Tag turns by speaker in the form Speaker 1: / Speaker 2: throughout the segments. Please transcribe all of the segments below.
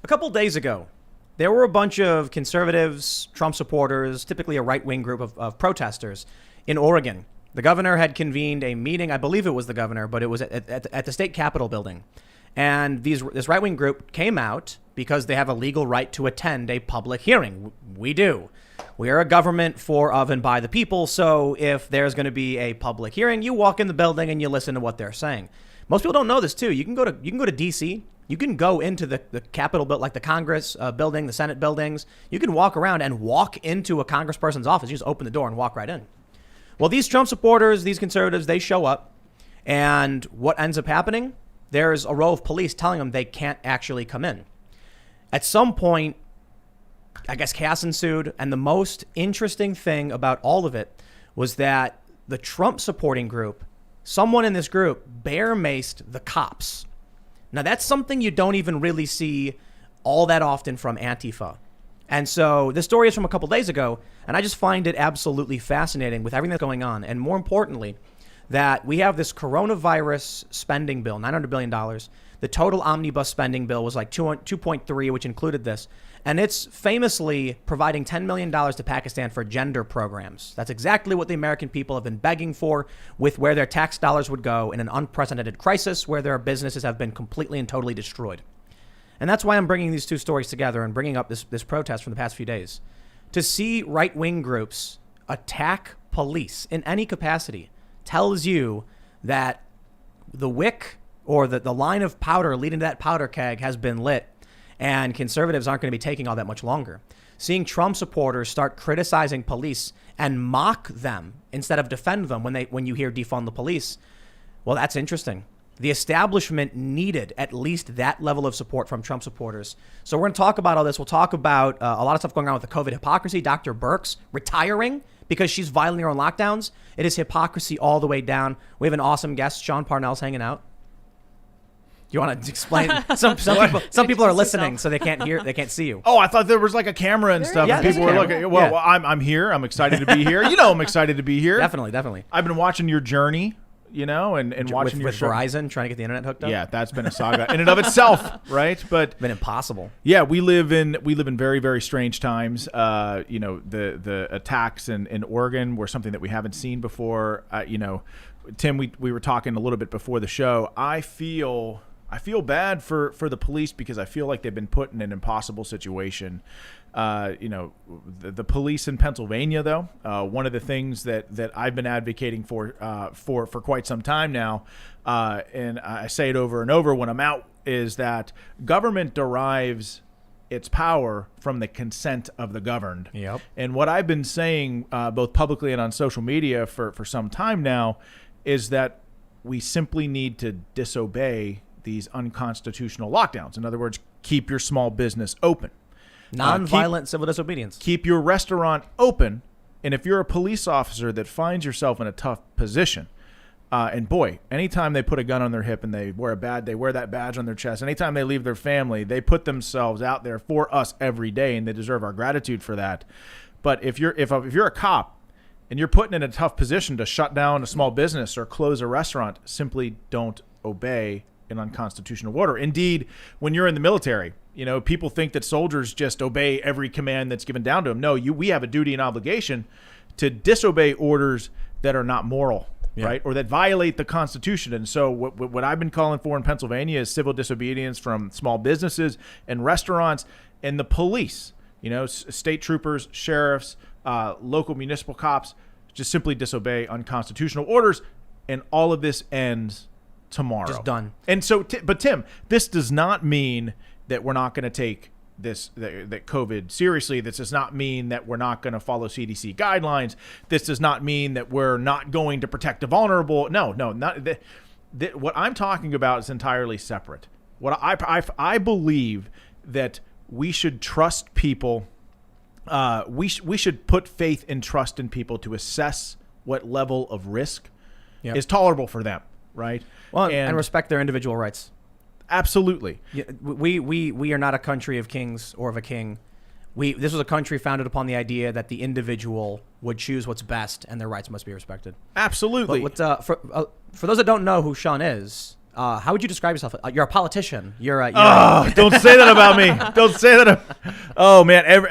Speaker 1: A couple days ago, there were a bunch of conservatives, Trump supporters, typically a right-wing group of protesters in Oregon. The governor had convened a meeting. I believe it was the governor, but it was at the state capitol building. And this right-wing group came out because they have a legal right to attend a public hearing. We do. We are a government for, of, and by the people. So if there's going to be a public hearing, you walk in the building and you listen to what they're saying. Most people don't know this too. You can go to D.C. You can go into the Capitol, like the Congress building, the Senate buildings. You can walk around and walk into a congressperson's office. You just open the door and walk right in. Well, these Trump supporters, these conservatives, they show up. And what ends up happening? There's a row of police telling them they can't actually come in. At some point, I guess chaos ensued. And the most interesting thing about all of it was that the Trump supporting group, someone in this group bear maced the cops. Now, that's something you don't even really see all that often from Antifa. And so this story is from a couple days ago, and I just find it absolutely fascinating with everything that's going on. And more importantly, that we have this coronavirus spending bill, $900 billion. The total omnibus spending bill was like 2.3, which included this. And it's famously providing $10 million to Pakistan for gender programs. That's exactly what the American people have been begging for, with where their tax dollars would go in an unprecedented crisis where their businesses have been completely and totally destroyed. And that's why I'm bringing these two stories together and bringing up this protest from the past few days. To see right-wing groups attack police in any capacity tells you that the wick or the line of powder leading to that powder keg has been lit, and conservatives aren't going to be taking all that much longer. Seeing Trump supporters start criticizing police and mock them instead of defend them when you hear defund the police, well, that's interesting. The establishment needed at least that level of support from Trump supporters. So we're going to talk about all this. We'll talk about a lot of stuff going on with the COVID hypocrisy. Dr. Birx retiring because she's violating her own lockdowns. It is hypocrisy all the way down. We have an awesome guest. Sean Parnell's hanging out. You want to explain? Some people are listening, so they can't hear, they can't see you.
Speaker 2: Oh, I thought there was like a camera and stuff.
Speaker 1: Yeah,
Speaker 2: and people were looking. Well, I'm here. I'm excited to be here. You know, I'm excited to be here.
Speaker 1: Definitely.
Speaker 2: I've been watching your journey. You know, and watching
Speaker 1: with Verizon trying to get the internet hooked up.
Speaker 2: Yeah, that's been a saga in and of itself, right? But
Speaker 1: been impossible.
Speaker 2: Yeah, we live in very, very strange times. You know, the attacks in Oregon were something that we haven't seen before. You know, Tim, we were talking a little bit before the show. I feel bad for the police because I feel like they've been put in an impossible situation. You know, the police in Pennsylvania, though, one of the things that I've been advocating for quite some time now, and I say it over and over when I'm out, is that government derives its power from the consent of the governed.
Speaker 1: Yep.
Speaker 2: And what I've been saying both publicly and on social media for some time now is that we simply need to disobey these unconstitutional lockdowns. In other words, keep your small business open.
Speaker 1: Non-violent civil disobedience.
Speaker 2: Keep your restaurant open. And if you're a police officer that finds yourself in a tough position, and boy, anytime they put a gun on their hip and they wear that badge on their chest, anytime they leave their family, they put themselves out there for us every day, and they deserve our gratitude for that. But if you're a cop and you're put in a tough position to shut down a small business or close a restaurant, simply don't obey an unconstitutional order. Indeed, when you're in the military, you know, people think that soldiers just obey every command that's given down to them. No, we have a duty and obligation to disobey orders that are not moral, right? Or that violate the Constitution. And so what I've been calling for in Pennsylvania is civil disobedience from small businesses and restaurants and the police, you know, state troopers, sheriffs, local municipal cops, just simply disobey unconstitutional orders. And all of this ends tomorrow.
Speaker 1: Just done.
Speaker 2: And so, but Tim, this does not mean that we're not going to take that COVID seriously. This does not mean that we're not going to follow CDC guidelines. This does not mean that we're not going to protect the vulnerable. No, not what I'm talking about is entirely separate. What I believe that we should trust people. We should put faith and trust in people to assess what level of risk is tolerable for them, right?
Speaker 1: Well, and respect their individual rights.
Speaker 2: Absolutely.
Speaker 1: Yeah, we are not a country of kings or of a king. This was a country founded upon the idea that the individual would choose what's best and their rights must be respected.
Speaker 2: Absolutely.
Speaker 1: But for those that don't know who Sean is, How would you describe yourself? You're a politician.
Speaker 2: Don't say that about me. Don't say that. Oh man,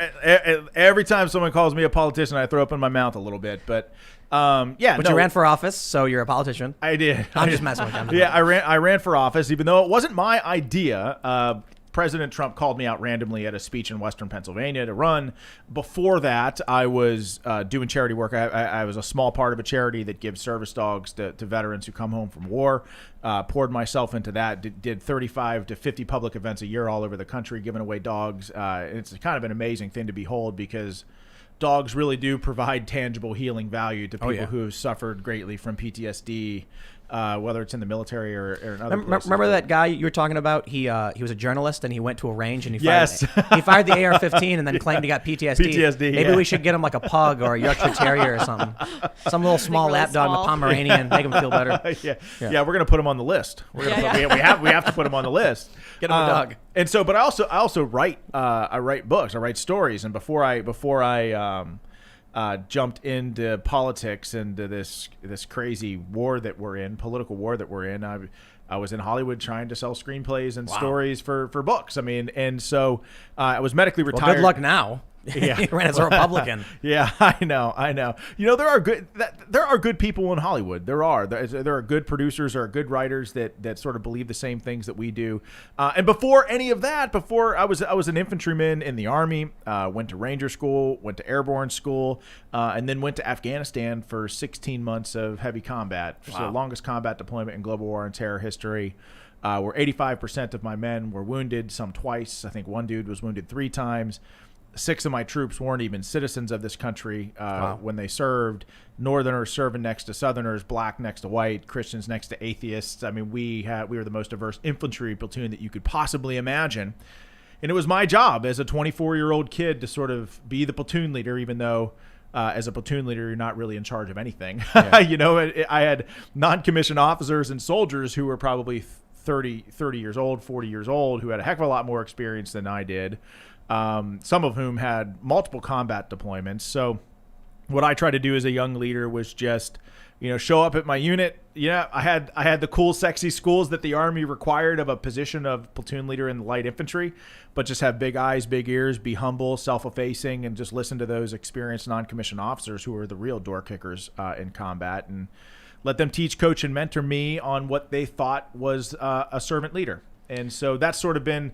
Speaker 2: every time someone calls me a politician, I throw up in my mouth a little bit. But yeah,
Speaker 1: But you ran for office, so you're a politician.
Speaker 2: I did.
Speaker 1: I'm just messing with you.
Speaker 2: Yeah, I ran for office, even though it wasn't my idea. President Trump called me out randomly at a speech in Western Pennsylvania to run. Before that, I was doing charity work. I was a small part of a charity that gives service dogs to veterans who come home from war. Poured myself into that. Did 35 to 50 public events a year all over the country, giving away dogs. It's kind of an amazing thing to behold because dogs really do provide tangible healing value to people who have suffered greatly from PTSD. Whether it's in the military or in other places.
Speaker 1: Remember that guy you were talking about? He was a journalist and he went to a range and he fired the AR-15 and then claimed he got PTSD. Maybe we should get him like a pug or a Yorkshire Terrier or something. Some little small lap dog, a Pomeranian, make him feel better.
Speaker 2: Yeah, we're gonna put him on the list. We have to put him on the list.
Speaker 1: Get him a dog.
Speaker 2: And so, but I also write. I write books. I write stories. And before I jumped into politics and this crazy war that we're in, political war that we're in. I was in Hollywood trying to sell screenplays and stories for books. I mean, and so I was medically retired.
Speaker 1: Well, good luck now.
Speaker 2: Yeah.
Speaker 1: He ran as a Republican.
Speaker 2: Yeah, I know. You know, there are good people in Hollywood. There are good producers, there are good writers that sort of believe the same things that we do. And before any of that, before I was an infantryman in the Army, went to Ranger School, went to Airborne School, and then went to Afghanistan for 16 months of heavy combat. Wow. So the longest combat deployment in global war and terror history. Where 85% of my men were wounded, some twice. I think one dude was wounded 3 times. 6 of my troops weren't even citizens of this country when they served. Northerners serving next to Southerners, black next to white, Christians next to atheists. I mean, we were the most diverse infantry platoon that you could possibly imagine. And it was my job as a 24-year-old kid to sort of be the platoon leader, even though as a platoon leader, you're not really in charge of anything. Yeah. You know, I had non-commissioned officers and soldiers who were probably 30 years old, 40 years old, who had a heck of a lot more experience than I did. Some of whom had multiple combat deployments. So what I tried to do as a young leader was just, show up at my unit. Yeah, I had the cool, sexy schools that the Army required of a position of platoon leader in the light infantry, but just have big eyes, big ears, be humble, self-effacing, and just listen to those experienced non-commissioned officers who are the real door kickers in combat, and let them teach, coach, and mentor me on what they thought was a servant leader. And so that's sort of been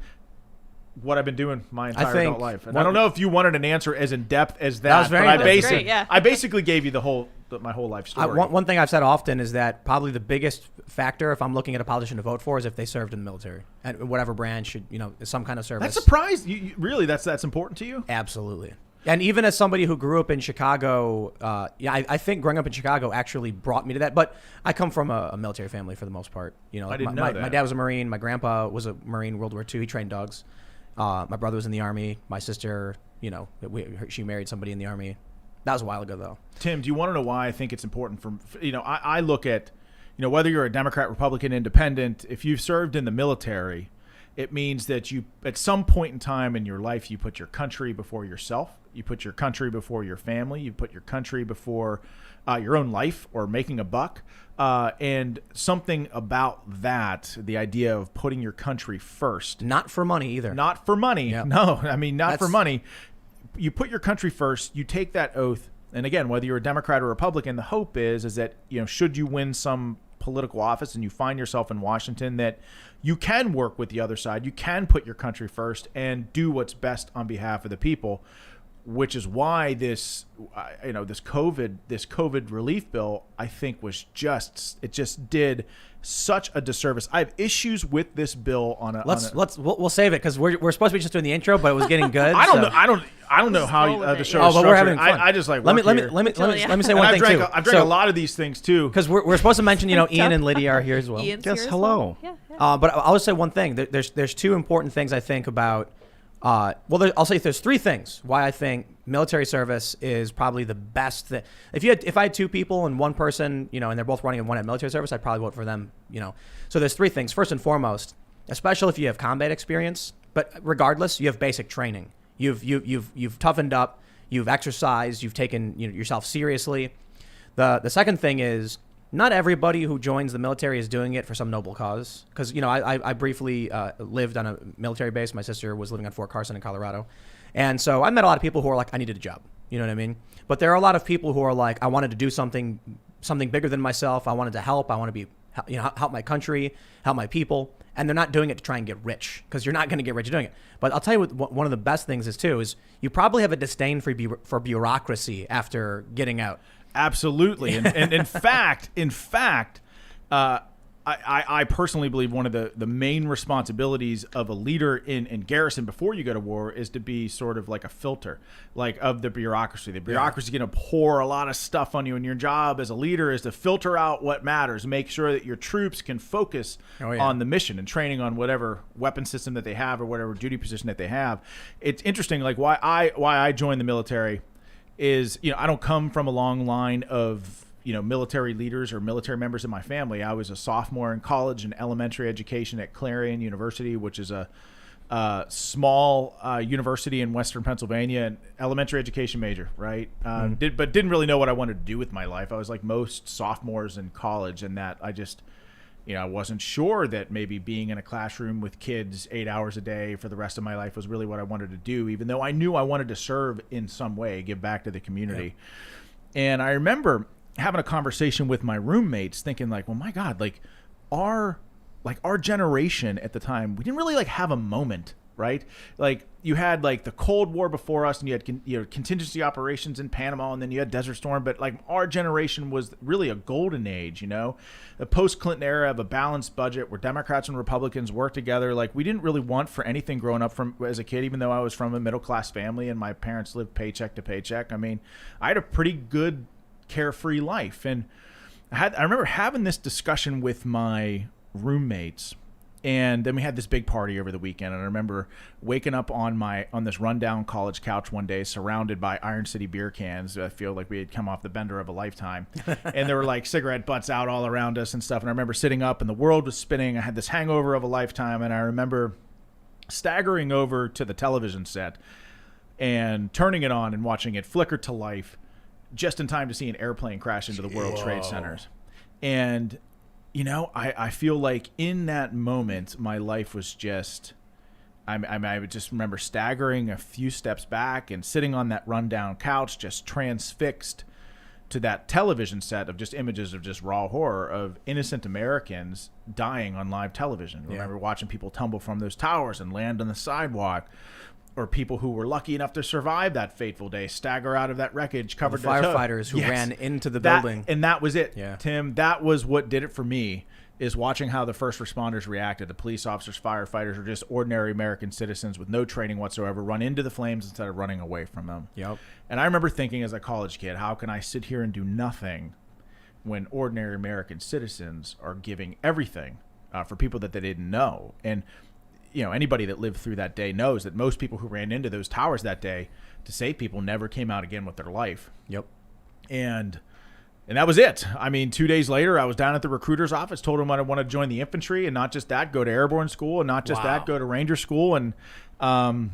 Speaker 2: what I've been doing my entire adult life. And I don't know if you wanted an answer as in depth as that, but I basically gave you my whole life story.
Speaker 1: One thing I've said often is that probably the biggest factor if I'm looking at a politician to vote for is if they served in the military and whatever branch, some kind of service.
Speaker 2: That surprised you really? That's important to you?
Speaker 1: Absolutely. And even as somebody who grew up in Chicago, I think growing up in Chicago actually brought me to that. But I come from a military family for the most part.
Speaker 2: I didn't know that.
Speaker 1: My dad was a Marine. My grandpa was a Marine World War II. He trained dogs. My brother was in the Army. My sister, she married somebody in the Army. That was a while ago, though.
Speaker 2: Tim, do you want to know why I think it's important I look at, whether you're a Democrat, Republican, Independent, if you've served in the military, it means that you, at some point in time in your life, you put your country before yourself. You put your country before your family. You put your country before your own life or making a buck. And something about that, the idea of putting your country first.
Speaker 1: Not for money either.
Speaker 2: Not for money. Yep. No, I mean, not for money. You put your country first. You take that oath. And again, whether you're a Democrat or Republican, the hope is that, should you win some political office and you find yourself in Washington, that you can work with the other side. You can put your country first and do what's best on behalf of the people. Which is why this COVID relief bill, I think, just did such a disservice. I have issues with this bill on a.
Speaker 1: We'll save it because we're supposed to be just doing the intro, but it was getting good.
Speaker 2: I don't know how the show.
Speaker 1: But we're having fun.
Speaker 2: I just like.
Speaker 1: Let me say one thing too.
Speaker 2: I've drank a lot of these things too.
Speaker 1: Because we're supposed to mention Ian and Lydia are here as well.
Speaker 3: Ian's
Speaker 1: yes,
Speaker 3: hello.
Speaker 1: Yeah. But I'll just say one thing. There's 2 important things I think about. I'll say there's 3 things why I think military service is probably the best thing. If I had 2 people and one person, and they're both running and one had military service, I'd probably vote for them, So there's 3 things. First and foremost, especially if you have combat experience, but regardless, you have basic training. You've toughened up, you've exercised, you've taken yourself seriously. The second thing is not everybody who joins the military is doing it for some noble cause. Because, you know, I briefly lived on a military base. My sister was living on Fort Carson in Colorado. And so I met a lot of people who are like, I needed a job. You know what I mean? But there are a lot of people who are like, I wanted to do something bigger than myself. I wanted to help. I want to be, you know, help my country, help my people. And they're not doing it to try and get rich, because you're not going to get rich doing it. But I'll tell you what one of the best things is too, is you probably have a disdain for bureaucracy after getting out.
Speaker 2: Absolutely. And in fact, I personally believe one of the main responsibilities of a leader in garrison before you go to war is to be sort of like a filter, like, of the bureaucracy. The bureaucracy is going to pour a lot of stuff on you, and your job as a leader is to filter out what matters, make sure that your troops can focus on the mission and training on whatever weapon system that they have or whatever duty position that they have. It's interesting, like why I joined the military is, you know, I don't come from a long line of, you know, military leaders or military members in my family. I was a sophomore in college and elementary education at Clarion University, which is a small university in Western Pennsylvania, and elementary education major, right? But didn't really know what I wanted to do with my life. I was like most sophomores in college, and that I just, you know, I wasn't sure that maybe being in a classroom with kids 8 hours a day for the rest of my life was really what I wanted to do, even though I knew I wanted to serve in some way, give back to the community. Yeah. And I remember having a conversation with my roommates thinking like, well, my God, like our generation at the time, we didn't really like have a moment, right? Like you had like the Cold War before us, and you had contingency operations in Panama, and then you had Desert Storm. But like our generation was really a golden age, you know, the post-Clinton era of a balanced budget where Democrats and Republicans worked together. Like we didn't really want for anything growing up as a kid, even though I was from a middle-class family and my parents lived paycheck to paycheck. I mean, I had a pretty good carefree life. And I remember having this discussion with my roommates, and then we had this big party over the weekend. And I remember waking up on this rundown college couch one day, surrounded by Iron City beer cans. I feel like we had come off the bender of a lifetime, and there were like cigarette butts out all around us and stuff. And I remember sitting up, and the world was spinning. I had this hangover of a lifetime, and I remember staggering over to the television set and turning it on and watching it flicker to life, just in time to see an airplane crash into the World Trade Centers. And, you know, I feel like in that moment, my life was just, I would just remember staggering a few steps back and sitting on that rundown couch, just transfixed to that television set of just images of just raw horror of innocent Americans dying on live television. I remember watching people tumble from those towers and land on the sidewalk, or people who were lucky enough to survive that fateful day stagger out of that wreckage covered
Speaker 1: the firefighters who ran into the building.
Speaker 2: And that was it,
Speaker 1: yeah.
Speaker 2: Tim. That was what did it for me, is watching how the first responders reacted. The police officers, firefighters, or just ordinary American citizens with no training whatsoever run into the flames instead of running away from them.
Speaker 1: Yep. And
Speaker 2: I remember thinking as a college kid, how can I sit here and do nothing when ordinary American citizens are giving everything for people that they didn't know? And you know, anybody that lived through that day knows that most people who ran into those towers that day to save people never came out again with their life.
Speaker 1: Yep.
Speaker 2: And that was it. I mean, 2 days later, I was down at the recruiter's office, told him I wanted to join the infantry, and not just that, go to airborne school, and not just that, go to Ranger school. And then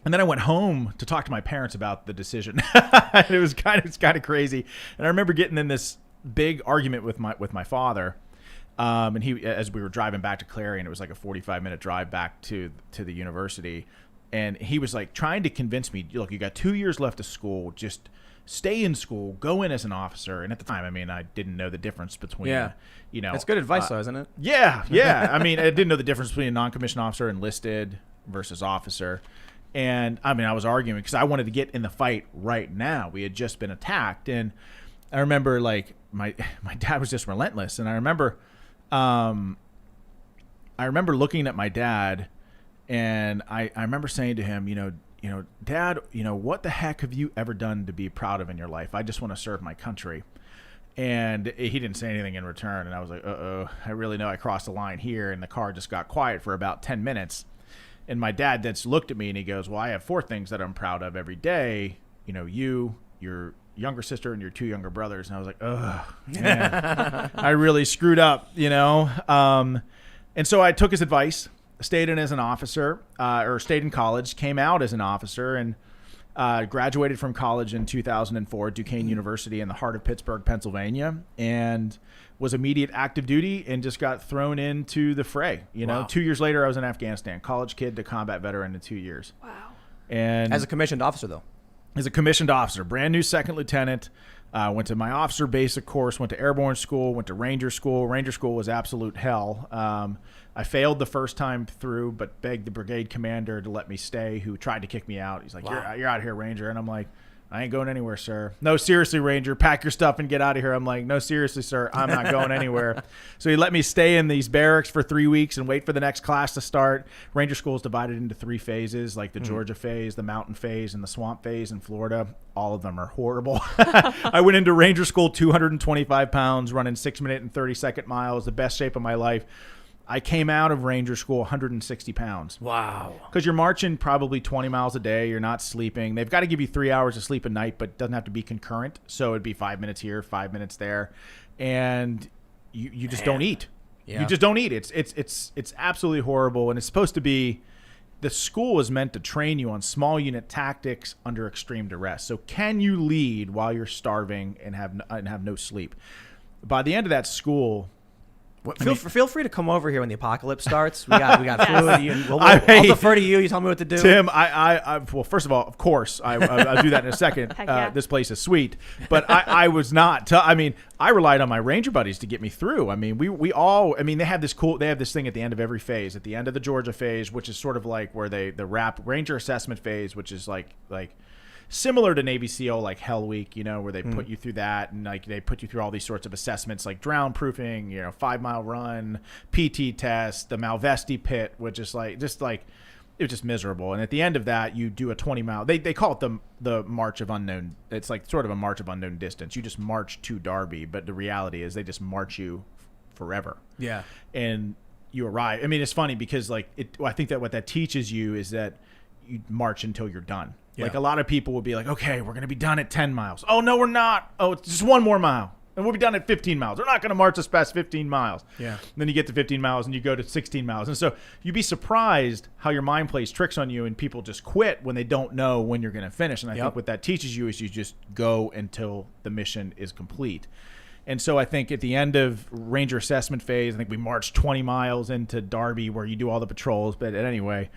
Speaker 2: I went home to talk to my parents about the decision. It was kind of crazy. And I remember getting in this big argument with my father. And he, as we were driving back to Clarion, it was like a 45-minute drive back to the university, and he was like trying to convince me, look, you got 2 years left of school, just stay in school, go in as an officer. And at the time, I mean, I didn't know the difference between, you know,
Speaker 1: it's good advice though, isn't it?
Speaker 2: Yeah. I mean, I didn't know the difference between a non-commissioned officer, enlisted versus officer. And I mean, I was arguing because I wanted to get in the fight right now. We had just been attacked, and I remember like my dad was just relentless, and I remember looking at my dad, and I remember saying to him, you know, Dad, you know, what the heck have you ever done to be proud of in your life? I just want to serve my country. And he didn't say anything in return. And I was like, I really know I crossed the line here. And the car just got quiet for about 10 minutes. And my dad then looked at me and he goes, well, I have 4 things that I'm proud of every day. You know, you, your younger sister, and your 2 younger brothers. And I was like, man, I really screwed up, you know? And so I took his advice, stayed in as an officer, or stayed in college, came out as an officer. And Graduated from college in 2004 at Duquesne University in the heart of Pittsburgh, Pennsylvania, and was immediate active duty and just got thrown into the fray.
Speaker 1: Wow.
Speaker 2: 2 years later, I was in Afghanistan. College kid to combat veteran in 2 years.
Speaker 3: Wow.
Speaker 2: And
Speaker 1: As a commissioned officer, though.
Speaker 2: As a commissioned officer, brand new second lieutenant. Went to my officer basic course, went to airborne school, went to Ranger school. Ranger school was absolute hell. I failed the first time through, but begged the brigade commander to let me stay, who tried to kick me out. He's like,
Speaker 1: Wow.
Speaker 2: you're out here, Ranger. And I'm like, I ain't going anywhere, sir. No, seriously, Ranger, pack your stuff and get out of here. I'm like, no, seriously, sir, I'm not going anywhere. So he let me stay in these barracks for 3 weeks and wait for the next class to start. Ranger school is divided into 3 phases, like the Georgia phase, the mountain phase, and the swamp phase in Florida. All of them are horrible. I went into Ranger school 225 pounds, running 6-minute and 30-second miles, the best shape of my life. I came out of Ranger school 160 pounds.
Speaker 1: Wow.
Speaker 2: Because you're marching probably 20 miles a day. You're not sleeping. They've got to give you 3 hours of sleep a night, but it doesn't have to be concurrent. So it'd be 5 minutes here, 5 minutes there. And you just don't eat.
Speaker 1: Yeah.
Speaker 2: You just don't eat. It's absolutely horrible. And it's supposed to be, the school is meant to train you on small unit tactics under extreme duress. So can you lead while you're starving and have no sleep? By the end of that school,
Speaker 1: Feel free to come over here when the apocalypse starts. We got food. I'll defer to you. You tell me what to do.
Speaker 2: Tim, well, first of all, of course, I'll do that in a second.
Speaker 3: Heck yeah.
Speaker 2: This place is sweet, but I was not. I relied on my Ranger buddies to get me through. We all. They have this thing at the end of every phase. At the end of the Georgia phase, which is sort of like where the Ranger assessment phase, which is like similar to Navy SEAL, like Hell Week, where they put you through that, and like they put you through all these sorts of assessments, like drown proofing, 5-mile run, PT test, the Malvesti pit, which is it was just miserable. And at the end of that, you do a 20-mile. They call it the March of Unknown. It's like sort of a March of Unknown distance. You just march to Darby, but the reality is they just march you forever.
Speaker 1: Yeah.
Speaker 2: And you arrive. It's funny because I think that what that teaches you is that you march until you're done.
Speaker 1: Yeah.
Speaker 2: Like a lot of people will be like, okay, we're going to be done at 10 miles. Oh, no, we're not. Oh, it's just one more mile. And we'll be done at 15 miles. We're not going to march us past 15 miles.
Speaker 1: Yeah.
Speaker 2: And then you get to 15 miles and you go to 16 miles. And so you'd be surprised how your mind plays tricks on you and people just quit when they don't know when you're going to finish. And I think what that teaches you is you just go until the mission is complete. And so I think at the end of Ranger assessment phase, I think we marched 20 miles into Darby where you do all the patrols. But anyway,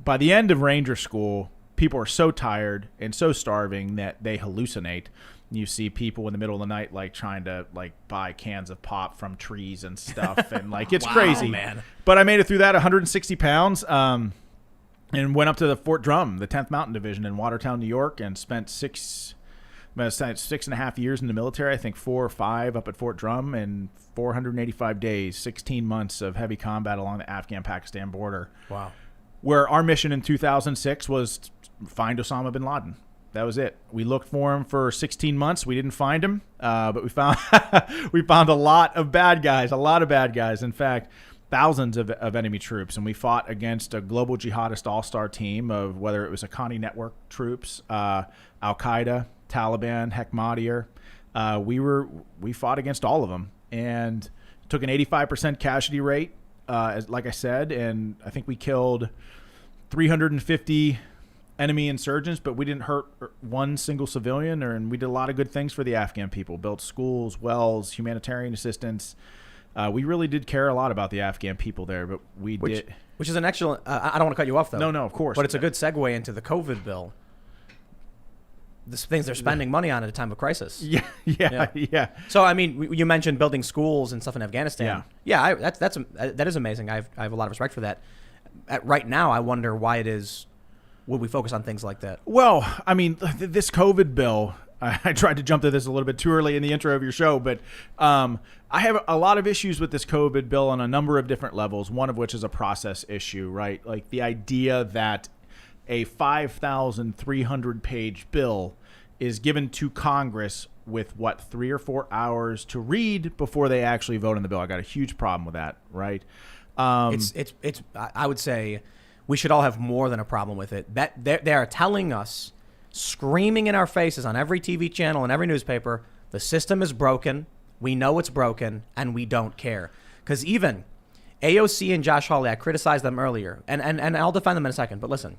Speaker 2: by the end of Ranger school, people are so tired and so starving that they hallucinate. You see people in the middle of the night trying to buy cans of pop from trees and stuff, and it's
Speaker 1: Wow,
Speaker 2: crazy,
Speaker 1: man.
Speaker 2: But I made it through that 160 pounds, and went up to the Fort Drum, the 10th Mountain Division in Watertown, New York, and spent 6.5 years in the military. I think 4 or 5 up at Fort Drum, and 485 days, 16 months of heavy combat along the Afghan-Pakistan border.
Speaker 1: Wow.
Speaker 2: Where our mission in 2006 was to find Osama bin Laden. That was it. We looked for him for 16 months. We didn't find him, but we found a lot of bad guys. In fact, thousands of enemy troops. And we fought against a global jihadist all-star team of whether it was Haqqani Network troops, Al-Qaeda, Taliban, Hekmatyar. We fought against all of them and took an 85% casualty rate, like I said, and I think we killed 350 enemy insurgents, but we didn't hurt one single civilian. And we did a lot of good things for the Afghan people, built schools, wells, humanitarian assistance. We really did care a lot about the Afghan people there, but which
Speaker 1: is an excellent. I don't want to cut you off though.
Speaker 2: No, of course.
Speaker 1: But it's a good segue into the COVID bill. The things they're spending money on at a time of crisis.
Speaker 2: Yeah.
Speaker 1: So you mentioned building schools and stuff in Afghanistan. Yeah. That is amazing. I have a lot of respect for that. Right now, I wonder why it is. Would we focus on things like that?
Speaker 2: Well, this COVID bill. I tried to jump to this a little bit too early in the intro of your show, but I have a lot of issues with this COVID bill on a number of different levels, one of which is a process issue, right? Like the idea that a 5,300-page bill is given to Congress with, 3 or 4 hours to read before they actually vote on the bill. I got a huge problem with that, right?
Speaker 1: It's. I would say we should all have more than a problem with it. That they are telling us, screaming in our faces on every TV channel and every newspaper, the system is broken. We know it's broken, and we don't care. Because even AOC and Josh Hawley, I criticized them earlier, and I'll defend them in a second. But listen,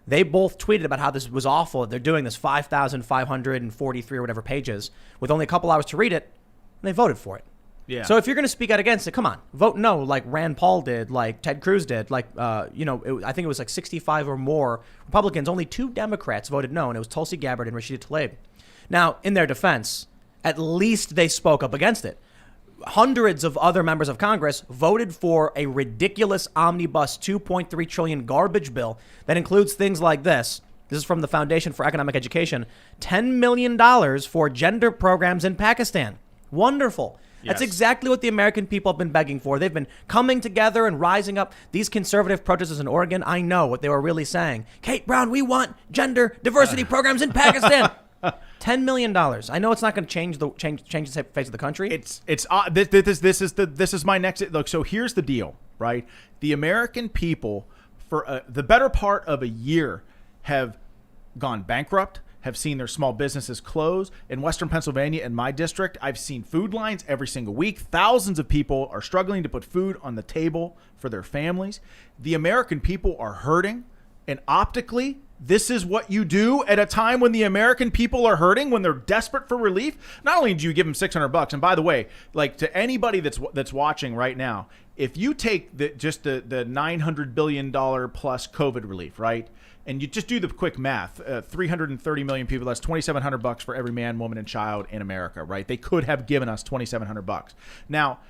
Speaker 1: They both tweeted about how this was awful. They're doing this 5,543 or whatever pages with only a couple hours to read it, and they voted for it.
Speaker 2: Yeah.
Speaker 1: So if you're going to speak out against it, come on, vote no, like Rand Paul did, like Ted Cruz did, like I think it was like 65 or more Republicans. Only 2 Democrats voted no, and it was Tulsi Gabbard and Rashida Tlaib. Now, in their defense, at least they spoke up against it. Hundreds of other members of Congress voted for a ridiculous omnibus 2.3 trillion garbage bill that includes things like this. This is from the Foundation for Economic Education. $10 million for gender programs in Pakistan. Wonderful. That's
Speaker 2: Yes.
Speaker 1: exactly what the American people have been begging for. They've been coming together and rising up. These conservative protesters in Oregon, I know what they were really saying. Kate Brown, we want gender diversity programs in Pakistan. $10 million. I know it's not going to change the face of the country.
Speaker 2: This is my next look. So here's the deal, right? The American people, for the better part of a year, have gone bankrupt, have seen their small businesses close. In Western Pennsylvania, in my district, I've seen food lines every single week. Thousands of people are struggling to put food on the table for their families. The American people are hurting, and optically, this is what you do at a time when the American people are hurting, when they're desperate for relief. Not only do you give them $600, and by the way, like to anybody that's watching right now, if you take the $900 billion plus COVID relief, right, and you just do the quick math, 330 million people, that's $2,700 for every man, woman, and child in America, right? They could have given us $2,700. Now,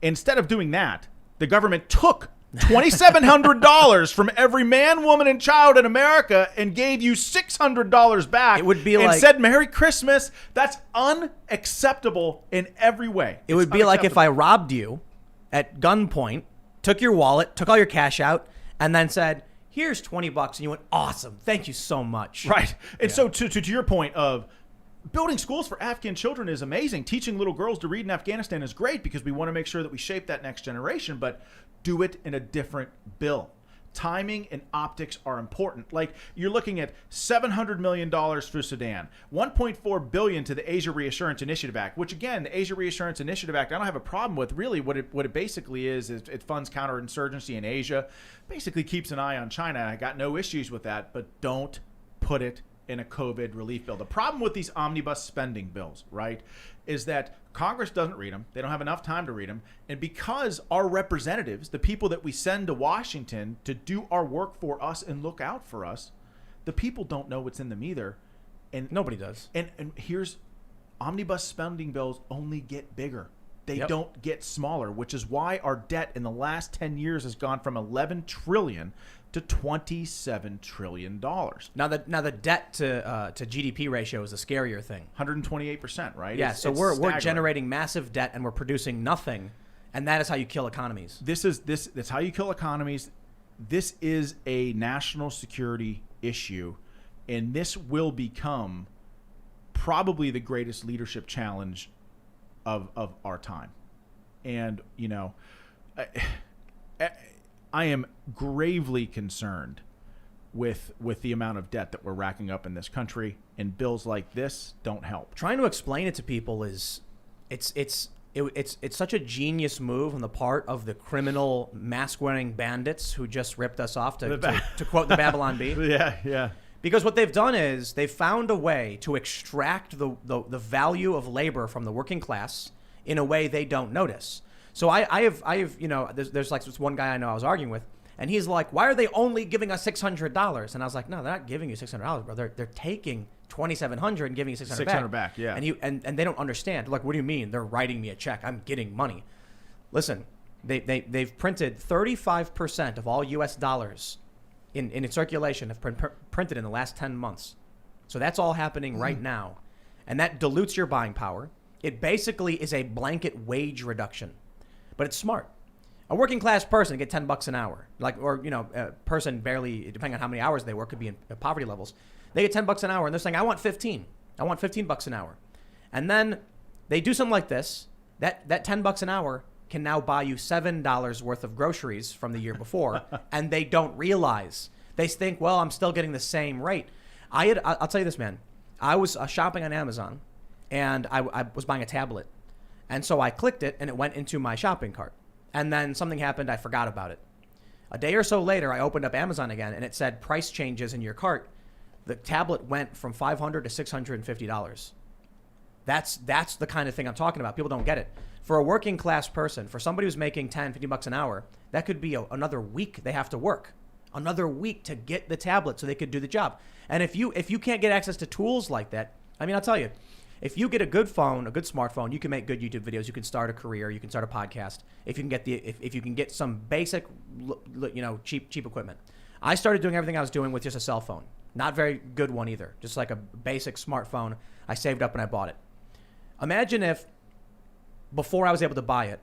Speaker 2: instead of doing that, the government took $2,700 from every man, woman, and child in America and gave you $600 back.
Speaker 1: It would be
Speaker 2: and
Speaker 1: like,
Speaker 2: said Merry Christmas. That's unacceptable in every way.
Speaker 1: It would be like if I robbed you at gunpoint, took your wallet, took all your cash out, and then said, here's $20, and you went, awesome, thank you so much.
Speaker 2: Right. And so to your point of building schools for Afghan children is amazing. Teaching little girls to read in Afghanistan is great because we want to make sure that we shape that next generation, but do it in a different bill. Timing and optics are important. Like you're looking at $700 million for Sudan, $1.4 billion to the Asia Reassurance Initiative Act, which again, the Asia Reassurance Initiative Act, I don't have a problem with. Really, what it basically is it funds counterinsurgency in Asia, basically keeps an eye on China. I got no issues with that, but don't put it in a COVID relief bill. The problem with these omnibus spending bills, right, is that Congress doesn't read them. They don't have enough time to read them. And because our representatives, the people that we send to Washington to do our work for us and look out for us, the people don't know what's in them either. And
Speaker 1: Nobody does.
Speaker 2: And here's, omnibus spending bills only get bigger. They don't get smaller, which is why our debt in the last 10 years has gone from $11 trillion to $27 trillion.
Speaker 1: Now the debt to GDP ratio is a scarier thing.
Speaker 2: 128%, right?
Speaker 1: Yeah,
Speaker 2: It's
Speaker 1: we're
Speaker 2: staggering.
Speaker 1: generating massive debt and we're producing nothing, and that is how you kill economies.
Speaker 2: That's how you kill economies. This is a national security issue, and this will become probably the greatest leadership challenge of our time. And I am gravely concerned with the amount of debt that we're racking up in this country, and bills like this don't help.
Speaker 1: Trying to explain it to people is it's such a genius move on the part of the criminal mask-wearing bandits who just ripped us off, to quote the Babylon Bee.
Speaker 2: Yeah.
Speaker 1: Because what they've done is they've found a way to extract the value of labor from the working class in a way they don't notice. So I have there's like this one guy I know I was arguing with, and he's like, why are they only giving us $600? And I was like, no, they're not giving you $600, bro. They're taking $2,700 and giving you $600
Speaker 2: back. Yeah.
Speaker 1: And they don't understand. Like, what do you mean? They're writing me a check. I'm getting money. Listen, they've printed 35% of all U.S. dollars in circulation have printed in the last 10 months. So that's all happening right now. And that dilutes your buying power. It basically is a blanket wage reduction. But it's smart. A working class person get $10 an hour, a person barely, depending on how many hours they work, could be in poverty levels. They get $10 an hour, and they're saying, I want 15. I want $15 an hour. And then they do something like this. That $10 an hour can now buy you $7 worth of groceries from the year before, and they don't realize. They think, well, I'm still getting the same rate. I'll tell you this, man. I was shopping on Amazon, and I was buying a tablet. And so I clicked it, and it went into my shopping cart. And then something happened. I forgot about it. A day or so later, I opened up Amazon again, and it said price changes in your cart. The tablet went from $500 to $650. That's the kind of thing I'm talking about. People don't get it. For a working class person, for somebody who's making $10-$50 an hour, that could be another week they have to work. Another week to get the tablet so they could do the job. And if you can't get access to tools like that, I mean, I'll tell you, if you get a good phone, a good smartphone, you can make good YouTube videos. You can start a career. You can start a podcast. If you can get if you can get some basic, cheap equipment. I started doing everything I was doing with just a cell phone. Not very good one either. Just like a basic smartphone. I saved up and I bought it. Imagine if before I was able to buy it,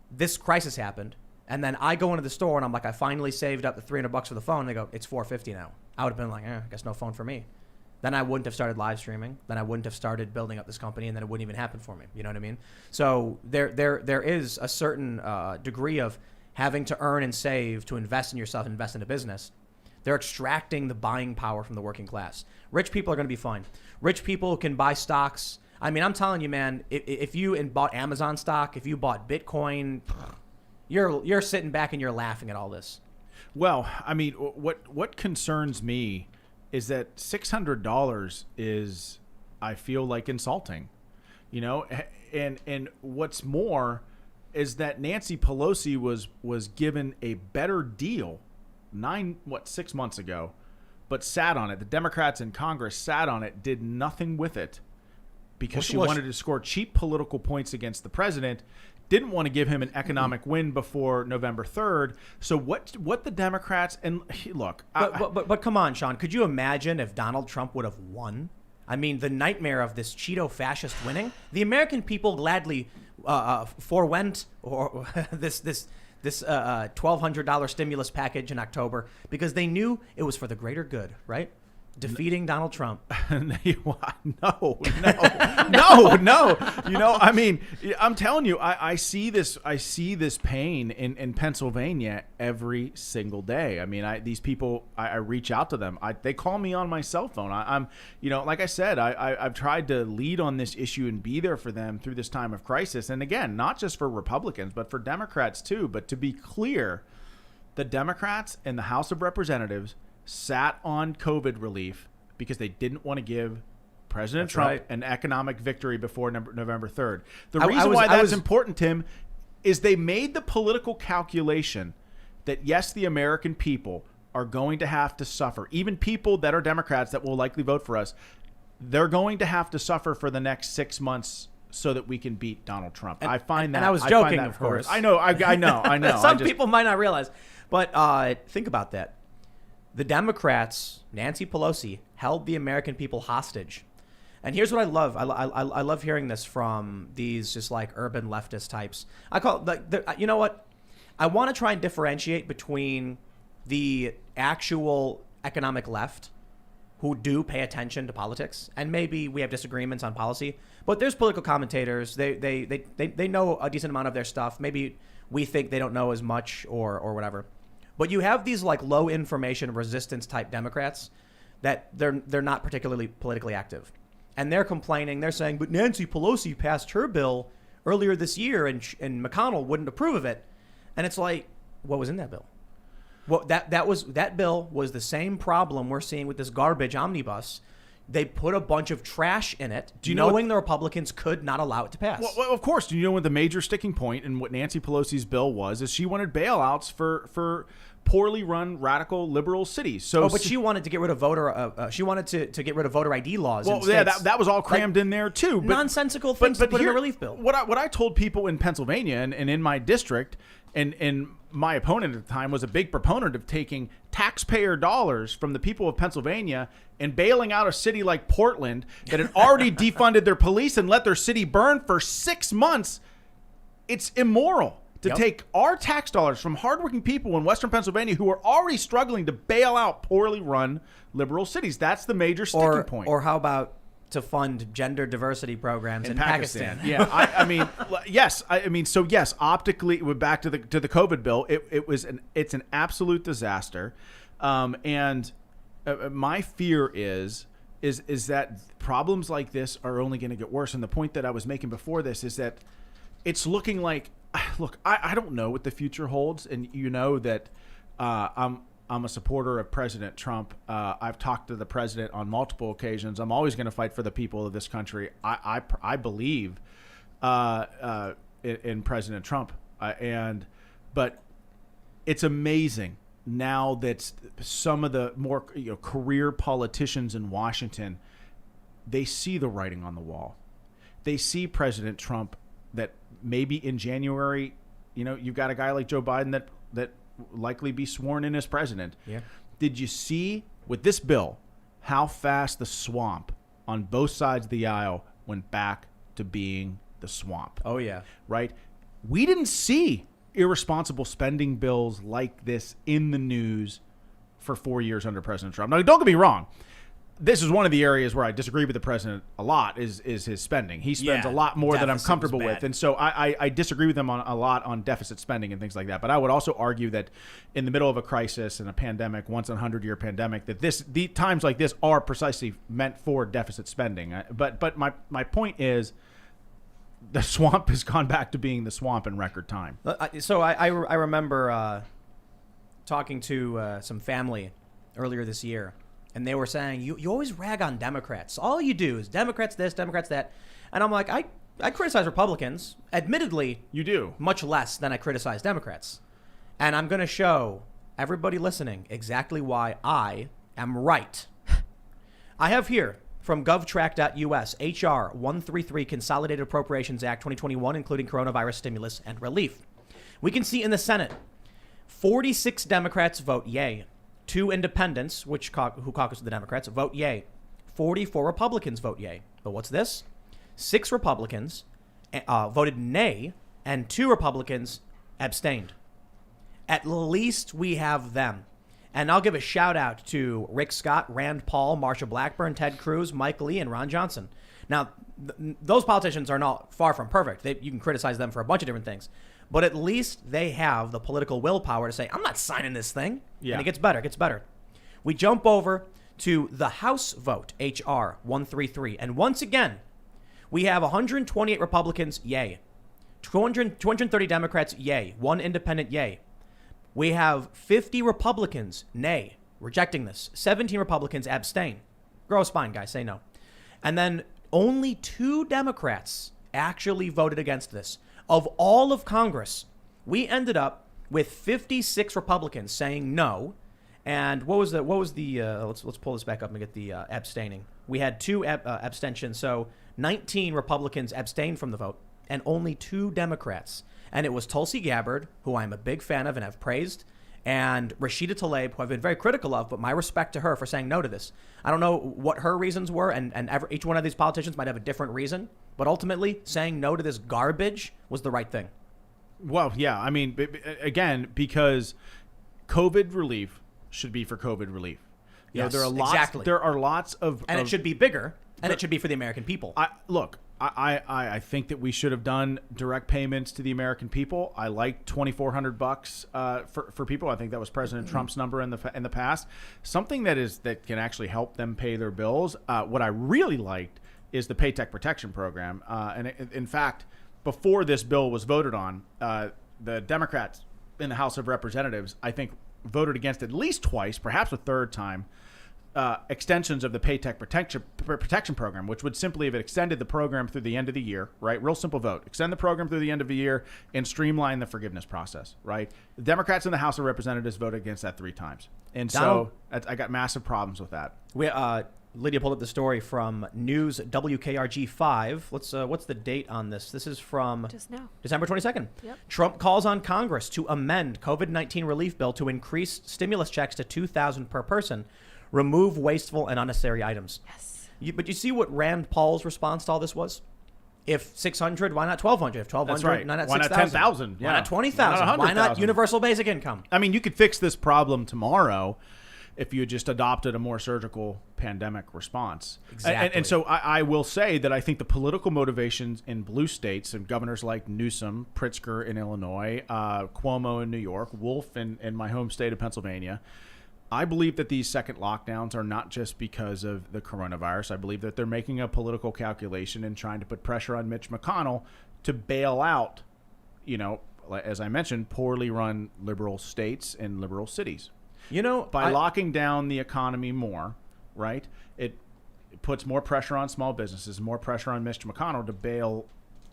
Speaker 1: this crisis happened, and then I go into the store and I'm like, I finally saved up the $300 for the phone. And they go, it's $450 now. I would have been like, I guess no phone for me. Then I wouldn't have started live streaming. Then I wouldn't have started building up this company, and then it wouldn't even happen for me. You know what I mean? So there is a certain degree of having to earn and save to invest in yourself, invest in a business. They're extracting the buying power from the working class. Rich people are going to be fine. Rich people can buy stocks. I mean, I'm telling you, man, if you bought Amazon stock, if you bought Bitcoin, you're sitting back and you're laughing at all this.
Speaker 2: Well, I mean, what concerns me is that $600 is, I feel like, insulting, and what's more is that Nancy Pelosi was given a better deal 6 months ago, but sat on it. The Democrats in Congress sat on it, did nothing with it because she wanted to score cheap political points against the president. Didn't want to give him an economic win before November 3rd. So what the Democrats and look,
Speaker 1: but come on, Sean, could you imagine if Donald Trump would have won? I mean, the nightmare of this Cheeto fascist winning. The American people gladly forewent or this $1,200 stimulus package in October because they knew it was for the greater good, right? Defeating Donald Trump.
Speaker 2: No. I mean, I'm telling you, I see this pain in Pennsylvania every single day. I mean, these people, I reach out to them. They call me on my cell phone. I'm like I said, I've tried to lead on this issue and be there for them through this time of crisis. And again, not just for Republicans, but for Democrats too. But to be clear, the Democrats in the House of Representatives sat on COVID relief because they didn't want to give President Trump an economic victory before November 3rd. The reason why that's important, Tim, is they made the political calculation that, yes, the American people are going to have to suffer. Even people that are Democrats that will likely vote for us, they're going to have to suffer for the next 6 months so that we can beat Donald Trump. I find that.
Speaker 1: And I was joking, of course.
Speaker 2: I know.
Speaker 1: Some people might not realize. But think about that. The Democrats, Nancy Pelosi, held the American people hostage. And here's what I love. I love hearing this from these just like urban leftist types. I call it, you know what? I want to try and differentiate between the actual economic left who do pay attention to politics, and maybe we have disagreements on policy, but there's political commentators. They know a decent amount of their stuff. Maybe we think they don't know as much or whatever. But you have these like low information resistance type Democrats that they're not particularly politically active. And they're complaining. They're saying, but Nancy Pelosi passed her bill earlier this year and McConnell wouldn't approve of it. And it's like, what was in that bill? Well, that bill was the same problem we're seeing with this garbage omnibus. They put a bunch of trash in it, knowing the Republicans could not allow it to pass.
Speaker 2: Well, of course. Do you know what the major sticking point in what Nancy Pelosi's bill was? Is she wanted bailouts for poorly run radical liberal cities. So,
Speaker 1: but she wanted to get rid of to get rid of voter ID laws.
Speaker 2: Well, yeah, that was all crammed in there too.
Speaker 1: But, nonsensical things to put in a relief bill.
Speaker 2: What I told people in Pennsylvania and in my district, and my opponent at the time was a big proponent of taking taxpayer dollars from the people of Pennsylvania and bailing out a city like Portland that had already defunded their police and let their city burn for 6 months. It's immoral to take our tax dollars from hardworking people in Western Pennsylvania who are already struggling to bail out poorly run liberal cities. That's the major sticking point.
Speaker 1: Or how about to fund gender diversity programs in Pakistan?
Speaker 2: Yeah, I mean, yes. So yes, optically, we're back to the COVID bill. It's an absolute disaster, and my fear is that problems like this are only going to get worse. And the point that I was making before this is that it's looking like, look, I don't know what the future holds, and you know that I'm a supporter of President Trump. I've talked to the president on multiple occasions. I'm always going to fight for the people of this country. I believe in President Trump, but it's amazing now that some of the more career politicians in Washington, they see the writing on the wall. They see President Trump that maybe in January, you've got a guy like Joe Biden that likely be sworn in as president.
Speaker 1: Yeah.
Speaker 2: Did you see with this bill how fast the swamp on both sides of the aisle went back to being the swamp?
Speaker 1: Oh, yeah.
Speaker 2: Right? We didn't see irresponsible spending bills like this in the news for 4 years under President Trump. Now, don't get me wrong. This is one of the areas where I disagree with the president a lot is his spending. He spends a lot more than I'm comfortable with. And so I disagree with him a lot on deficit spending and things like that. But I would also argue that in the middle of a crisis and a pandemic, once in a 100-year pandemic, that the times like this are precisely meant for deficit spending. But my point is the swamp has gone back to being the swamp in record time.
Speaker 1: So I remember talking to some family earlier this year. And they were saying, you always rag on Democrats. All you do is Democrats this, Democrats that. And I'm like, I criticize Republicans, admittedly.
Speaker 2: You do.
Speaker 1: Much less than I criticize Democrats. And I'm going to show everybody listening exactly why I am right. I have here from govtrack.us, H.R. 133, Consolidated Appropriations Act 2021, including coronavirus stimulus and relief. We can see in the Senate, 46 Democrats vote yay. 2 independents, who caucus with the Democrats, vote yay. 44 Republicans vote yay. But what's this? 6 Republicans voted nay, and 2 Republicans abstained. At least we have them. And I'll give a shout out to Rick Scott, Rand Paul, Marsha Blackburn, Ted Cruz, Mike Lee, and Ron Johnson. Now, those politicians are not far from perfect. You can criticize them for a bunch of different things. But at least they have the political willpower to say, I'm not signing this thing. Yeah. And it gets better. We jump over to the House vote, H.R. 133. And once again, we have 128 Republicans, yay. 230 Democrats, yay. 1 independent, yay. We have 50 Republicans, nay, rejecting this. 17 Republicans abstain. Grow a spine, guys, say no. And then only 2 Democrats actually voted against this. Of all of Congress, we ended up with 56 Republicans saying no. And let's pull this back up and get the abstaining. We had 2 abstentions, so 19 Republicans abstained from the vote, and only 2 Democrats. And it was Tulsi Gabbard, who I'm a big fan of and have praised, and Rashida Tlaib, who I've been very critical of, but my respect to her for saying no to this. I don't know what her reasons were, and each one of these politicians might have a different reason, but ultimately, saying no to this garbage was the right thing.
Speaker 2: Well, yeah, I mean, again, because COVID relief should be for COVID relief.
Speaker 1: Yes,
Speaker 2: there are lots of...
Speaker 1: And it should be bigger, and it should be for the American people.
Speaker 2: I think that we should have done direct payments to the American people. I like $2,400 for people. I think that was President Trump's number in the past. Something that can actually help them pay their bills. What I really liked is the Paycheck Protection Program. And in fact, before this bill was voted on, the Democrats in the House of Representatives, I think, voted against at least twice, perhaps a third time, extensions of the Paycheck Protection Program, which would simply have extended the program through the end of the year, right? Real simple vote. Extend the program through the end of the year and streamline the forgiveness process, right? The Democrats in the House of Representatives voted against that 3 times. And so I got massive problems with that.
Speaker 1: Lydia pulled up the story from News WKRG 5. What's the date on this? This is from
Speaker 3: just now,
Speaker 1: December 22nd.
Speaker 3: Yep.
Speaker 1: Trump calls on Congress to amend COVID-19 relief bill to increase stimulus checks to $2,000 per person, remove wasteful and unnecessary items.
Speaker 3: Yes.
Speaker 1: But you see what Rand Paul's response to all this was? If 600, why not 1,200? If 1,200,
Speaker 2: That's right.
Speaker 1: why not
Speaker 2: Why not
Speaker 1: 6,000?
Speaker 2: 10,000?
Speaker 1: Why not 20,000? Why not universal basic income?
Speaker 2: I mean, you could fix this problem tomorrow if you had just adopted a more surgical pandemic response.
Speaker 1: Exactly.
Speaker 2: And so I will say that I think the political motivations in blue states and governors like Newsom, Pritzker in Illinois, Cuomo in New York, Wolf in my home state of Pennsylvania, I believe that these second lockdowns are not just because of the coronavirus. I believe that they're making a political calculation and trying to put pressure on Mitch McConnell to bail out, as I mentioned, poorly run liberal states and liberal cities. By
Speaker 1: I
Speaker 2: locking down the economy more, right? It puts more pressure on small businesses, more pressure on Mr. McConnell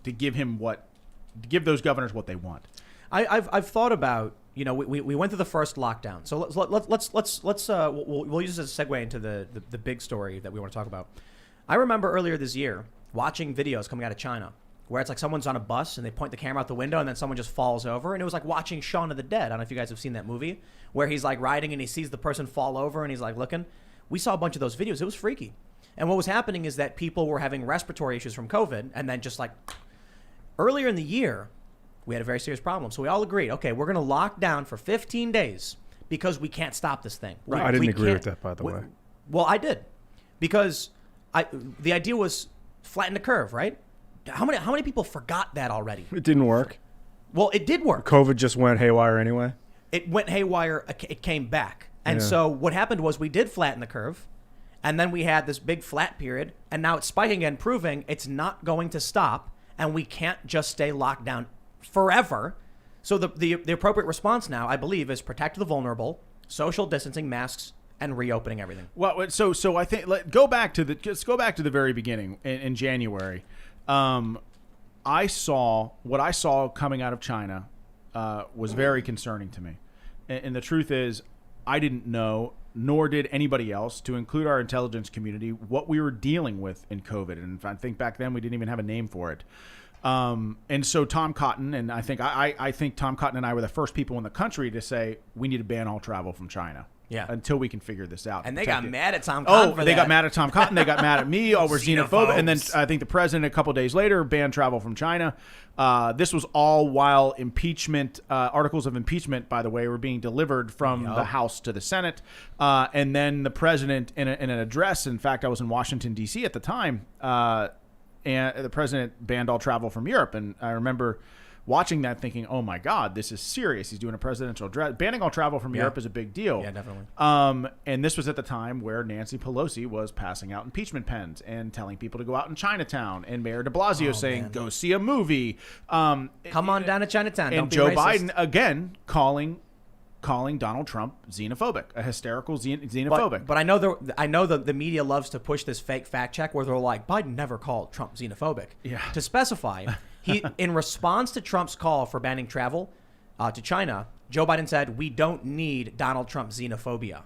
Speaker 2: to give those governors what they want.
Speaker 1: I've thought about, we went through the first lockdown, so we'll use this as a segue into the big story that we want to talk about. I remember earlier this year watching videos coming out of China where it's like someone's on a bus and they point the camera out the window and then someone just falls over, and it was like watching Shaun of the Dead. I don't know if you guys have seen that movie where he's like riding and he sees the person fall over and he's like looking. We saw a bunch of those videos. It was freaky. And what was happening is that people were having respiratory issues from COVID, and then just like earlier in the year, we had a very serious problem. So we all agreed, okay, we're going to lock down for 15 days because we can't stop this thing.
Speaker 3: Right. I didn't agree with that, by the way.
Speaker 1: Well, I did, because the idea was flatten the curve, right? How many people forgot that already?
Speaker 3: It didn't work.
Speaker 1: Well, it did work.
Speaker 3: COVID just went haywire anyway.
Speaker 1: It went haywire. It came back. And so what happened was we did flatten the curve, and then we had this big flat period, and now it's spiking and proving it's not going to stop, and we can't just stay locked down forever. So the appropriate response now, I believe, is protect the vulnerable, social distancing, masks, and reopening everything.
Speaker 2: Well, so I think let's go back to the very beginning in January. What I saw coming out of China was very concerning to me, and the truth is, I didn't know, nor did anybody else, to include our intelligence community, what we were dealing with in COVID. And I think back then we didn't even have a name for it. And so Tom Cotton, and I think Tom Cotton and I were the first people in the country to say we need to ban all travel from China.
Speaker 1: Yeah.
Speaker 2: Until we can figure this out.
Speaker 1: And they got mad at Tom Cotton for that.
Speaker 2: They got mad at Tom Cotton. They got mad at me. Oh, we're xenophobic. And then I think the president a couple days later banned travel from China. This was all while articles of impeachment, by the way, were being delivered from the House to the Senate. And then the president, in an address, in fact, I was in Washington, D.C. at the time, and the president banned all travel from Europe. And I remember watching that thinking, oh my God, this is serious. He's doing a presidential address. Banning all travel from Europe is a big deal.
Speaker 1: Yeah, definitely.
Speaker 2: And this was at the time where Nancy Pelosi was passing out impeachment pens and telling people to go out in Chinatown, and Mayor de Blasio saying, go see a movie.
Speaker 1: Come on down to Chinatown.
Speaker 2: And Joe Biden, again, calling Donald Trump xenophobic, a hysterical xenophobic.
Speaker 1: But I know the media loves to push this fake fact check where they're like, Biden never called Trump xenophobic.
Speaker 2: Yeah.
Speaker 1: To specify, in response to Trump's call for banning travel to China, Joe Biden said, we don't need Donald Trump xenophobia.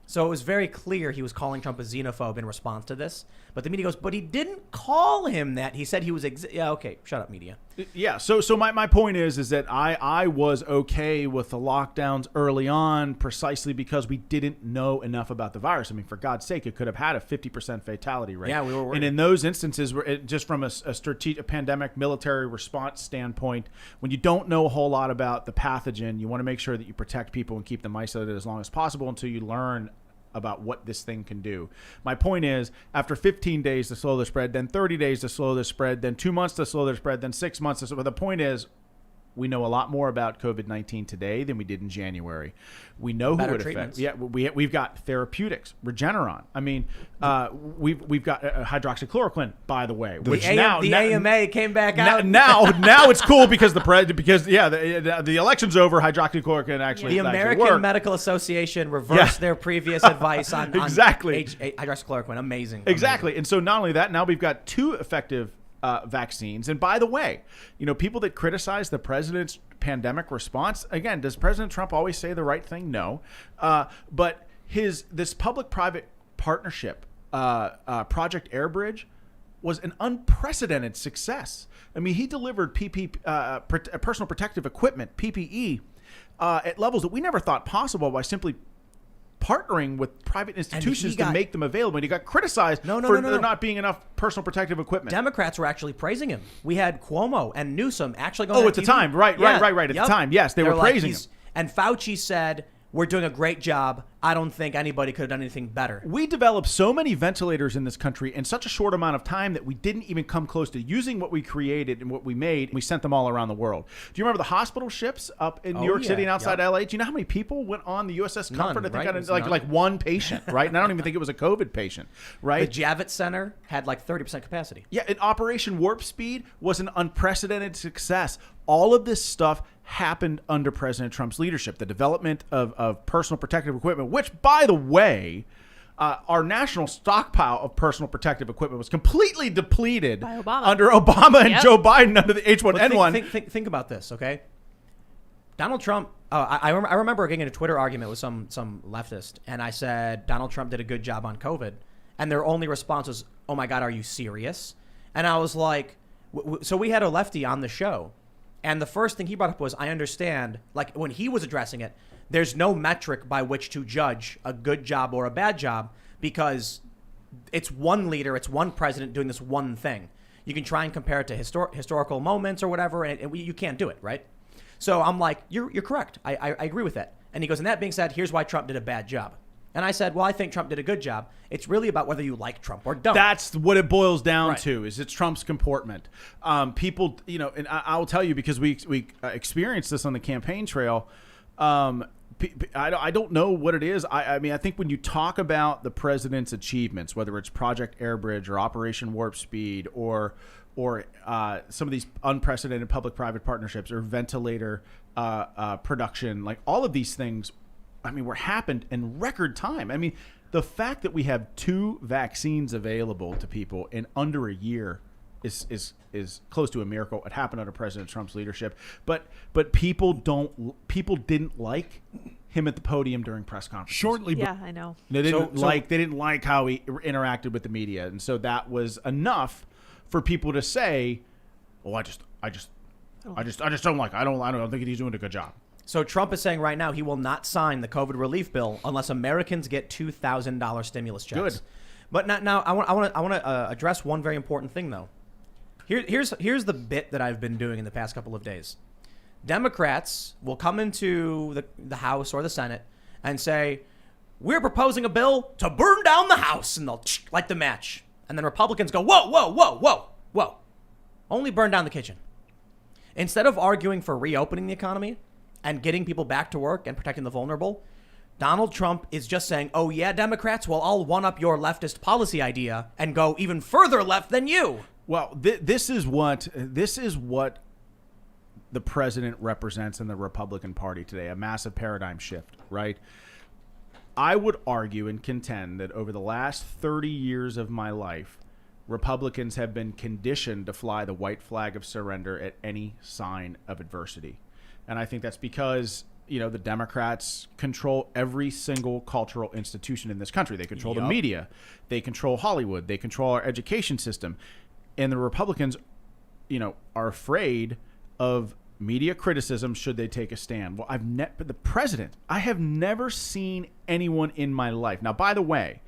Speaker 1: So it was very clear he was calling Trump a xenophobe in response to this. But the media goes, but he didn't call him that. He said he was, yeah, okay, shut up, media.
Speaker 2: Yeah, so my point is that I was okay with the lockdowns early on precisely because we didn't know enough about the virus. I mean, for God's sake, it could have had a 50% fatality rate.
Speaker 1: Yeah, we were worried.
Speaker 2: And in those instances, just from a strategic pandemic military response standpoint, when you don't know a whole lot about the pathogen, you want to make sure that you protect people and keep them isolated as long as possible until you learn about what this thing can do. My point is, after 15 days to slow the spread, then 30 days to slow the spread, then 2 months to slow the spread, then 6 months to slow. But the point is, we know a lot more about COVID-19 today than we did in January. We know who it affects. Yeah, we've got therapeutics, Regeneron. I mean, we've got hydroxychloroquine, by the way.
Speaker 1: The AMA came back out.
Speaker 2: Now it's cool because the election's over. Hydroxychloroquine actually
Speaker 1: the American Medical Association reversed their previous advice on hydroxychloroquine. Amazing.
Speaker 2: Exactly. And so not only that, now we've got 2 effective vaccines. And by the way, people that criticize the president's pandemic response, again, does President Trump always say the right thing? No. But this public-private partnership, Project Airbridge, was an unprecedented success. I mean, he delivered personal protective equipment, PPE, at levels that we never thought possible by simply partnering with private institutions to make them available. And he got criticized for there not being enough personal protective equipment.
Speaker 1: Democrats were actually praising him. We had Cuomo and Newsom actually going on
Speaker 2: at the time. Right. At the time. Yes, they were praising him.
Speaker 1: And Fauci said, we're doing a great job. I don't think anybody could have done anything better.
Speaker 2: We developed so many ventilators in this country in such a short amount of time that we didn't even come close to using what we created and what we made. We sent them all around the world. Do you remember the hospital ships up in New York City and outside LA? Do you know how many people went on the USS Comfort?
Speaker 1: None,
Speaker 2: I think like one patient, right? And I don't even think it was a COVID patient, right?
Speaker 1: The Javits Center had like 30% capacity.
Speaker 2: Yeah, and Operation Warp Speed was an unprecedented success. All of this stuff happened under President Trump's leadership. The development of personal protective equipment, which, by the way, our national stockpile of personal protective equipment was completely depleted
Speaker 4: By Obama.
Speaker 2: under Obama and
Speaker 4: Yep.
Speaker 2: Joe Biden under the
Speaker 1: But
Speaker 2: H1N1.
Speaker 1: think about this, okay? Donald Trump. I remember getting in a Twitter argument with some leftist, and I said Donald Trump did a good job on COVID, and their only response was, "Oh my God, are you serious?" And I was like, so we had a lefty on the show, and the first thing he brought up was, "I understand." Like when he was addressing it, there's no metric by which to judge a good job or a bad job because it's one leader, it's one president doing this one thing. You can try and compare it to historical moments or whatever, and you can't do it, right? So I'm like, you're correct. I agree with that. And he goes, and that being said, here's why Trump did a bad job. And I said, well, I think Trump did a good job. It's really about whether you like Trump or don't.
Speaker 2: That's what it boils down
Speaker 1: Right.
Speaker 2: to. Is it's Trump's comportment. People, and I will tell you because we experienced this on the campaign trail. I don't know what it is. I mean, I think when you talk about the president's achievements, whether it's Project Airbridge or Operation Warp Speed or some of these unprecedented public-private partnerships or ventilator production, like all of these things, I mean, were happened in record time. I mean, the fact that we have 2 vaccines available to people in under a year is close to a miracle. It happened under President Trump's leadership, but people didn't like him at the podium during press conferences.
Speaker 5: Shortly,
Speaker 4: Yeah, I know.
Speaker 2: They didn't
Speaker 1: So-
Speaker 2: they didn't like how he interacted with the media, and so that was enough for people to say, "Oh, I just don't like. I don't think he's doing a good job."
Speaker 1: So Trump is saying right now he will not sign the COVID relief bill unless Americans get $2,000 stimulus checks.
Speaker 2: Good.
Speaker 1: But now I want to address one very important thing though. Here's the bit that I've been doing in the past couple of days. Democrats will come into the House or the Senate and say, "We're proposing a bill to burn down the House," and they'll light the match. And then Republicans go, "Whoa, whoa, whoa, whoa, whoa! Only burn down the kitchen." Instead of arguing for reopening the economy and getting people back to work and protecting the vulnerable, Donald Trump is just saying, "Oh yeah, Democrats, well, I'll one up your leftist policy idea and go even further left than you."
Speaker 2: Well, this is what the president represents in the Republican Party today, a massive paradigm shift, right? I would argue and contend that over the last 30 years of my life, Republicans have been conditioned to fly the white flag of surrender at any sign of adversity. And I think that's because, the Democrats control every single cultural institution in this country. They control the media. They control Hollywood. They control our education system. And the Republicans, are afraid of media criticism should they take a stand. Well, but the president, I have never seen anyone in my life. Now, by the way,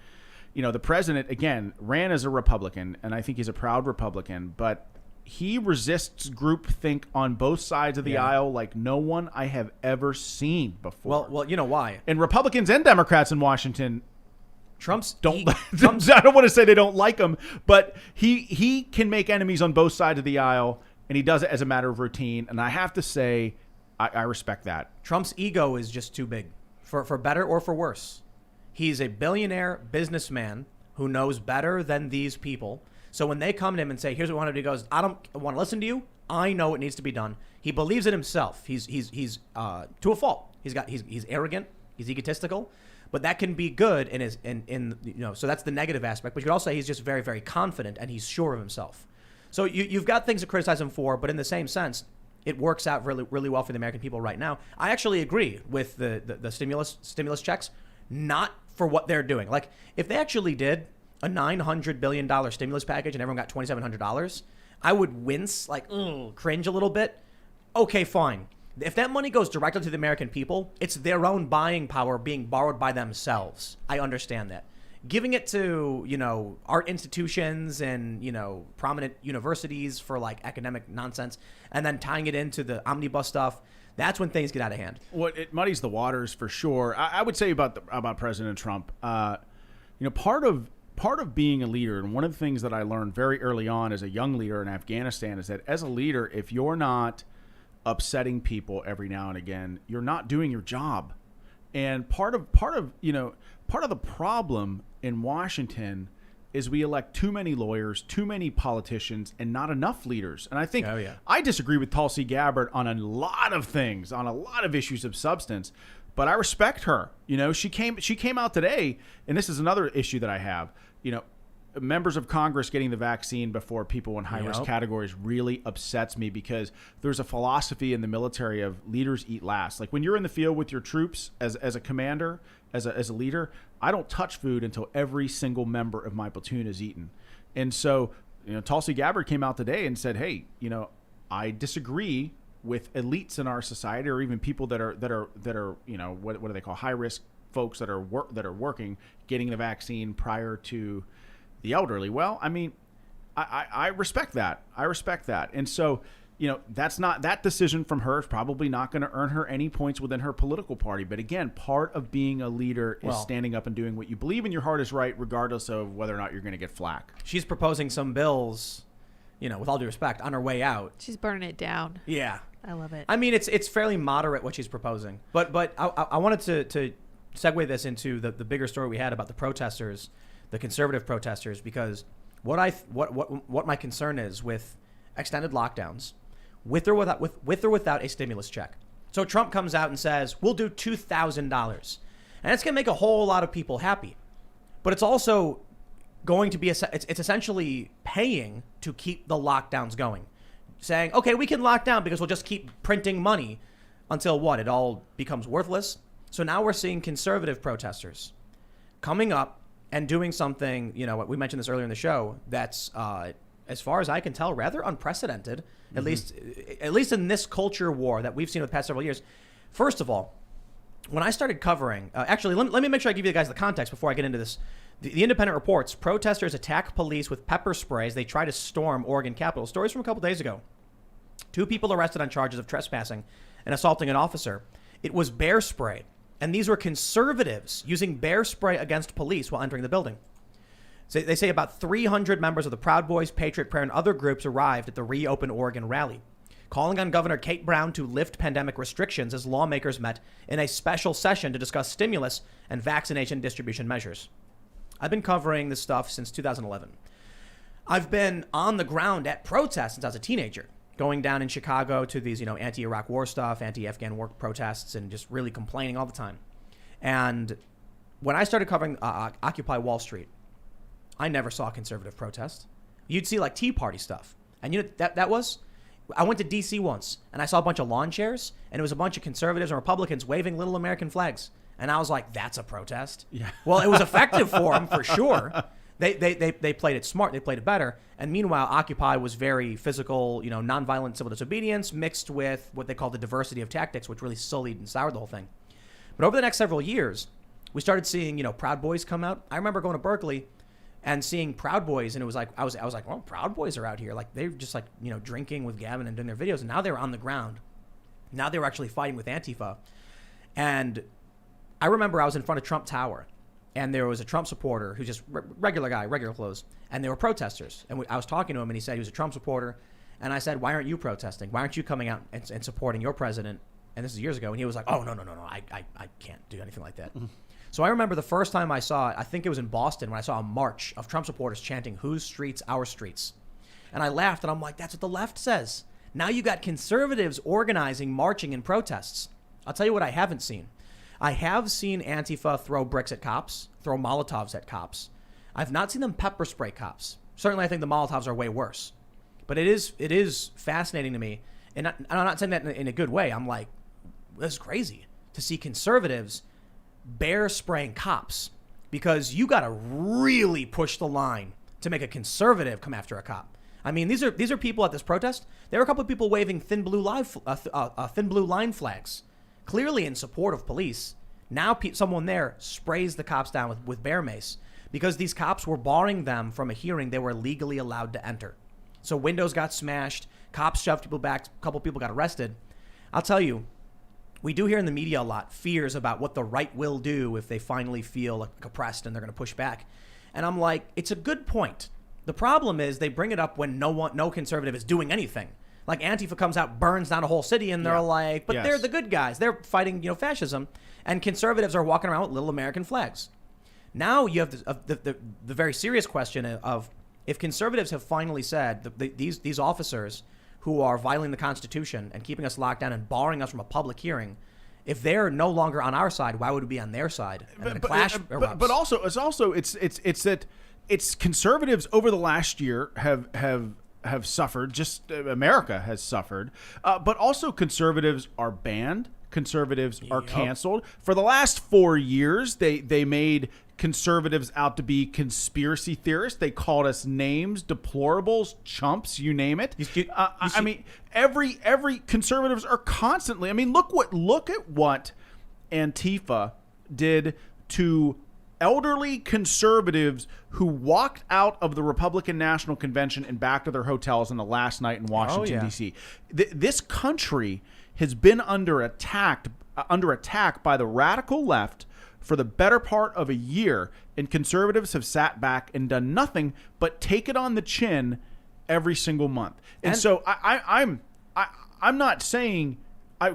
Speaker 2: the president, again, ran as a Republican, and I think he's a proud Republican, but he resists groupthink on both sides of the aisle like no one I have ever seen before.
Speaker 1: Well, you know why?
Speaker 2: And Republicans and Democrats in Washington
Speaker 1: Trump's
Speaker 2: I don't want to say they don't like him, but he can make enemies on both sides of the aisle, and he does it as a matter of routine. And I have to say, I respect that.
Speaker 1: Trump's ego is just too big, for better or for worse. He's a billionaire businessman who knows better than these people. So when they come to him and say, "Here's what we want to do," he goes, "I don't want to listen to you. I know what needs to be done." He believes it himself. He's to a fault. He's arrogant. He's egotistical. But that can be good so that's the negative aspect. But you could also say he's just very, very confident and he's sure of himself. So you've got things to criticize him for, but in the same sense, it works out really, really well for the American people right now. I actually agree with the stimulus checks, not for what they're doing. Like if they actually did a $900 billion stimulus package and everyone got $2,700, I would wince, cringe a little bit. Okay, fine. If that money goes directly to the American people, it's their own buying power being borrowed by themselves. I understand that. Giving it to, art institutions and, prominent universities for academic nonsense and then tying it into the omnibus stuff, that's when things get out of hand.
Speaker 2: Well, it muddies the waters for sure. I would say about President Trump, part of being a leader, and one of the things that I learned very early on as a young leader in Afghanistan is that as a leader, if you're not upsetting people every now and again, you're not doing your job. And part of the problem in Washington is we elect too many lawyers, too many politicians, and not enough leaders. And I think I disagree with Tulsi Gabbard on a lot of things, on a lot of issues of substance. But I respect her. You know, she came out today, and this is another issue that I have. You know, members of Congress getting the vaccine before people in high-risk categories really upsets me, because there's a philosophy in the military of leaders eat last. Like when you're in the field with your troops as a commander, as a leader, I don't touch food until every single member of my platoon is eaten. And so, you know, Tulsi Gabbard came out today and said, hey, you know, I disagree with elites in our society, or even people that are you know, what do they call high-risk folks that are working, getting the vaccine prior to the elderly. Well, I mean, I respect that. And so, you know, that decision from her is probably not going to earn her any points within her political party. But again, part of being a leader is standing up and doing what you believe in your heart is right, regardless of whether or not you're going to get flack.
Speaker 1: She's proposing some bills, you know, with all due respect, on her way out.
Speaker 4: She's burning it down.
Speaker 1: Yeah.
Speaker 4: I love it.
Speaker 1: I mean, it's fairly moderate what she's proposing. But I wanted to segue this into the bigger story we had about the protesters, the conservative protesters, because what my concern is with extended lockdowns, with or without a stimulus check. So Trump comes out and says, we'll do $2,000. And it's going to make a whole lot of people happy. But it's also going to be, it's essentially paying to keep the lockdowns going. Saying, okay, we can lock down because we'll just keep printing money until what? It all becomes worthless. So now we're seeing conservative protesters coming up and doing something, you know, we mentioned this earlier in the show, that's, as far as I can tell, rather unprecedented, at least in this culture war that we've seen over the past several years. First of all, when I started covering, actually, let me make sure I give you guys the context before I get into this. The Independent reports, protesters attack police with pepper spray as they try to storm Oregon Capitol. Stories from a couple days ago. 2 people arrested on charges of trespassing and assaulting an officer. It was bear spray. And these were conservatives using bear spray against police while entering the building. So they say about 300 members of the Proud Boys, Patriot Prayer, and other groups arrived at the Reopen Oregon rally, calling on Governor Kate Brown to lift pandemic restrictions as lawmakers met in a special session to discuss stimulus and vaccination distribution measures. I've been covering this stuff since 2011. I've been on the ground at protests since I was a teenager, going down in Chicago to these, you know, anti-Iraq war stuff, anti-Afghan war protests, and just really complaining all the time. And when I started covering Occupy Wall Street, I never saw conservative protest. You'd see like Tea Party stuff. And you know that was? I went to D.C. once, and I saw a bunch of lawn chairs, and it was a bunch of conservatives and Republicans waving little American flags. And I was like, that's a protest? Yeah. Well, it was effective for them, for sure. They played it smart. They played it better. And meanwhile, Occupy was very physical, you know, nonviolent civil disobedience mixed with what they call the diversity of tactics, which really sullied and soured the whole thing. But over the next several years, we started seeing, you know, Proud Boys come out. I remember going to Berkeley and seeing Proud Boys, and it was like, I was like, well, Proud Boys are out here. Like, they're just like, you know, drinking with Gavin and doing their videos. And now they're on the ground. Now they were actually fighting with Antifa. And I remember I was in front of Trump Tower, and there was a Trump supporter who's just regular guy, regular clothes, and they were protesters. And I was talking to him, and he said he was a Trump supporter. And I said, why aren't you protesting? Why aren't you coming out and supporting your president? And this is years ago. And he was like, oh, no, I can't do anything like that. Mm-hmm. So I remember the first time I saw it, I think it was in Boston, when I saw a march of Trump supporters chanting, whose streets, our streets. And I laughed, and I'm like, that's what the left says. Now you got conservatives organizing, marching, and protests. I'll tell you what I haven't seen. I have seen Antifa throw bricks at cops, throw Molotovs at cops. I've not seen them pepper spray cops. Certainly, I think the Molotovs are way worse. But it is fascinating to me, and I'm not saying that in a good way. I'm like, this is crazy to see conservatives bear spraying cops, because you got to really push the line to make a conservative come after a cop. I mean, these are people at this protest. There were a couple of people waving thin blue line flags, clearly in support of police. Now someone there sprays the cops down with bear mace, because these cops were barring them from a hearing they were legally allowed to enter. So windows got smashed, cops shoved people back, a couple people got arrested. I'll tell you, we do hear in the media a lot fears about what the right will do if they finally feel like oppressed and they're going to push back. And I'm like, it's a good point. The problem is they bring it up when no conservative is doing anything. Like Antifa comes out, burns down a whole city, and they're like, but they're the good guys. They're fighting, fascism. And conservatives are walking around with little American flags. Now you have the very serious question of if conservatives have finally said that these officers who are violating the Constitution and keeping us locked down and barring us from a public hearing, if they're no longer on our side, why would we be on their side? And then a clash erupts.
Speaker 2: But also it's that it's conservatives over the last year have suffered. Just America has suffered, but also conservatives are banned. Conservatives are canceled. For the last 4 years, they made conservatives out to be conspiracy theorists. They called us names, deplorables, chumps, you name it. I mean, every conservatives are constantly. I mean, look at what Antifa did to elderly conservatives who walked out of the Republican National Convention and back to their hotels on the last night in Washington, D.C. This country has been under attack by the radical left for the better part of a year, and conservatives have sat back and done nothing but take it on the chin every single month. And so I'm not saying, I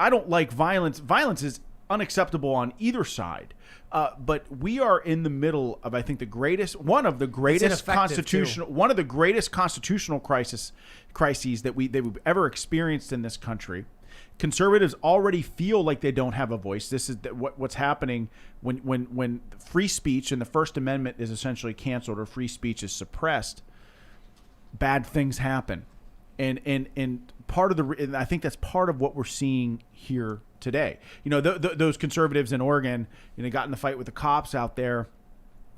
Speaker 2: don't like violence. Violence is unacceptable on either side. But we are in the middle of, I think, one of the greatest constitutional crises that we've ever experienced in this country. Conservatives already feel like they don't have a voice. This is what's happening when free speech and the First Amendment is essentially canceled or free speech is suppressed. Bad things happen, and I think that's part of what we're seeing here today. You know, those conservatives in Oregon, got in the fight with the cops out there.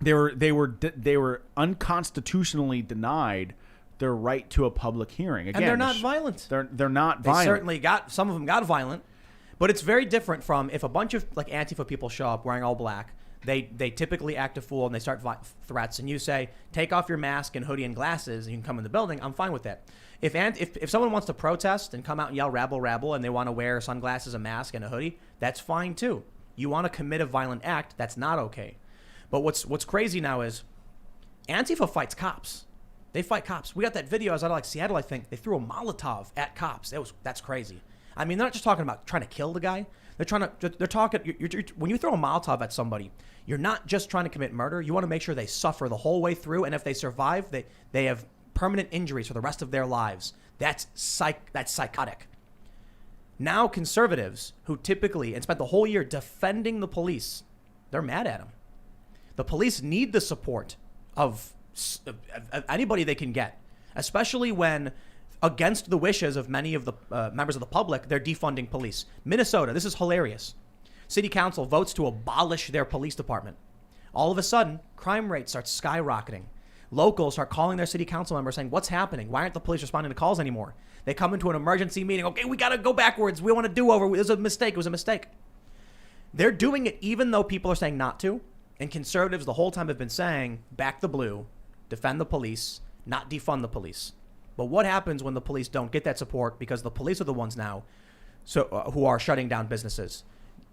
Speaker 2: They were unconstitutionally denied their right to a public hearing. Again,
Speaker 1: and they're not violent.
Speaker 2: They're not violent.
Speaker 1: They certainly some of them got violent, but it's very different from if a bunch of like Antifa people show up wearing all black. They typically act a fool and they start threats, and you say, take off your mask and hoodie and glasses and you can come in the building. I'm fine with that. If someone wants to protest and come out and yell rabble rabble and they want to wear sunglasses, a mask, and a hoodie, that's fine too. You want to commit a violent act, that's not okay. But what's crazy now is Antifa fights cops. They fight cops. We got that video. I was out of like Seattle, I think. They threw a Molotov at cops. That's crazy. I mean, they're not just talking about trying to kill the guy. They're talking. When you throw a Molotov at somebody, you're not just trying to commit murder. You want to make sure they suffer the whole way through, and if they survive, they have permanent injuries for the rest of their lives. That's psychotic. Now conservatives who typically and spent the whole year defending the police, they're mad at them. The police need the support of anybody they can get, especially when, against the wishes of many of the members of the public, they're defunding police. Minnesota, this is hilarious. City council votes to abolish their police department. All of a sudden, crime rates start skyrocketing. Locals start calling their city council members saying, what's happening? Why aren't the police responding to calls anymore? They come into an emergency meeting. Okay, we got to go backwards. We want to do over. It was a mistake. It was a mistake. They're doing it even though people are saying not to. And conservatives the whole time have been saying, back the blue, defend the police, not defund the police. But what happens when the police don't get that support? Because the police are the ones now who are shutting down businesses.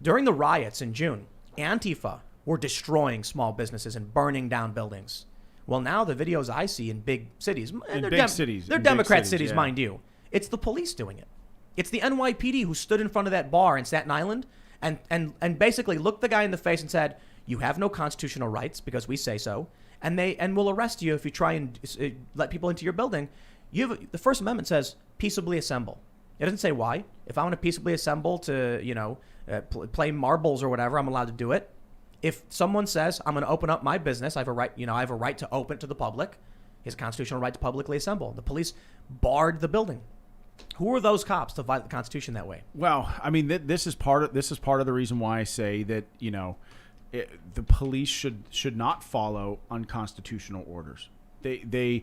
Speaker 1: During the riots in June, Antifa were destroying small businesses and burning down buildings. Well, now the videos I see in big cities, they're Democrat cities, mind you. It's the police doing it. It's the NYPD who stood in front of that bar in Staten Island and basically looked the guy in the face and said, you have no constitutional rights because we say so, and we'll arrest you if you try and let people into your building. The First Amendment says peaceably assemble. It doesn't say why. If I want to peaceably assemble to, play marbles or whatever, I'm allowed to do it. If someone says I'm going to open up my business, I have a right. I have a right to open it to the public. His constitutional right to publicly assemble. The police barred the building. Who are those cops to violate the Constitution that way?
Speaker 2: Well, I mean, this is part of the reason why I say that the police should not follow unconstitutional orders. They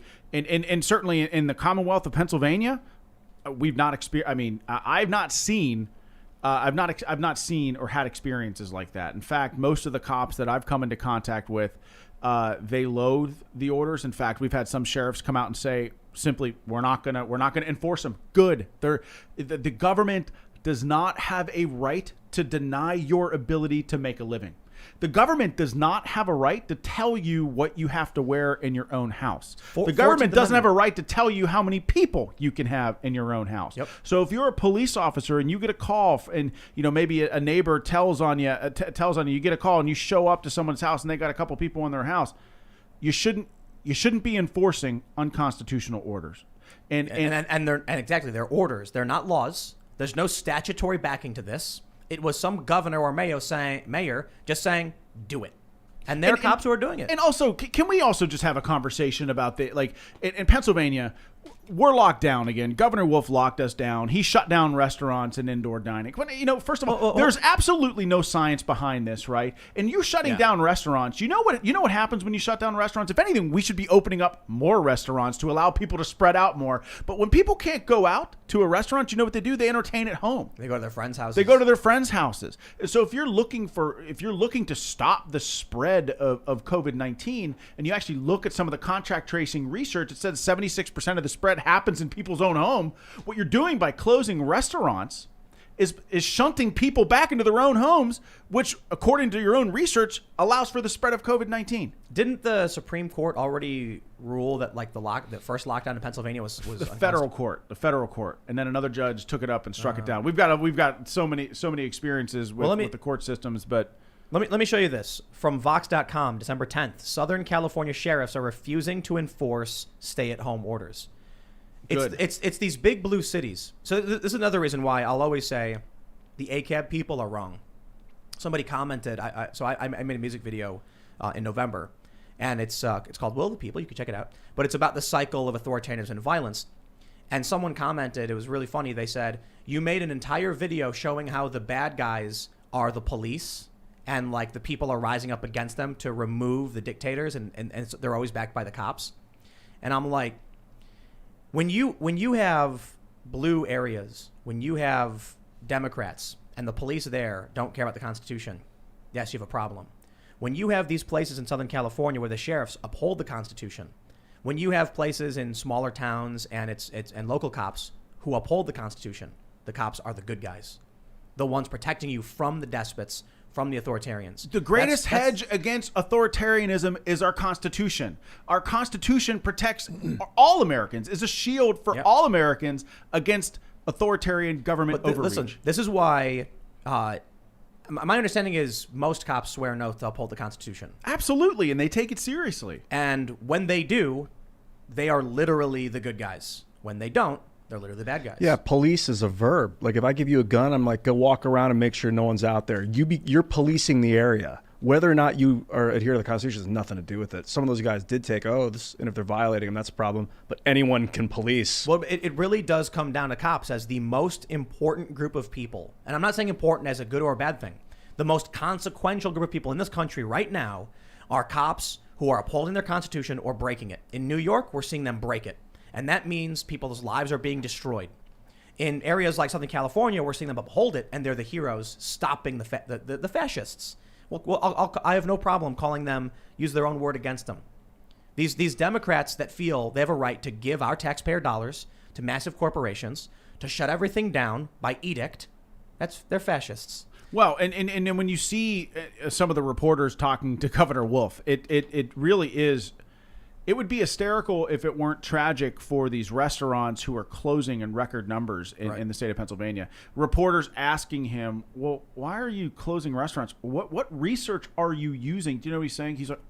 Speaker 2: certainly in the Commonwealth of Pennsylvania, we've not experienced. I mean, I've not seen or had experiences like that. In fact, most of the cops that I've come into contact with, they loathe the orders. In fact, we've had some sheriffs come out and say simply, we're not gonna enforce them. Good. The government does not have a right to deny your ability to make a living. The government does not have a right to tell you what you have to wear in your own house. The government
Speaker 1: 14th
Speaker 2: doesn't have a
Speaker 1: Amendment.
Speaker 2: right to tell you how many people you can have in your own house.
Speaker 1: Yep.
Speaker 2: So if you're a police officer and you get a call and maybe a neighbor tells on you, you get a call and you show up to someone's house and they got a couple people in their house, you shouldn't be enforcing unconstitutional orders. And
Speaker 1: Exactly, they're orders. They're not laws. There's no statutory backing to this. It was some governor or mayor just saying, do it. And there are cops who are doing it.
Speaker 2: And also, can we also just have a conversation about in Pennsylvania, we're locked down again. Governor Wolf locked us down. He shut down restaurants and indoor dining. But, first of all, there's absolutely no science behind this, right? And you shutting down restaurants, you know what happens when you shut down restaurants? If anything, we should be opening up more restaurants to allow people to spread out more. But when people can't go out to a restaurant, you know what they do? They entertain at home.
Speaker 1: They go to their friends' houses.
Speaker 2: They go to their friends' houses. So if you're looking to stop the spread of COVID-19, and you actually look at some of the contact tracing research, it says 76% of the spread happens in people's own home. What you're doing by closing restaurants is shunting people back into their own homes, which, according to your own research, allows for the spread of COVID-19.
Speaker 1: Didn't the Supreme Court already rule that the first lockdown in Pennsylvania was
Speaker 2: the federal court, and then another judge took it up and struck it down. We've got so many experiences with the court systems, but
Speaker 1: let me show you this from Vox.com, December 10th. Southern California sheriffs are refusing to enforce stay-at-home orders. It's these big blue cities. So this is another reason why I'll always say the ACAB people are wrong. Somebody commented. I made a music video in November, and it's called "Will the People." You can check it out. But it's about the cycle of authoritarianism and violence. And someone commented. It was really funny. They said, "You made an entire video showing how the bad guys are the police, and like the people are rising up against them to remove the dictators, and they're always backed by the cops." And I'm like, When you have blue areas, when you have Democrats and the police there don't care about the Constitution, yes, you have a problem. When you have these places in Southern California where the sheriffs uphold the Constitution, when you have places in smaller towns and local cops who uphold the Constitution, the cops are the good guys, the ones protecting you from the despots, from the authoritarians.
Speaker 2: The greatest hedge against authoritarianism is our Constitution. Our Constitution protects all Americans, is a shield for all Americans against authoritarian government overreach.
Speaker 1: Listen, this is why my understanding is most cops swear an oath to uphold the Constitution.
Speaker 2: Absolutely, and they take it seriously.
Speaker 1: And when they do, they are literally the good guys. When they don't, they're literally the bad guys.
Speaker 3: Yeah, police is a verb. Like if I give you a gun, I'm like, go walk around and make sure no one's out there. You're policing the area. Whether or not you are adhere to the Constitution has nothing to do with it. Some of those guys did take oaths, and if they're violating them, that's a problem. But anyone can police.
Speaker 1: Well, it really does come down to cops as the most important group of people. And I'm not saying important as a good or a bad thing. The most consequential group of people in this country right now are cops who are upholding their Constitution or breaking it. In New York, we're seeing them break it. And that means people's lives are being destroyed. In areas like Southern California, we're seeing them uphold it, and they're the heroes stopping the fascists. Well, I have no problem calling them, use their own word against them. These Democrats that feel they have a right to give our taxpayer dollars to massive corporations, to shut everything down by edict, they're fascists.
Speaker 2: Well, and when you see some of the reporters talking to Governor Wolf, it really is. It would be hysterical if it weren't tragic for these restaurants who are closing in record numbers in the state of Pennsylvania. Reporters asking him, well, why are you closing restaurants? What research are you using? Do you know what he's saying? He's like,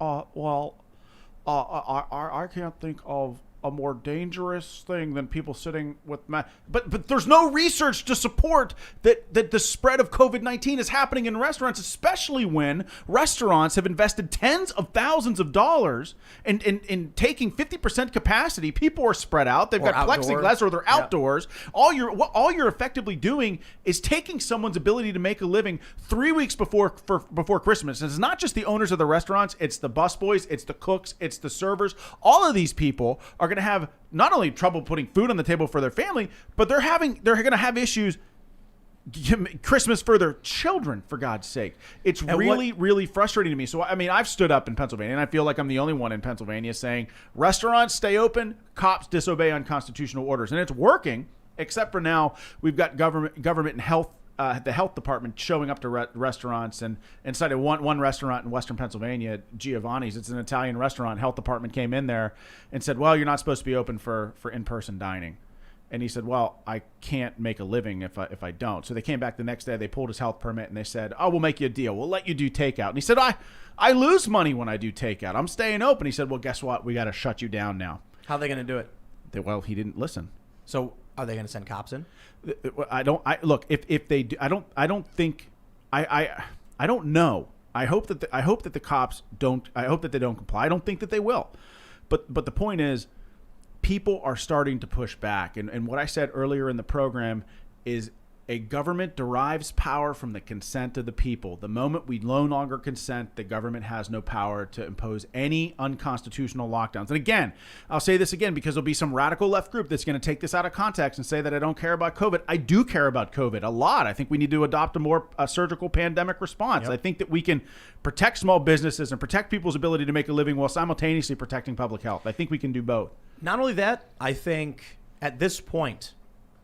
Speaker 2: I can't think of a more dangerous thing than people sitting with but there's no research to support that the spread of COVID-19 is happening in restaurants, especially when restaurants have invested tens of thousands of dollars in taking 50% capacity. People are spread out. They've got plexiglass or they're outdoors. All you're effectively doing is taking someone's ability to make a living 3 weeks before Christmas. And it's not just the owners of the restaurants, it's the busboys, it's the cooks, it's the servers. All of these people are going to have not only trouble putting food on the table for their family, but they're going to have issues Christmas for their children, for God's sake. It's really frustrating to me. So, I mean, I've stood up in Pennsylvania, and I feel like I'm the only one in Pennsylvania saying restaurants stay open, cops disobey unconstitutional orders. And it's working, except for now we've got government and health the health department showing up to restaurants, and inside of one restaurant in Western Pennsylvania, Giovanni's, it's an Italian restaurant. Health department came in there and said, well, you're not supposed to be open for in-person dining. And he said, well, I can't make a living if I don't. So they came back the next day. They pulled his health permit and they said, oh, we'll make you a deal. We'll let you do takeout. And he said, I lose money when I do takeout. I'm staying open. He said, well, guess what? We got to shut you down now.
Speaker 1: How are they going to do it?
Speaker 2: Well, he didn't listen.
Speaker 1: So are they going to send cops in?
Speaker 2: Look, if they do, I don't think, I don't know. I hope that the cops don't, I hope that they don't comply. I don't think that they will. But the point is, people are starting to push back. And what I said earlier in the program is a government derives power from the consent of the people. The moment we no longer consent, the government has no power to impose any unconstitutional lockdowns. And again, I'll say this again because there'll be some radical left group that's going to take this out of context and say that I don't care about COVID. I do care about COVID a lot. I think we need to adopt a more surgical pandemic response.
Speaker 1: Yep.
Speaker 2: I think that we can protect small businesses and protect people's ability to make a living while simultaneously protecting public health. I think we can do both.
Speaker 1: Not only that, I think at this point,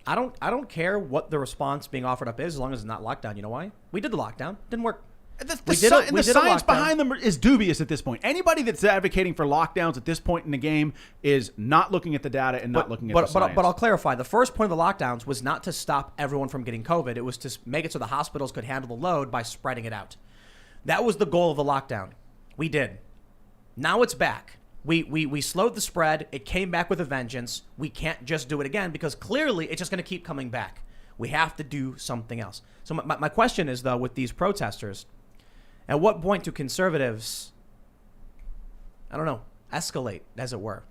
Speaker 1: I don't care what the response being offered up is as long as it's not lockdown. You know why? We did the lockdown. Didn't work.
Speaker 2: The science behind them is dubious at this point. Anybody that's advocating for lockdowns at this point in the game is not looking at the data and not looking at the science.
Speaker 1: But I'll clarify. The first point of the lockdowns was not to stop everyone from getting COVID. It was to make it so the hospitals could handle the load by spreading it out. That was the goal of the lockdown. We did. Now it's back. We slowed the spread. It came back with a vengeance. We can't just do it again because clearly it's just going to keep coming back. We have to do something else. So my question is, though, with these protesters, at what point do conservatives, I don't know, escalate, as it were?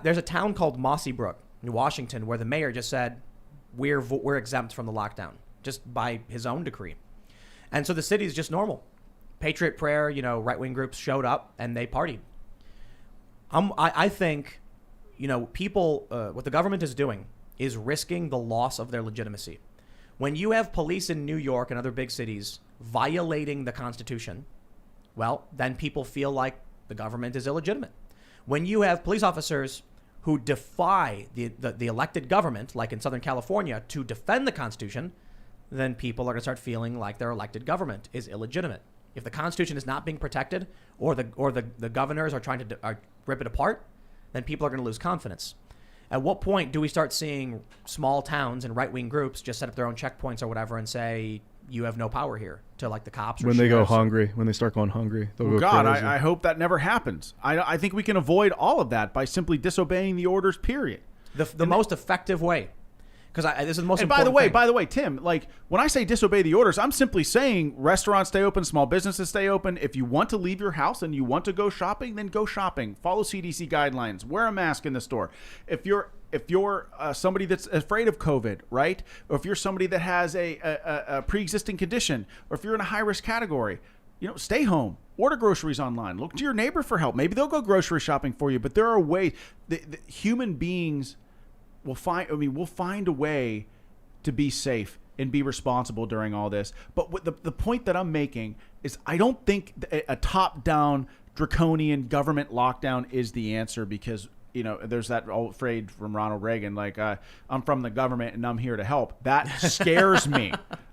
Speaker 1: There's a town called Mossy Brook in Washington where the mayor just said, we're exempt from the lockdown, just by his own decree. And so the city is just normal. Patriot Prayer, right-wing groups showed up and they partied. I think, people, what the government is doing is risking the loss of their legitimacy. When you have police in New York and other big cities violating the Constitution, well, then people feel like the government is illegitimate. When you have police officers who defy the elected government, like in Southern California, to defend the Constitution, then people are going to start feeling like their elected government is illegitimate. If the Constitution is not being protected, or the governors are trying to rip it apart, then people are going to lose confidence. At what point do we start seeing small towns and right-wing groups just set up their own checkpoints or whatever and say, you have no power here, to like the cops?
Speaker 3: When they go hungry, when they start going hungry, they'll go
Speaker 2: God,
Speaker 3: crazy.
Speaker 2: I hope that never happens. I think we can avoid all of that by simply disobeying the orders, period.
Speaker 1: The most effective way. Because this is the most
Speaker 2: important
Speaker 1: thing.
Speaker 2: By the way, Tim, like when I say disobey the orders, I'm simply saying restaurants stay open, small businesses stay open. If you want to leave your house and you want to go shopping, then go shopping. Follow CDC guidelines. Wear a mask in the store. If you're somebody that's afraid of COVID, right? Or if you're somebody that has a pre-existing condition, or if you're in a high-risk category, stay home. Order groceries online. Look to your neighbor for help. Maybe they'll go grocery shopping for you. But there are ways that human beings we'll find a way to be safe and be responsible during all this. But what the point that I'm making is I don't think a top-down draconian government lockdown is the answer because, there's that old phrase from Ronald Reagan, like, I'm from the government and I'm here to help. That scares me.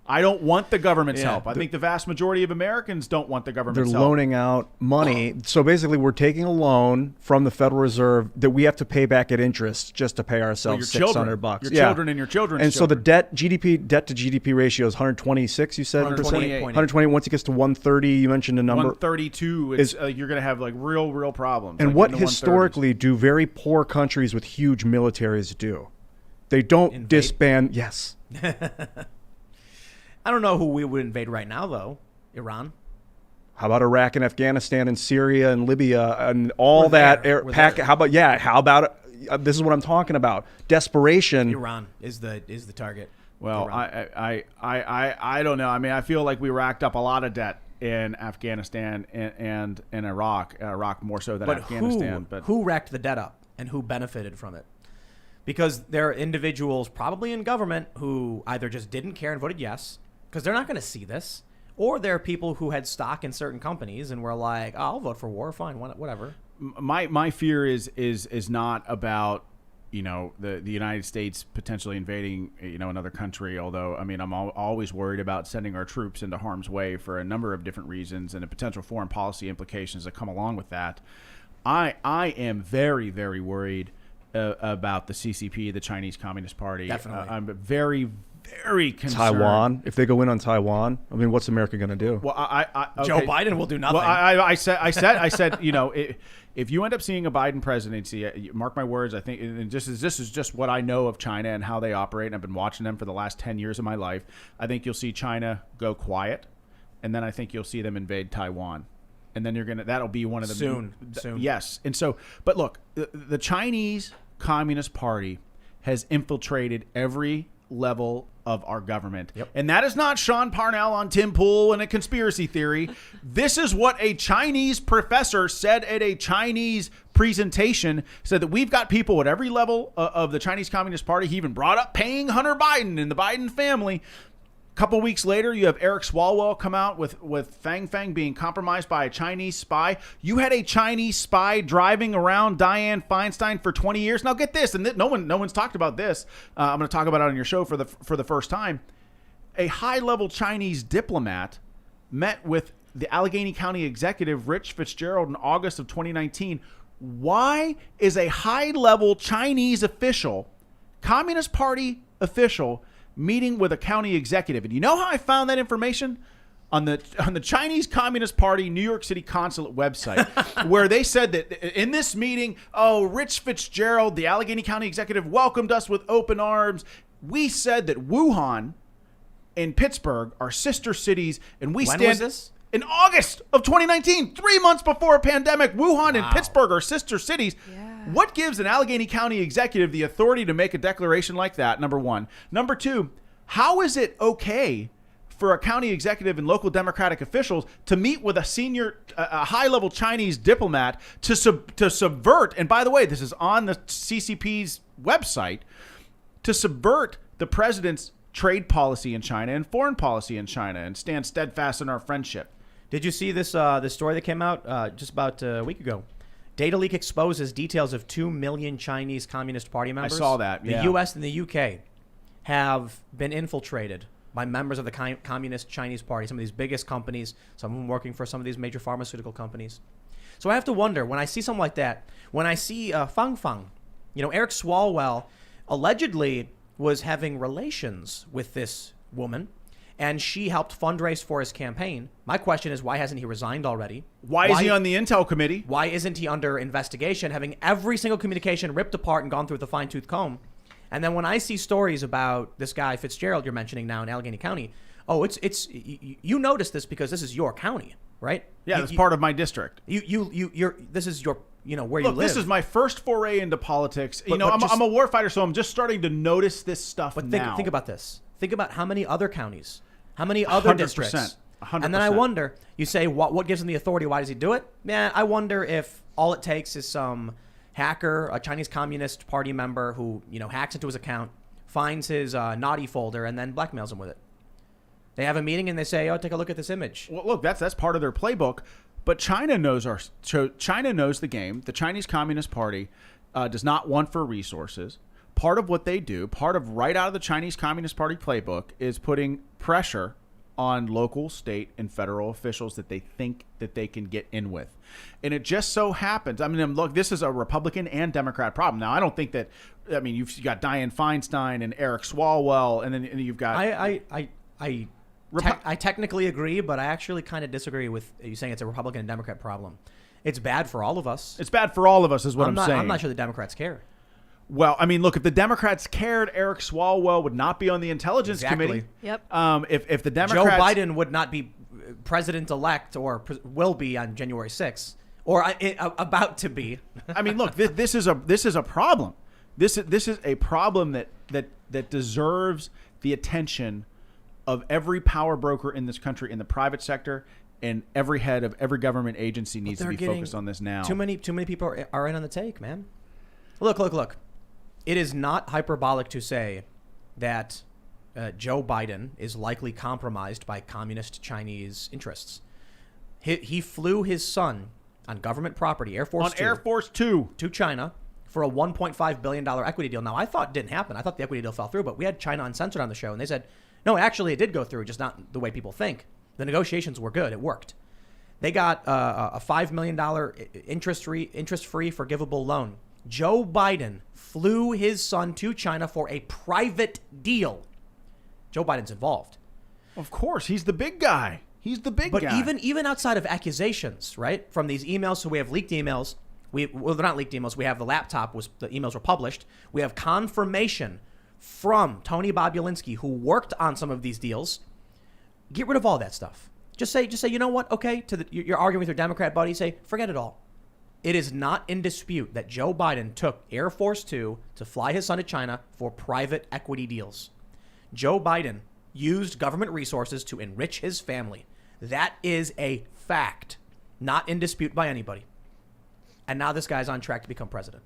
Speaker 2: I don't want the government's help. I think the vast majority of Americans don't want the government's help.
Speaker 3: They're loaning out money. So basically, we're taking a loan from the Federal Reserve that we have to pay back at interest just to pay ourselves $600.
Speaker 2: Your children and your children's
Speaker 3: and
Speaker 2: children.
Speaker 3: So the debt to GDP ratio is 126. You said
Speaker 1: 128.
Speaker 3: 120. Once it gets to 130, you mentioned a number.
Speaker 2: 132. You're going to have like real problems.
Speaker 3: And
Speaker 2: like
Speaker 3: what historically do very poor countries with huge militaries do? They don't disband. Yes.
Speaker 1: I don't know who we would invade right now, though. Iran.
Speaker 3: How about Iraq and Afghanistan and Syria and Libya and all that? How about this is what I'm talking about. Desperation.
Speaker 1: Iran is the target.
Speaker 2: Well, I don't know. I mean, I feel like we racked up a lot of debt in Afghanistan and in Iraq. Iraq more so than Afghanistan.
Speaker 1: But who racked the debt up and who benefited from it? Because there are individuals probably in government who either just didn't care and voted yes, because they're not going to see this, or there are people who had stock in certain companies and were like, oh, I'll vote for war, fine, whatever.
Speaker 2: My fear is not about
Speaker 4: the United States potentially invading, another country. Although, I mean, I'm always worried about sending our troops into harm's way for a number of different reasons and the potential foreign policy implications that come along with that. I am very, very worried about the CCP, the Chinese Communist Party.
Speaker 1: Definitely.
Speaker 4: I'm very, very concerned.
Speaker 3: Taiwan. If they go in on Taiwan, I mean, what's America going to do?
Speaker 4: Well, okay.
Speaker 1: Joe Biden will do nothing.
Speaker 4: Well, I said, if you end up seeing a Biden presidency, mark my words, I think, and this is just what I know of China and how they operate, and I've been watching them for the last 10 years of my life. I think you'll see China go quiet, and then I think you'll see them invade Taiwan. And then that'll be one of the
Speaker 1: soon.
Speaker 4: Yes. And so, but look, the Chinese Communist Party has infiltrated every level of our government.
Speaker 1: Yep.
Speaker 4: And that is not Sean Parnell on Tim Pool and a conspiracy theory. This is what a Chinese professor said at a Chinese presentation, said that we've got people at every level of the Chinese Communist Party. He even brought up paying Hunter Biden and the Biden family. Couple weeks later, you have Eric Swalwell come out with Fang Fang being compromised by a Chinese spy. You had a Chinese spy driving around Dianne Feinstein for 20 years. Now get this, and no one's talked about this. I'm going to talk about it on your show for the first time. A high-level Chinese diplomat met with the Allegheny County executive Rich Fitzgerald in August of 2019. Why is a high-level Chinese official, Communist Party official, meeting with a county executive? And you know how I found that information? On the Chinese Communist Party New York City consulate website, where they said that in this meeting, Rich Fitzgerald, the Allegheny County executive, welcomed us with open arms. We said that Wuhan and Pittsburgh are sister cities, and we
Speaker 1: When
Speaker 4: stand
Speaker 1: was this?
Speaker 4: in August of 2019, 3 months before a pandemic. Wuhan and Pittsburgh are sister cities.
Speaker 5: Yeah.
Speaker 4: What gives an Allegheny County executive the authority to make a declaration like that? Number one. Number two, how is it okay for a county executive and local Democratic officials to meet with a high-level Chinese diplomat to subvert, and by the way, this is on the CCP's website, to subvert the president's trade policy in China and foreign policy in China and stand steadfast in our friendship?
Speaker 1: Did you see this story that came out just about a week ago? Data leak exposes details of 2 million Chinese Communist Party members.
Speaker 4: I saw that, yeah.
Speaker 1: The U.S. and the U.K. have been infiltrated by members of the Communist Chinese Party, some of these biggest companies, some of them working for some of these major pharmaceutical companies. So I have to wonder, when I see something like that, when I see Fang Fang, Eric Swalwell allegedly was having relations with this woman, and she helped fundraise for his campaign. My question is, why hasn't he resigned already?
Speaker 4: Why is he on the Intel committee?
Speaker 1: Why isn't he under investigation, having every single communication ripped apart and gone through with a fine-tooth comb? And then when I see stories about this guy Fitzgerald you're mentioning now in Allegheny County, you notice this because this is your county, right?
Speaker 4: Yeah, that's part of my district.
Speaker 1: This is your where you
Speaker 4: Look,
Speaker 1: live.
Speaker 4: this is my first foray into politics.
Speaker 1: But
Speaker 4: I'm a warfighter, so I'm just starting to notice this stuff
Speaker 1: But
Speaker 4: now.
Speaker 1: think about this. Think about how many other counties, how many other
Speaker 4: 100%,
Speaker 1: districts.
Speaker 4: 100%.
Speaker 1: And then I wonder, you say, what gives him the authority? Why does he do it? Man, I wonder if all it takes is some hacker, a Chinese Communist Party member who, hacks into his account, finds his naughty folder, and then blackmails him with it. They have a meeting and they say, take a look at this image.
Speaker 4: Well, look, that's part of their playbook. But China knows the game. The Chinese Communist Party does not want for resources. Part of what they do, part of right out of the Chinese Communist Party playbook, is putting pressure on local, state, and federal officials that they think that they can get in with. And it just so happens, look, this is a Republican and Democrat problem. Now, I don't think that, you've got Dianne Feinstein and Eric Swalwell, and then you've got...
Speaker 1: I technically agree, but I actually kind of disagree with you saying it's a Republican and Democrat problem. It's bad for all of us.
Speaker 4: It's bad for all of us is what I'm saying.
Speaker 1: I'm not sure the Democrats care.
Speaker 4: Well, look, if the Democrats cared, Eric Swalwell would not be on the Intelligence Committee.
Speaker 5: Yep.
Speaker 4: If the Democrats...
Speaker 1: Joe Biden would not be president-elect or will be on January 6th or about to be.
Speaker 4: Look, this is a problem. This is a problem that deserves the attention of every power broker in this country, in the private sector, and every head of every government agency needs to be focused on this now.
Speaker 1: Too many people are in on the take, man. Look. It is not hyperbolic to say that Joe Biden is likely compromised by communist Chinese interests. He flew his son on government property, Air Force Two,
Speaker 4: Air Force Two,
Speaker 1: to China for a $1.5 billion equity deal. Now, I thought it didn't happen. I thought the equity deal fell through, but we had China Uncensored on the show, and they said, no, actually, it did go through, just not the way people think. The negotiations were good. It worked. They got a $5 million interest-free forgivable loan. Joe Biden flew his son to China for a private deal. Joe Biden's involved.
Speaker 4: Of course, he's the big guy. He's the big guy.
Speaker 1: But even outside of accusations, right, from these emails, so we have leaked emails. Well, they're not leaked emails. We have the laptop. The emails were published. We have confirmation from Tony Bobulinski, who worked on some of these deals. Get rid of all that stuff. Just say, you know what? Okay, you're arguing with your Democrat buddy. Say, forget it all. It is not in dispute that Joe Biden took Air Force Two to fly his son to China for private equity deals. Joe Biden used government resources to enrich his family. That is a fact, not in dispute by anybody. And now this guy's on track to become president.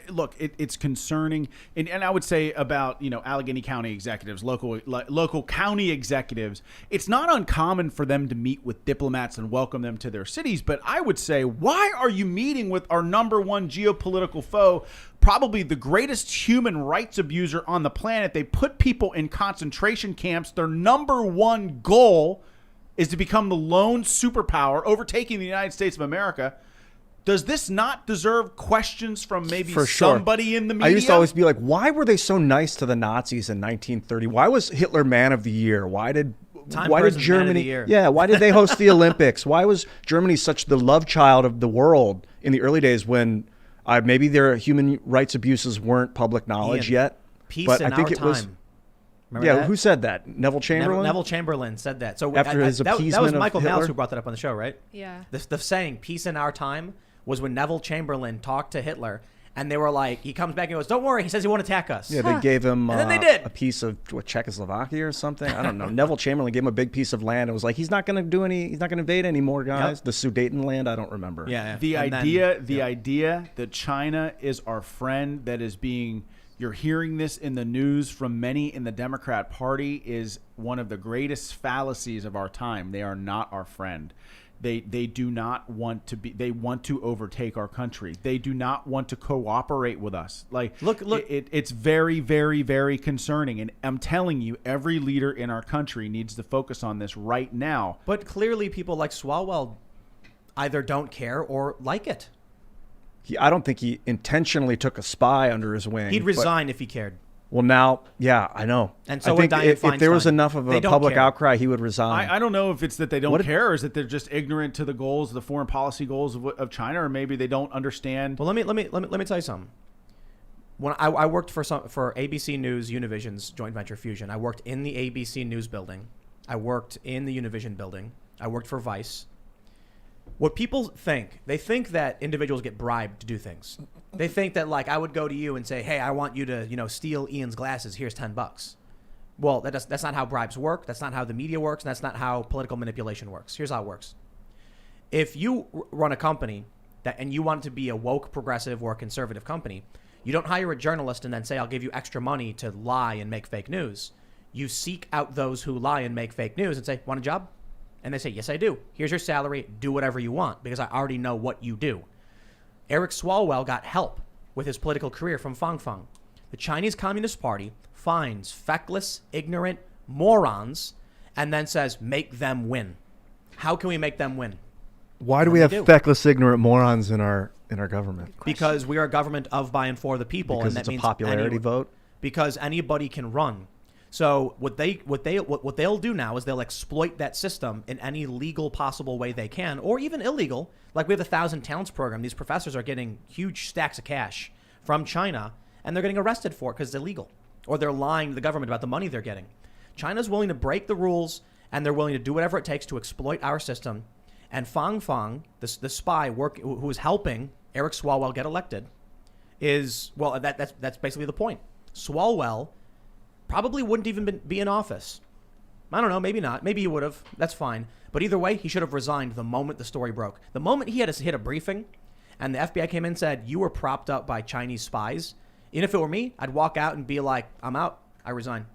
Speaker 4: Look, it's concerning, and I would say about Allegheny County executives, local county executives. It's not uncommon for them to meet with diplomats and welcome them to their cities. But I would say, why are you meeting with our number one geopolitical foe, probably the greatest human rights abuser on the planet? They put people in concentration camps. Their number one goal is to become the lone superpower, overtaking the United States of America. Does this not deserve questions from maybe somebody in the media?
Speaker 3: I used to always be like, why were they so nice to the Nazis in 1930? Why was Hitler man of the year? Why did Germany? Yeah, why did they host the Olympics? Why was Germany such the love child of the world in the early days when maybe their human rights abuses weren't public knowledge yet?
Speaker 1: Peace
Speaker 3: but
Speaker 1: in
Speaker 3: I think
Speaker 1: our
Speaker 3: it was.
Speaker 1: time. Remember that?
Speaker 3: Who said that? Neville Chamberlain?
Speaker 1: Neville Chamberlain said that. So
Speaker 3: after his appeasement
Speaker 1: that was Michael
Speaker 3: of Hitler?
Speaker 1: Mouse who brought that up on the show, right?
Speaker 5: Yeah.
Speaker 1: The saying, peace in our time, was when Neville Chamberlain talked to Hitler, and they were like, he comes back and goes, don't worry, he says he won't attack us.
Speaker 3: Yeah, they gave him
Speaker 1: and then they did.
Speaker 3: a piece of Czechoslovakia or something. I don't know. Neville Chamberlain gave him a big piece of land and was like, he's not going to invade anymore, guys. Yep. The Sudetenland, I don't remember.
Speaker 1: Yeah.
Speaker 4: The idea that China is our friend, that is being, you're hearing this in the news from many in the Democrat Party, is one of the greatest fallacies of our time. They are not our friend. They do not want to be. They want to overtake our country. They do not want to cooperate with us. Like,
Speaker 1: look,
Speaker 4: it's very, very, very concerning. And I'm telling you, every leader in our country needs to focus on this right now.
Speaker 1: But clearly, people like Swalwell either don't care or like it.
Speaker 3: I don't think he intentionally took a spy under his wing.
Speaker 1: He'd resign if he cared.
Speaker 3: Well, now, yeah, I know.
Speaker 1: And so
Speaker 3: I think if there was
Speaker 1: Feinstein,
Speaker 3: enough of a public outcry, he would resign.
Speaker 4: I don't know if it's that they don't care, or is that they're just ignorant to the goals, the foreign policy goals of China, or maybe they don't understand.
Speaker 1: Well, let me tell you something. When I worked for ABC News Univision's joint venture Fusion, I worked in the ABC News building. I worked in the Univision building. I worked for Vice. What people think, they think that individuals get bribed to do things. They think that, like, I would go to you and say, hey, I want you to, steal Ian's glasses. Here's $10. Well, that's not how bribes work. That's not how the media works. And that's not how political manipulation works. Here's how it works. If you run a company and you want it to be a woke, progressive, or a conservative company, you don't hire a journalist and then say, I'll give you extra money to lie and make fake news. You seek out those who lie and make fake news and say, want a job? And they say, yes, I do. Here's your salary. Do whatever you want because I already know what you do. Eric Swalwell got help with his political career from Fang Fang. The Chinese Communist Party finds feckless, ignorant morons and then says, make them win. How can we make them win?
Speaker 3: Why do we have feckless, ignorant morons in our government?
Speaker 1: Because we are a government of, by, and for the people.
Speaker 3: Because
Speaker 1: and that
Speaker 3: it's a
Speaker 1: means
Speaker 3: popularity vote?
Speaker 1: Because anybody can run. So what they'll do now is they'll exploit that system in any legal possible way they can, or even illegal. Like we have the 1,000 Talents program. These professors are getting huge stacks of cash from China, and they're getting arrested for it because it's illegal, or they're lying to the government about the money they're getting. China's willing to break the rules, and they're willing to do whatever it takes to exploit our system. And Fang Fang, the spy who is helping Eric Swalwell get elected, that's basically the point. Swalwell probably wouldn't even be in office. I don't know, maybe not. Maybe he would have. That's fine. But either way, he should have resigned the moment the story broke. The moment he had to hit a briefing and the FBI came in and said, you were propped up by Chinese spies, even if it were me, I'd walk out and be like, I'm out. I resign.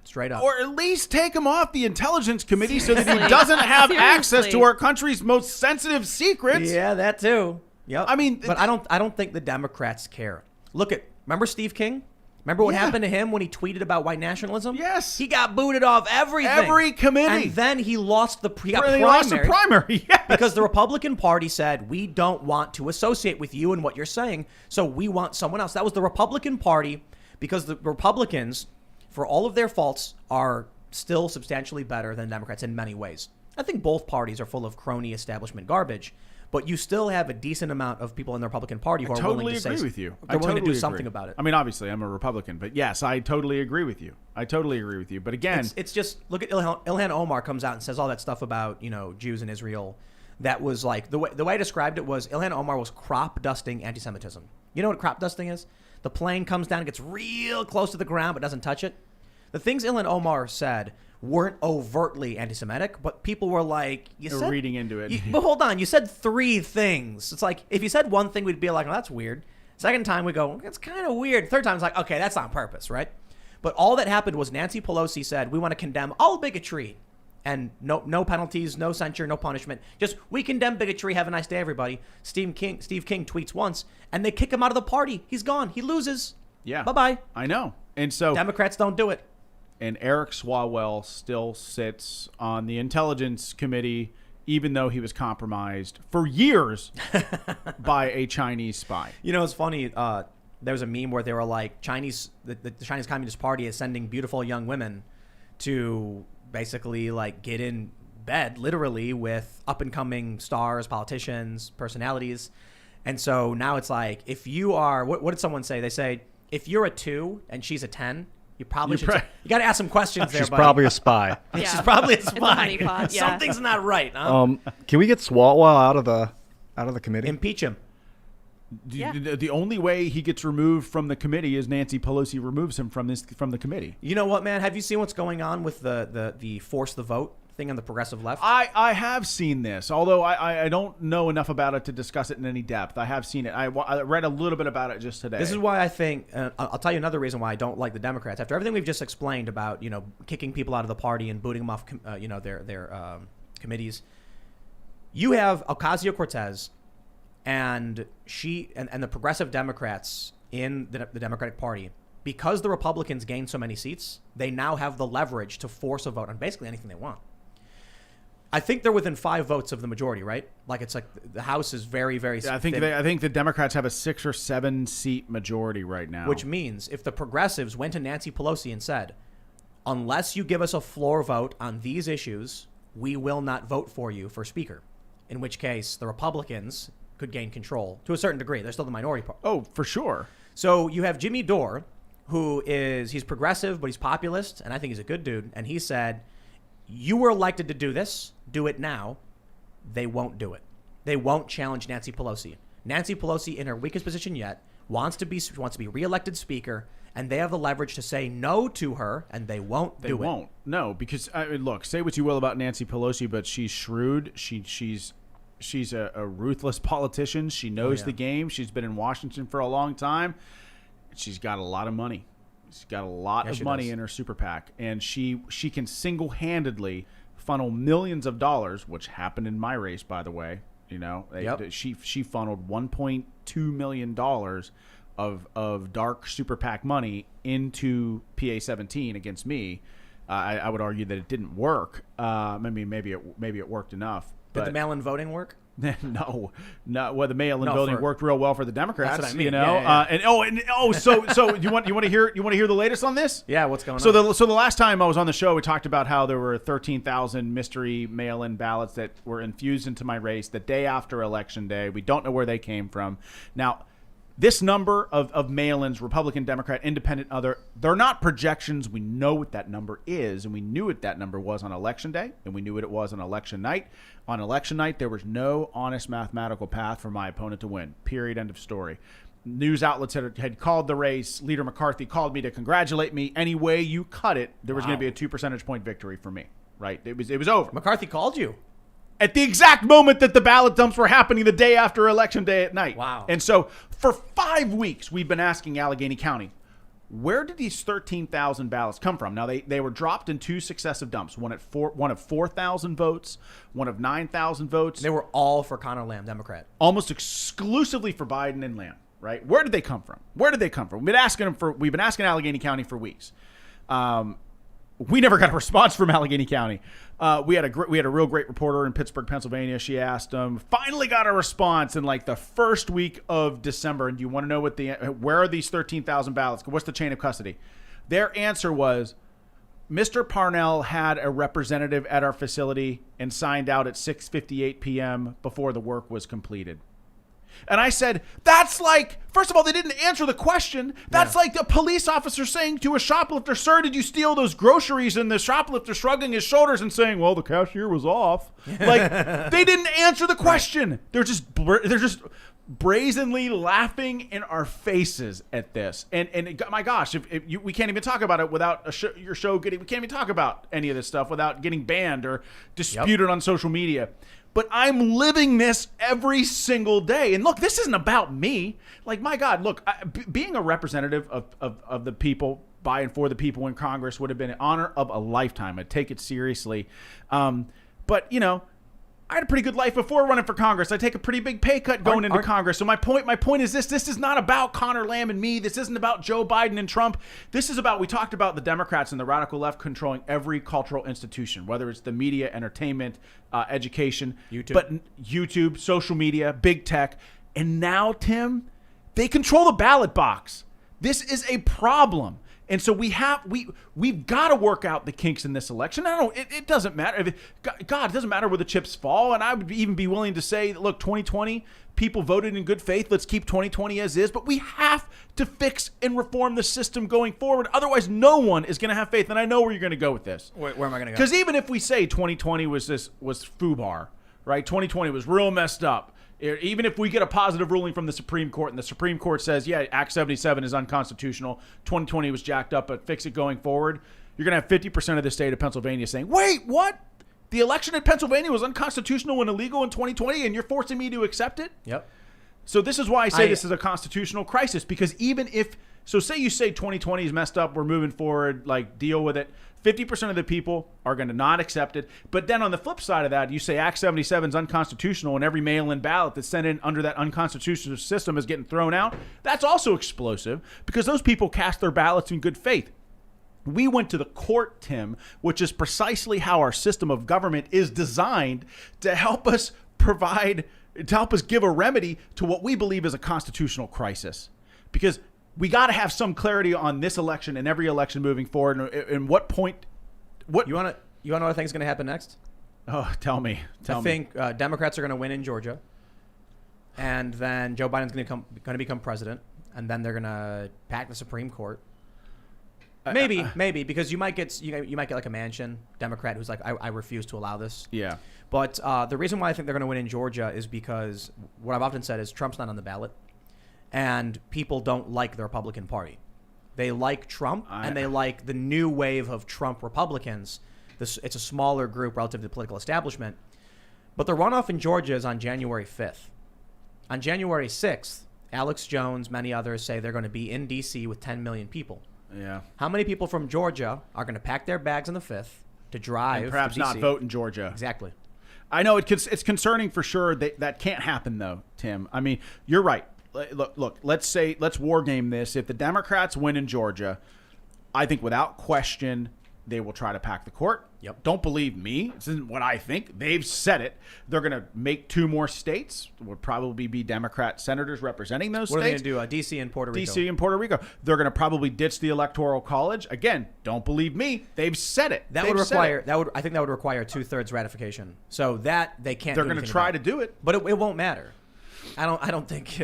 Speaker 1: Straight up.
Speaker 4: Or at least take him off the Intelligence Committee so that he doesn't have access to our country's most sensitive secrets.
Speaker 1: Yeah, that too. Yep.
Speaker 4: I mean,
Speaker 1: but I don't think the Democrats care. Remember Steve King? Remember what happened to him when he tweeted about white nationalism?
Speaker 4: Yes.
Speaker 1: He got booted off everything.
Speaker 4: Every committee.
Speaker 1: And then he lost the
Speaker 4: primary. Yes.
Speaker 1: because the Republican Party said, we don't want to associate with you and what you're saying, so we want someone else. That was the Republican Party, because the Republicans, for all of their faults, are still substantially better than Democrats in many ways. I think both parties are full of crony establishment garbage, but you still have a decent amount of people in the Republican Party who are willing to say,
Speaker 4: agree with you.
Speaker 1: They're willing to do
Speaker 4: agree.
Speaker 1: something about it.
Speaker 4: I mean, obviously, I'm a Republican, but yes, I totally agree with you. But again,
Speaker 1: it's just, look at Ilhan Omar comes out and says all that stuff about, Jews in Israel. That was like, the way I described it was Ilhan Omar was crop dusting anti-Semitism. You know what crop dusting is? The plane comes down, gets real close to the ground, but doesn't touch it. The things Ilhan Omar said weren't overtly anti-Semitic, but people were like,
Speaker 4: They're reading into it.
Speaker 1: But hold on, you said 3 things. It's like, if you said one thing, we'd be like, oh, that's weird. Second time, we go, it's kind of weird. Third time, it's like, okay, that's on purpose, right? But all that happened was Nancy Pelosi said, we want to condemn all bigotry. And no penalties, no censure, no punishment. Just, we condemn bigotry. Have a nice day, everybody. Steve King tweets once, and they kick him out of the party. He's gone. He loses.
Speaker 4: Yeah.
Speaker 1: Bye-bye.
Speaker 4: I know. And so
Speaker 1: Democrats don't do it.
Speaker 4: And Eric Swalwell still sits on the Intelligence Committee, even though he was compromised for years by a Chinese spy.
Speaker 1: It's funny. There was a meme where they were like, the Chinese Communist Party is sending beautiful young women to basically like get in bed, literally, with up-and-coming stars, politicians, personalities. And so now it's like, if you are, what did someone say? They say, if you're a 2 and she's a 10, you probably should. You got to ask some questions there.
Speaker 3: She's probably a spy.
Speaker 1: Yeah. She's probably a spy.
Speaker 5: It's a honeypot, yeah.
Speaker 1: Something's not right. Huh?
Speaker 3: Can we get Swalwell out of the committee?
Speaker 1: Impeach him.
Speaker 5: Yeah.
Speaker 4: The only way he gets removed from the committee is Nancy Pelosi removes him from the committee.
Speaker 1: You know what, man? Have you seen what's going on with the force the vote thing on the progressive left?
Speaker 4: I have seen this, although I don't know enough about it to discuss it in any depth. I have seen it. I read a little bit about it just today.
Speaker 1: This is why I think, I'll tell you another reason why I don't like the Democrats. After everything we've just explained about, kicking people out of the party and booting them off, their committees, you have Ocasio-Cortez and the progressive Democrats in the Democratic Party. Because the Republicans gained so many seats, they now have the leverage to force a vote on basically anything they want. I think they're within 5 votes of the majority, right? Like, it's like the House is very, very
Speaker 4: I think the Democrats have a 6 or 7 seat majority right now.
Speaker 1: Which means if the progressives went to Nancy Pelosi and said, unless you give us a floor vote on these issues, we will not vote for you for speaker. In which case, the Republicans could gain control to a certain degree. They're still the minority part.
Speaker 4: Oh, for sure.
Speaker 1: So you have Jimmy Dore, he's progressive, but he's populist, and I think he's a good dude. And he said, you were elected to do this. Do it now. They won't do it. They won't challenge Nancy Pelosi. Nancy Pelosi, in her weakest position yet, wants to be reelected speaker, and they have the leverage to say no to her, and they won't do it.
Speaker 4: They won't. No, because look, say what you will about Nancy Pelosi, but she's shrewd. She's a ruthless politician. She knows the game. She's been in Washington for a long time. She's got a lot of money. She's got a lot of money in her super PAC, and she can single-handedly funnel millions of dollars, which happened in my race, by the way. She funneled $1.2 million of dark super PAC money into PA 17 against me. I would argue that it didn't work. Maybe it worked enough.
Speaker 1: Did the mail-in voting work?
Speaker 4: No. Well, the mail-in voting worked real well for the Democrats.
Speaker 1: That's what I mean.
Speaker 4: So you want to hear the latest on this?
Speaker 1: Yeah, what's going on?
Speaker 4: So the last time I was on the show, we talked about how there were 13,000 mystery mail-in ballots that were infused into my race the day after Election Day. We don't know where they came from. Now, this number of mail-ins, Republican, Democrat, Independent, other, they're not projections. We know what that number is, and we knew what that number was on Election Day, and we knew what it was on Election Night. On Election Night, there was no honest mathematical path for my opponent to win. Period. End of story. News outlets had called the race. Leader McCarthy called me to congratulate me. Any way you cut it, there was going to be a 2 percentage point victory for me. Right? It was over.
Speaker 1: McCarthy called you.
Speaker 4: At the exact moment that the ballot dumps were happening the day after Election Day at night.
Speaker 1: Wow.
Speaker 4: And so for 5 weeks, we've been asking Allegheny County, Where did these 13,000 ballots come from? Now, they were dropped in 2 successive dumps, one of 4,000 votes, one of 9,000 votes.
Speaker 1: They were all for Connor Lamb, Democrat.
Speaker 4: Almost exclusively for Biden and Lamb, right? Where did they come from? We've been asking Allegheny County for weeks. We never got a response from Allegheny County. We had a real great reporter in Pittsburgh, Pennsylvania. She asked them, finally got a response in like the first week of December. And do you want to know where are these 13,000 ballots? What's the chain of custody? Their answer was, Mr. Parnell had a representative at our facility and signed out at 6:58 p.m. before the work was completed. And I said, that's like, first of all, they didn't answer the question. That's like a police officer saying to a shoplifter, sir, did you steal those groceries? And the shoplifter shrugging his shoulders and saying, well, the cashier was off. Like, they didn't answer the question. They're just brazenly laughing in our faces at this. And my gosh, we can't even talk about it without your show we can't even talk about any of this stuff without getting banned or disputed on social media. But I'm living this every single day. And look, this isn't about me. Like, my God, look, being a representative of the people, by and for the people in Congress would have been an honor of a lifetime. I'd take it seriously. But, you know, I had a pretty good life before running for Congress. I take a pretty big pay cut going into Congress. So my point is this. This is not about Connor Lamb and me. This isn't about Joe Biden and Trump. This is about, we talked about the Democrats and the radical left controlling every cultural institution, whether it's the media, entertainment, education, YouTube, social media, big tech. And now, Tim, they control the ballot box. This is a problem. And so we've got to work out the kinks in this election. It doesn't matter. God, it doesn't matter where the chips fall. And I would even be willing to say, look, 2020, people voted in good faith. Let's keep 2020 as is. But we have to fix and reform the system going forward. Otherwise, no one is going to have faith. And I know where you're going to go with this.
Speaker 1: Where am I going to go?
Speaker 4: Because even if we say 2020 was FUBAR, right? 2020 was real messed up. Even if we get a positive ruling from the Supreme Court and the Supreme Court says, yeah, Act 77 is unconstitutional, 2020 was jacked up, but fix it going forward, you're going to have 50% of the state of Pennsylvania saying, wait, what? The election in Pennsylvania was unconstitutional and illegal in 2020, and you're forcing me to accept it?
Speaker 1: Yep.
Speaker 4: So this is why I say this is a constitutional crisis, because even if, so say you say 2020 is messed up, we're moving forward, like deal with it, 50% of the people are going to not accept it. But then on the flip side of that, you say Act 77 is unconstitutional and every mail-in ballot that's sent in under that unconstitutional system is getting thrown out. That's also explosive because those people cast their ballots in good faith. We went to the court, Tim, which is precisely how our system of government is designed to help us give a remedy to what we believe is a constitutional crisis. Because we got to have some clarity on this election and every election moving forward. And what point? What
Speaker 1: you want to know what I think is going to happen next?
Speaker 4: Oh, tell me.
Speaker 1: I think Democrats are going to win in Georgia, and then Joe Biden's going to become president, and then they're going to pack the Supreme Court. Maybe because you might get like a Manchin Democrat who's like, I refuse to allow this.
Speaker 4: Yeah.
Speaker 1: But the reason why I think they're going to win in Georgia is because what I've often said is Trump's not on the ballot. And people don't like the Republican Party. They like Trump, and they like the new wave of Trump Republicans. It's a smaller group relative to the political establishment. But the runoff in Georgia is on January 5th. On January 6th, Alex Jones, many others say they're going to be in D.C. with 10 million people.
Speaker 4: Yeah.
Speaker 1: How many people from Georgia are going to pack their bags on the 5th to drive
Speaker 4: and perhaps
Speaker 1: to DC?
Speaker 4: Not vote in Georgia?
Speaker 1: Exactly.
Speaker 4: I know it's concerning for sure. That can't happen, though, Tim. I mean, you're right. Look, let's war game this. If the Democrats win in Georgia, I think without question they will try to pack the court.
Speaker 1: Yep.
Speaker 4: Don't believe me. This isn't what I think. They've said it. They're going to make 2 more states. Would probably be Democrat senators representing those
Speaker 1: states. What are they
Speaker 4: going
Speaker 1: to do? D.C. and Puerto Rico.
Speaker 4: D.C. and Puerto Rico. They're going to probably ditch the Electoral College. Again, don't believe me. They've said it.
Speaker 1: I think that would require 2/3 ratification. So that they can't.
Speaker 4: They're going to try to do it,
Speaker 1: but it won't matter. I don't think.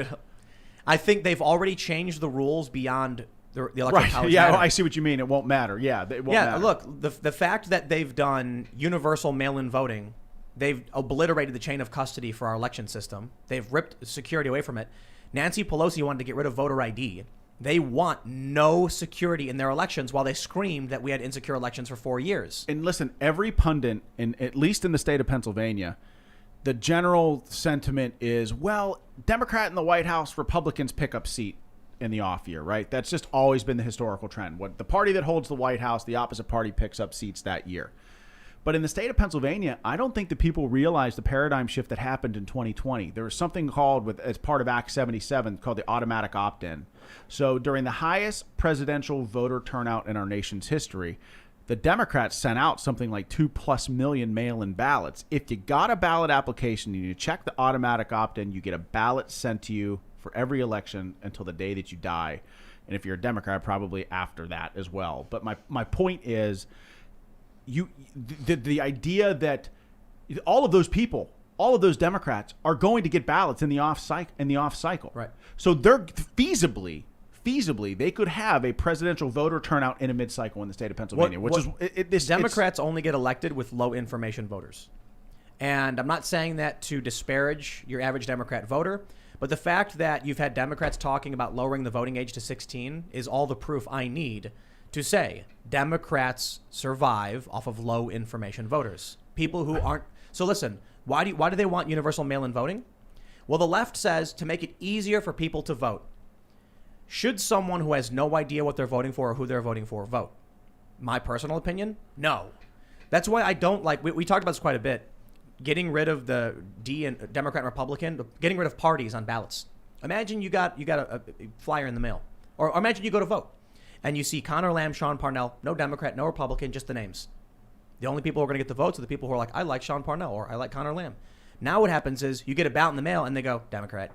Speaker 1: I think they've already changed the rules beyond the Electoral College.
Speaker 4: Yeah, I see what you mean. It won't matter. Yeah, it won't matter.
Speaker 1: Look, the fact that they've done universal mail-in voting, they've obliterated the chain of custody for our election system. They've ripped security away from it. Nancy Pelosi wanted to get rid of voter ID. They want no security in their elections while they screamed that we had insecure elections for 4 years.
Speaker 4: And listen, every pundit, at least in the state of Pennsylvania, the general sentiment is, well, Democrat in the White House, Republicans pick up seat. in the off year, right? That's just always been the historical trend. What the party that holds the White House, the opposite party picks up seats that year. But in the state of Pennsylvania, I don't think that people realize the paradigm shift that happened in 2020. There was something called, as part of Act 77, called the automatic opt-in. So during the highest presidential voter turnout in our nation's history, the Democrats sent out something like 2+ million mail-in ballots. If you got a ballot application and you check the automatic opt-in, you get a ballot sent to you for every election until the day that you die. And if you're a Democrat, probably after that as well. But my point is, the idea that all of those people, all of those Democrats are going to get ballots in the off cycle.
Speaker 1: Right.
Speaker 4: So they're feasibly they could have a presidential voter turnout in a mid-cycle in the state of Pennsylvania,
Speaker 1: Democrats only get elected with low information voters. And I'm not saying that to disparage your average Democrat voter, but the fact that you've had Democrats talking about lowering the voting age to 16 is all the proof I need to say Democrats survive off of low information voters. People who aren't. So listen, why do they want universal mail-in voting? Well, the left says to make it easier for people to vote. Should someone who has no idea what they're voting for or who they're voting for vote? My personal opinion, no. That's why I don't like, we talked about this quite a bit, getting rid of the Democrat and Republican, getting rid of parties on ballots. Imagine you got a flyer in the mail, or imagine you go to vote and you see Connor Lamb, Sean Parnell, no Democrat, no Republican, just the names. The only people who are going to get the votes are the people who are like, I like Sean Parnell or I like Connor Lamb. Now what happens is you get a ballot in the mail and they go, Democrat.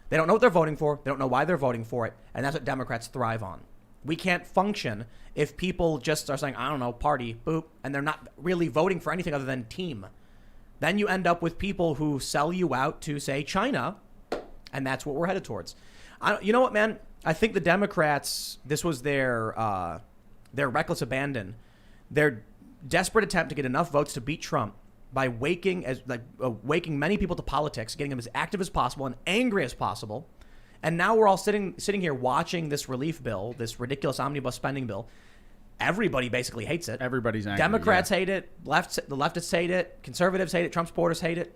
Speaker 1: They don't know what they're voting for. They don't know why they're voting for it. And that's what Democrats thrive on. We can't function if people just are saying, I don't know, party, boop, and they're not really voting for anything other than team. Then you end up with people who sell you out to, say, China, and that's what we're headed towards. You know what, man? I think the Democrats, this was their reckless abandon, their desperate attempt to get enough votes to beat Trump by waking many people to politics, getting them as active as possible and angry as possible. And now we're all sitting here watching this relief bill, this ridiculous omnibus spending bill. Everybody basically hates it.
Speaker 4: Everybody's angry.
Speaker 1: Democrats hate it. The leftists hate it. Conservatives hate it. Trump supporters hate it.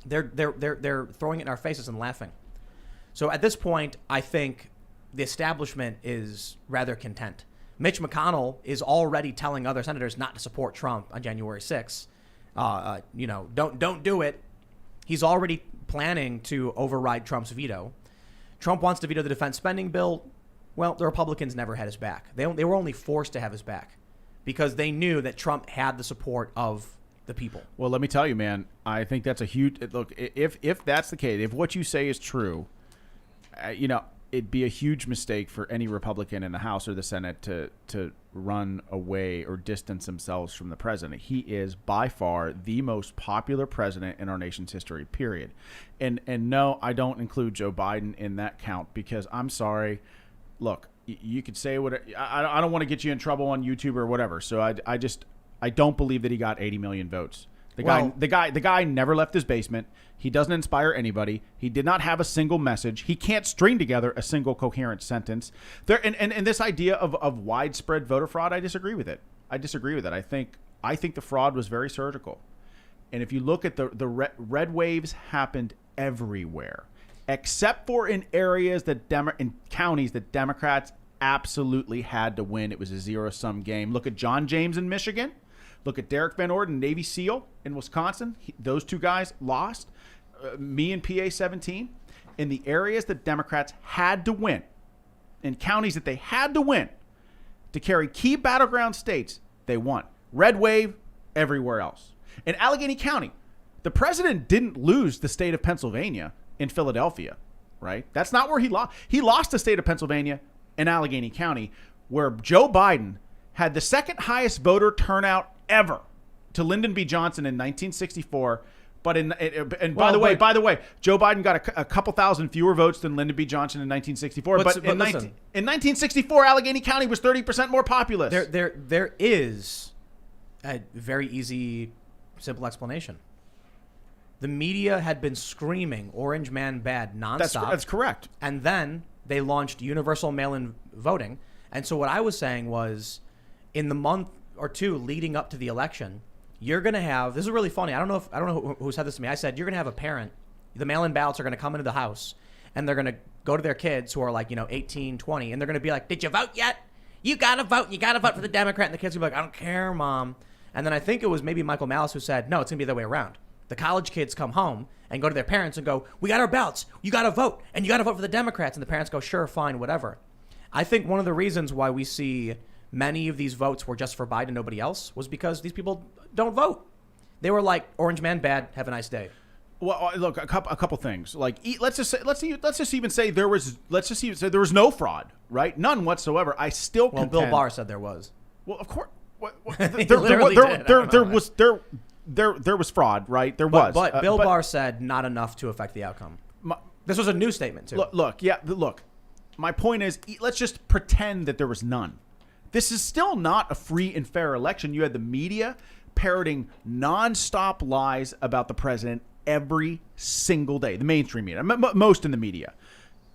Speaker 1: They're throwing it in our faces and laughing. So at this point, I think the establishment is rather content. Mitch McConnell is already telling other senators not to support Trump on January 6th. Don't do it. He's already planning to override Trump's veto. Trump wants to veto the defense spending bill. Well, the Republicans never had his back. They were only forced to have his back because they knew that Trump had the support of the people.
Speaker 4: Well, let me tell you, man, I think that's a huge look. If that's the case, if what you say is true, it'd be a huge mistake for any Republican in the House or the Senate to run away or distance themselves from the president. He is by far the most popular president in our nation's history, period. And no, I don't include Joe Biden in that count because I'm sorry. Look, you could say what I don't want to get you in trouble on YouTube or whatever. So I don't believe that he got 80 million votes. The guy never left his basement. He doesn't inspire anybody. He did not have a single message. He can't string together a single coherent sentence. And this idea of widespread voter fraud, I disagree with it. I think the fraud was very surgical. And if you look at the red waves happened everywhere, except for in areas in counties that Democrats absolutely had to win. It was a zero-sum game. Look at John James in Michigan. Look at Derek Van Orden, Navy SEAL in Wisconsin. Those two guys lost. Me in PA 17. In the areas that Democrats had to win, in counties that they had to win to carry key battleground states, they won. Red wave everywhere else. In Allegheny County, the president didn't lose the state of Pennsylvania in Philadelphia, right? That's not where he lost. He lost the state of Pennsylvania in Allegheny County, where Joe Biden had the second highest voter turnout ever to Lyndon B. Johnson in 1964. But by the way, Joe Biden got a couple thousand fewer votes than Lyndon B. Johnson in 1964. But in 1964, Allegheny County was 30% more populous.
Speaker 1: There is a very easy, simple explanation. The media had been screaming "Orange Man bad" nonstop.
Speaker 4: That's correct.
Speaker 1: And then they launched universal mail-in voting. And so what I was saying was, in the month or two leading up to the election, you're going to have, this is really funny. I don't know who said this to me. I said, you're going to have a parent, the mail-in ballots are going to come into the house and they're going to go to their kids who are like, 18, 20, and they're going to be like, did you vote yet? You got to vote. You got to vote for the Democrat. And the kids will be like, I don't care, Mom. And then I think it was maybe Michael Malice who said, no, it's going to be the other way around. The college kids come home and go to their parents and go, we got our ballots. You got to vote. And you got to vote for the Democrats. And the parents go, sure, fine, whatever. I think one of the reasons why we see many of these votes were just for Biden, nobody else, was because these people don't vote. They were like, orange man, bad, have a nice day.
Speaker 4: Well, look, a couple things. Like, let's just even say there was no fraud, right? None whatsoever. I still
Speaker 1: Well,
Speaker 4: contend,
Speaker 1: Bill Barr said there was.
Speaker 4: Well, of course,
Speaker 1: He literally did.
Speaker 4: there was fraud, right? There was,
Speaker 1: But Bill Barr said not enough to affect the outcome. This was a new statement too.
Speaker 4: Look. My point is, let's just pretend that there was none. This is still not a free and fair election. You had the media parroting nonstop lies about the president every single day. The mainstream media, most in the media.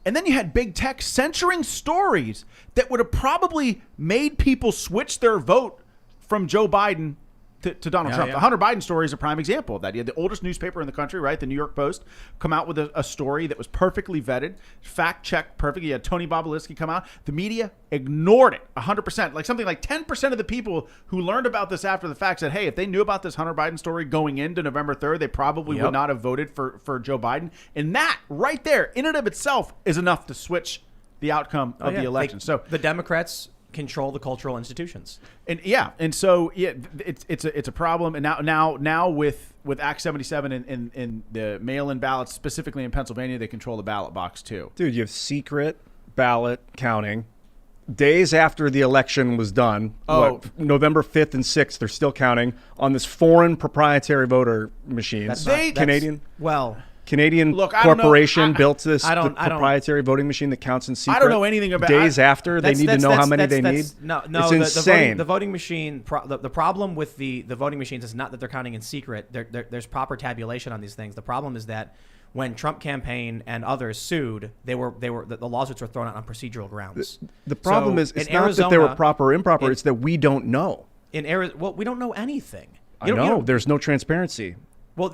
Speaker 4: And then you had big tech censoring stories that would have probably made people switch their vote from Joe Biden to Donald Trump.
Speaker 1: Yeah.
Speaker 4: The Hunter Biden story is a prime example of that. You had the oldest newspaper in the country, right, the New York Post, come out with a story that was perfectly vetted, fact-checked perfectly. You had Tony Bobolinsky come out. The media ignored it 100%. Like something like 10% of the people who learned about this after the fact said, hey, if they knew about this Hunter Biden story going into November 3rd, they probably would not have voted for Joe Biden. And that right there, in and of itself, is enough to switch the outcome of the election. So
Speaker 1: the Democrats control the cultural institutions.
Speaker 4: And so it's a problem. And now with Act 77 and the mail-in ballots, specifically in Pennsylvania, they control the ballot box too.
Speaker 3: Dude, you have secret ballot counting. Days after the election was done, November 5th and 6th, they're still counting on this foreign proprietary voter machine. Canadian corporation built this proprietary voting machine that counts in secret.
Speaker 4: I don't know anything about
Speaker 3: days after. They need to know how many they need.
Speaker 1: No,
Speaker 3: it's insane.
Speaker 1: The voting machine. The problem with the voting machines is not that they're counting in secret. There's proper tabulation on these things. The problem is that when Trump campaign and others sued, the lawsuits were thrown out on procedural grounds.
Speaker 3: The problem is it's not that they were proper or improper. It's that we don't know.
Speaker 1: We don't know anything.
Speaker 3: I know. There's no transparency.
Speaker 1: Well,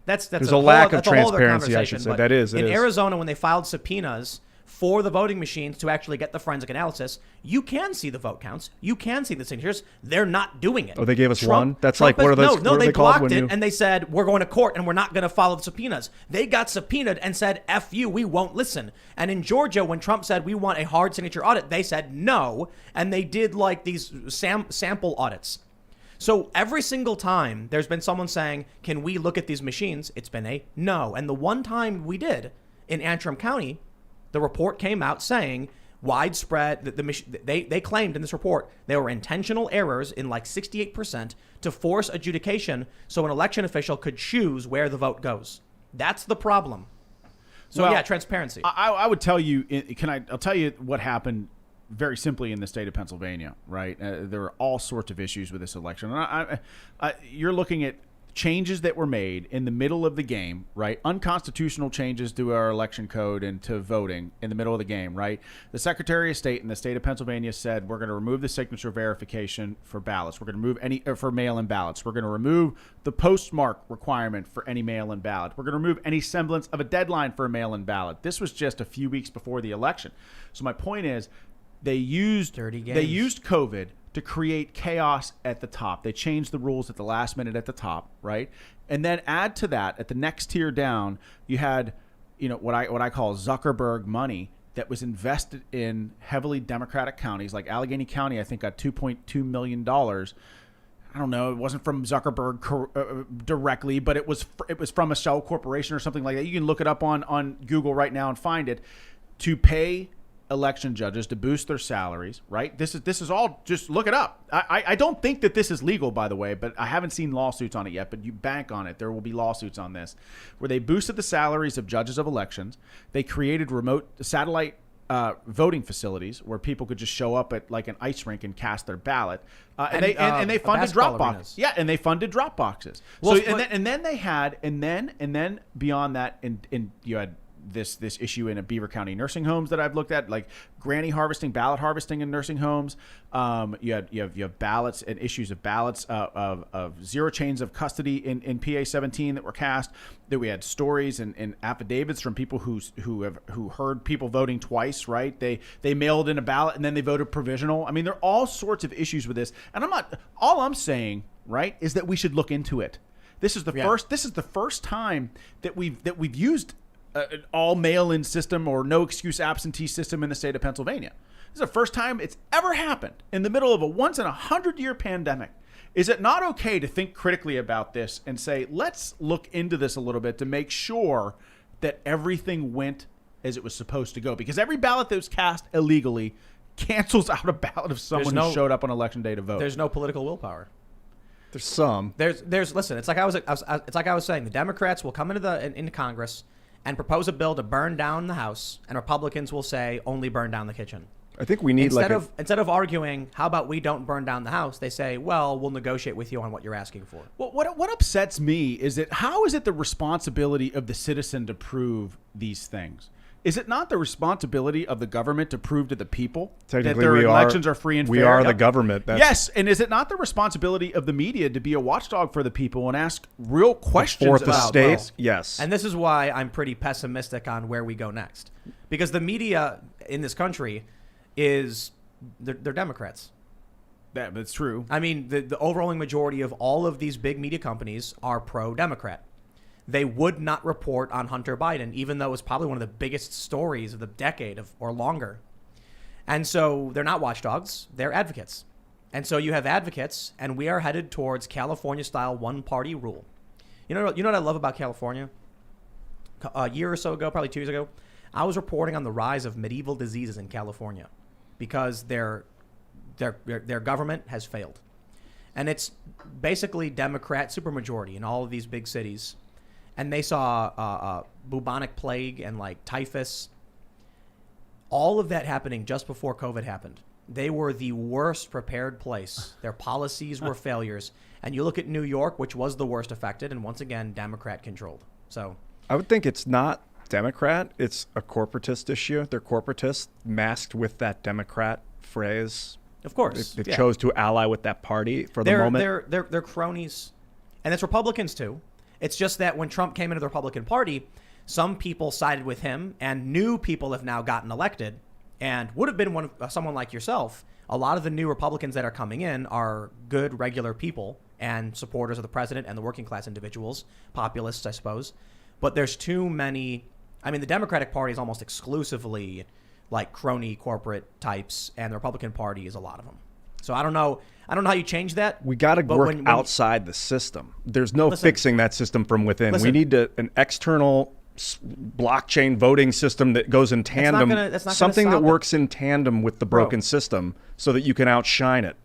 Speaker 1: there's
Speaker 3: a lack of transparency, I should say. That is.
Speaker 1: In Arizona, when they filed subpoenas for the voting machines to actually get the forensic analysis, you can see the vote counts. You can see the signatures. They're not doing it.
Speaker 3: Oh, they gave us one? That's like, what are those?
Speaker 1: No, they blocked it and they said, we're going to court and we're not going to follow the subpoenas. They got subpoenaed and said, F you, we won't listen. And in Georgia, when Trump said we want a hard signature audit, they said no. And they did like these sample audits. So every single time there's been someone saying, can we look at these machines? It's been a no. And the one time we did in Antrim County, the report came out saying widespread, they claimed in this report there were intentional errors in like 68% to force adjudication so an election official could choose where the vote goes. That's the problem. So transparency.
Speaker 4: I would tell you, I'll tell you what happened very simply in the state of Pennsylvania, right? There are all sorts of issues with this election. You're looking at changes that were made in the middle of the game, right? Unconstitutional changes to our election code and to voting in the middle of the game, right? The Secretary of State in the state of Pennsylvania said, we're going to remove the signature verification for ballots. We're going to remove for mail-in ballots. We're going to remove the postmark requirement for any mail-in ballot. We're going to remove any semblance of a deadline for a mail-in ballot. This was just a few weeks before the election. So my point is, they used COVID to create chaos at the top. They changed the rules at the last minute at the top, right? And then add to that, at the next tier down, you had, what I call Zuckerberg money that was invested in heavily Democratic counties, like Allegheny County. I think got $2.2 million. I don't know. It wasn't from Zuckerberg directly, but it was from a shell corporation or something like that. You can look it up on Google right now and find it, to pay election judges to boost their salaries, right? This is all, just look it up. I don't think that this is legal, by the way, but I haven't seen lawsuits on it yet, but you bank on it. There will be lawsuits on this, where they boosted the salaries of judges of elections. They created remote satellite voting facilities where people could just show up at like an ice rink and cast their ballot. And they funded drop boxes. Yeah, and they funded drop boxes. Well, and then beyond that, and you had this issue in Beaver County nursing homes that I've looked at, like granny harvesting, ballot harvesting in nursing homes. You have ballots and issues of ballots of zero chains of custody in PA 17 that were cast. That we had stories and affidavits from people who heard people voting twice. Right? They mailed in a ballot and then they voted provisional. I mean, there are all sorts of issues with this, and all I'm saying, right, is that we should look into it. This is the first time that we've used an all mail-in system or no excuse absentee system in the state of Pennsylvania. This is the first time it's ever happened in the middle of a once in 100-year pandemic. Is it not okay to think critically about this and say, let's look into this a little bit to make sure that everything went as it was supposed to go? Because every ballot that was cast illegally cancels out a ballot of someone who showed up on election day to vote.
Speaker 1: There's no political willpower.
Speaker 3: There's some.
Speaker 1: Listen. It's like I was saying. The Democrats will come into Congress and propose a bill to burn down the House, and Republicans will say only burn down the kitchen.
Speaker 3: I think we need
Speaker 1: instead of arguing, how about we don't burn down the House? They say, well, we'll negotiate with you on what you're asking for.
Speaker 4: Well, what upsets me is that how is it the responsibility of the citizen to prove these things? Is it not the responsibility of the government to prove to the people that their elections are free and fair?
Speaker 3: We are the government.
Speaker 4: Yes, and is it not the responsibility of the media to be a watchdog for the people and ask real questions
Speaker 3: fourth
Speaker 4: about
Speaker 3: estate? Yes.
Speaker 1: And this is why I'm pretty pessimistic on where we go next. Because the media in this country they're Democrats.
Speaker 4: That's true.
Speaker 1: I mean, the overwhelming majority of all of these big media companies are pro-Democrat. They would not report on Hunter Biden, even though it was probably one of the biggest stories of the decade or longer. And so they're not watchdogs, they're advocates. And so you have advocates, and we are headed towards California-style one-party rule. You know what I love about California? A year or so ago, probably 2 years ago, I was reporting on the rise of medieval diseases in California because their government has failed. And it's basically Democrat supermajority in all of these big cities. And they saw bubonic plague and like typhus, all of that happening just before COVID happened. They were the worst prepared place. Their policies were failures. And you look at New York, which was the worst affected, and once again, Democrat controlled. So
Speaker 3: I would think it's not Democrat. It's a corporatist issue. They're corporatists masked with that Democrat phrase.
Speaker 1: Of course.
Speaker 3: They chose to ally with that party for the moment.
Speaker 1: They're cronies. And it's Republicans too. It's just that when Trump came into the Republican Party, some people sided with him, and new people have now gotten elected, and would have been someone like yourself. A lot of the new Republicans that are coming in are good, regular people and supporters of the president and the working class individuals, populists, I suppose. But there's too many. I mean, the Democratic Party is almost exclusively like crony corporate types, and the Republican Party is a lot of them. So I don't know how you change that.
Speaker 3: We got to work outside the system. There's no fixing that system from within. We need an external blockchain voting system that goes in tandem, something that works in tandem with the broken system so that you can outshine it.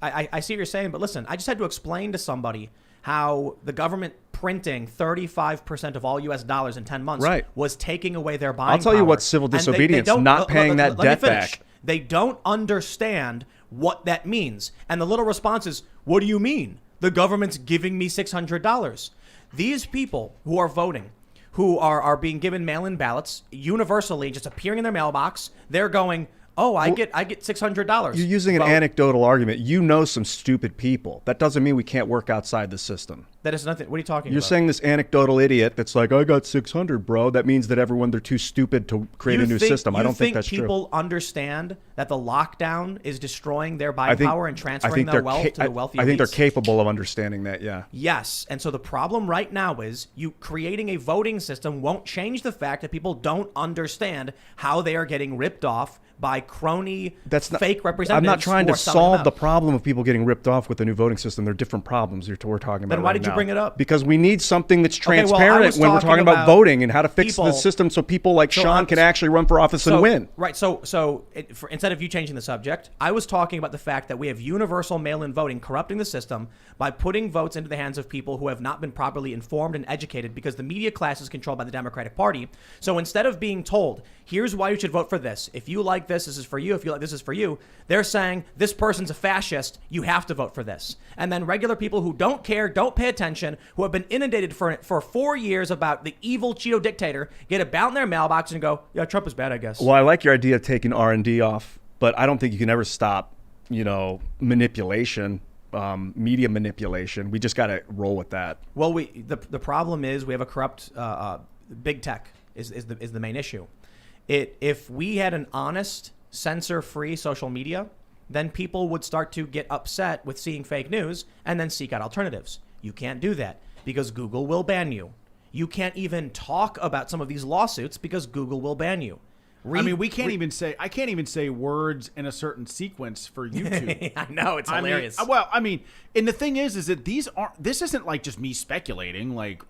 Speaker 1: I see what you're saying, but listen, I just had to explain to somebody how the government printing 35% of all U.S. dollars in 10 months was taking away their buying power.
Speaker 3: I'll tell you what's civil disobedience, not paying that debt back.
Speaker 1: They don't understand what that means. And the little response is, what do you mean? The government's giving me $600. These people who are voting, who are being given mail-in ballots universally, just appearing in their mailbox, they're going, oh, I get $600.
Speaker 3: You're using an anecdotal argument. You know some stupid people. That doesn't mean we can't work outside the system.
Speaker 1: That is nothing. What are you talking about?
Speaker 3: You're saying this anecdotal idiot that's like, I got 600, bro. That means that they're too stupid to create a new system. I don't think that's true.
Speaker 1: You think people understand that the lockdown is destroying their buying power and transferring their wealth to the wealthy elites?
Speaker 3: I think they're capable of understanding that, yeah.
Speaker 1: Yes. And so the problem right now is you creating a voting system won't change the fact that people don't understand how they are getting ripped off by crony fake representatives.
Speaker 3: I'm not trying to solve the problem of people getting ripped off with the new voting system. They're different problems we're talking about.
Speaker 1: Then why did you bring it up?
Speaker 3: Because we need something that's transparent when we're talking about voting and how to fix the system so people like Sean can actually run for office and win.
Speaker 1: Right. So instead of you changing the subject, I was talking about the fact that we have universal mail-in voting corrupting the system by putting votes into the hands of people who have not been properly informed and educated because the media class is controlled by the Democratic Party. So instead of being told, here's why you should vote for this. If you like this, this is for you. If you like this, is for you. They're saying this person's a fascist. You have to vote for this. And then regular people who don't care, don't pay attention, who have been inundated for 4 years about the evil Cheeto dictator, get a ballot in their mailbox and go, yeah, Trump is bad, I guess.
Speaker 3: Well, I like your idea of taking R&D off, but I don't think you can ever stop, manipulation, media manipulation. We just got to roll with that.
Speaker 1: Well, the problem is we have a corrupt big tech is the main issue. If we had an honest, censor-free social media, then people would start to get upset with seeing fake news and then seek out alternatives. You can't do that because Google will ban you. You can't even talk about some of these lawsuits because Google will ban you.
Speaker 4: I can't even say words in a certain sequence for YouTube.
Speaker 1: I know, it's hilarious.
Speaker 4: And the thing is that this isn't like just me speculating, like,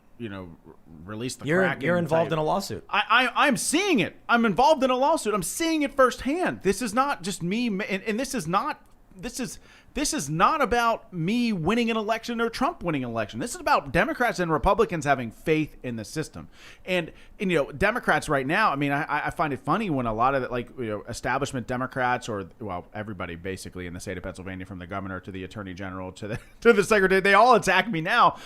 Speaker 4: release the Kraken.
Speaker 1: You're involved in a lawsuit.
Speaker 4: I'm seeing it. I'm involved in a lawsuit. I'm seeing it firsthand. This is not just me, and this is not about me winning an election or Trump winning an election. This is about Democrats and Republicans having faith in the system. And Democrats right now, I find it funny when a lot of establishment Democrats or everybody basically in the state of Pennsylvania, from the governor to the attorney general to the secretary, they all attack me now.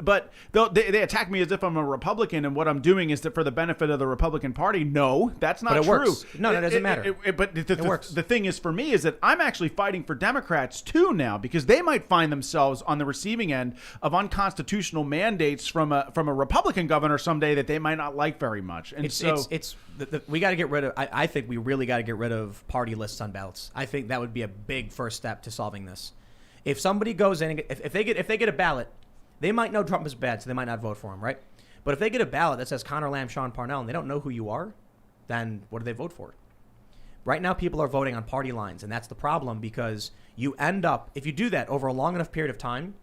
Speaker 4: But they attack me as if I'm a Republican, and what I'm doing is that for the benefit of the Republican Party. No, that's not true.
Speaker 1: Works. No, it doesn't matter.
Speaker 4: It
Speaker 1: works.
Speaker 4: The thing is, for me, is that I'm actually fighting for Democrats too now, because they might find themselves on the receiving end of unconstitutional mandates from a Republican governor someday that they might not like very much. And
Speaker 1: we got to get rid of. I think we really got to get rid of party lists on ballots. I think that would be a big first step to solving this. If somebody goes in, if they get a ballot. They might know Trump is bad, so they might not vote for him, right? But if they get a ballot that says Connor Lamb, Sean Parnell, and they don't know who you are, then what do they vote for? Right now, people are voting on party lines, and that's the problem, because you end up, if you do that over a long enough period of time,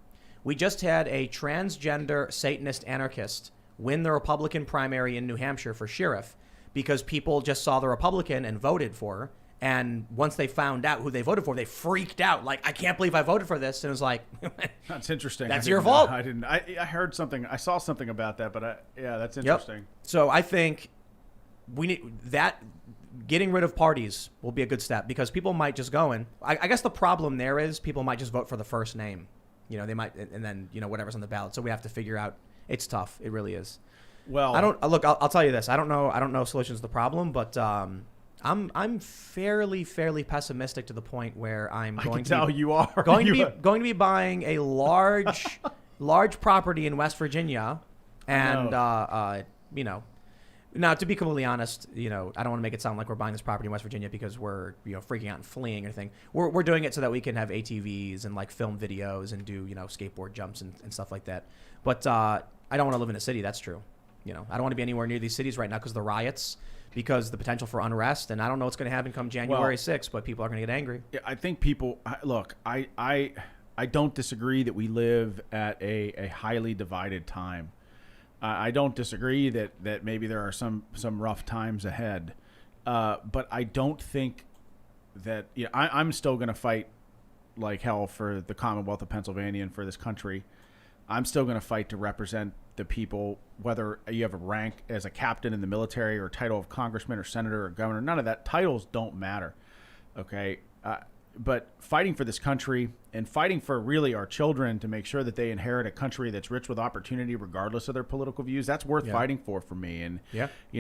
Speaker 1: we just had a transgender Satanist anarchist win the Republican primary in New Hampshire for sheriff because people just saw the Republican and voted for her. And once they found out who they voted for, they freaked out. Like, I can't believe I voted for this. And it was like,
Speaker 4: that's interesting.
Speaker 1: That's your fault.
Speaker 4: I didn't. I heard something. I saw something about that. But that's interesting.
Speaker 1: Yep. So I think we need that. Getting rid of parties will be a good step, because people might just go in. I guess the problem there is people might just vote for the first name. They might, and then whatever's on the ballot. So we have to figure out. It's tough. It really is.
Speaker 4: Well,
Speaker 1: I'll tell you this. I don't know solutions to the problem, but. I'm fairly pessimistic to the point where I'm going to be buying a large property in West Virginia, and now, to be completely honest, I don't want to make it sound like we're buying this property in West Virginia because we're freaking out and fleeing or anything. We're doing it so that we can have ATVs and film videos and do skateboard jumps and stuff like that. But I don't want to live in a city. That's true. I don't want to be anywhere near these cities right now because of the riots. Because the potential for unrest, and I don't know what's going to happen come January 6th, but people are going to get angry.
Speaker 4: Yeah, I think people look. I don't disagree that we live at a highly divided time. I don't disagree that maybe there are some rough times ahead, but I don't think that I'm still going to fight like hell for the Commonwealth of Pennsylvania and for this country. I'm still going to fight to represent the people, whether you have a rank as a captain in the military or a title of congressman or senator or governor. None of that. Titles don't matter. Okay. But fighting for this country and fighting for really our children to make sure that they inherit a country that's rich with opportunity, regardless of their political views, that's worth fighting for me. And,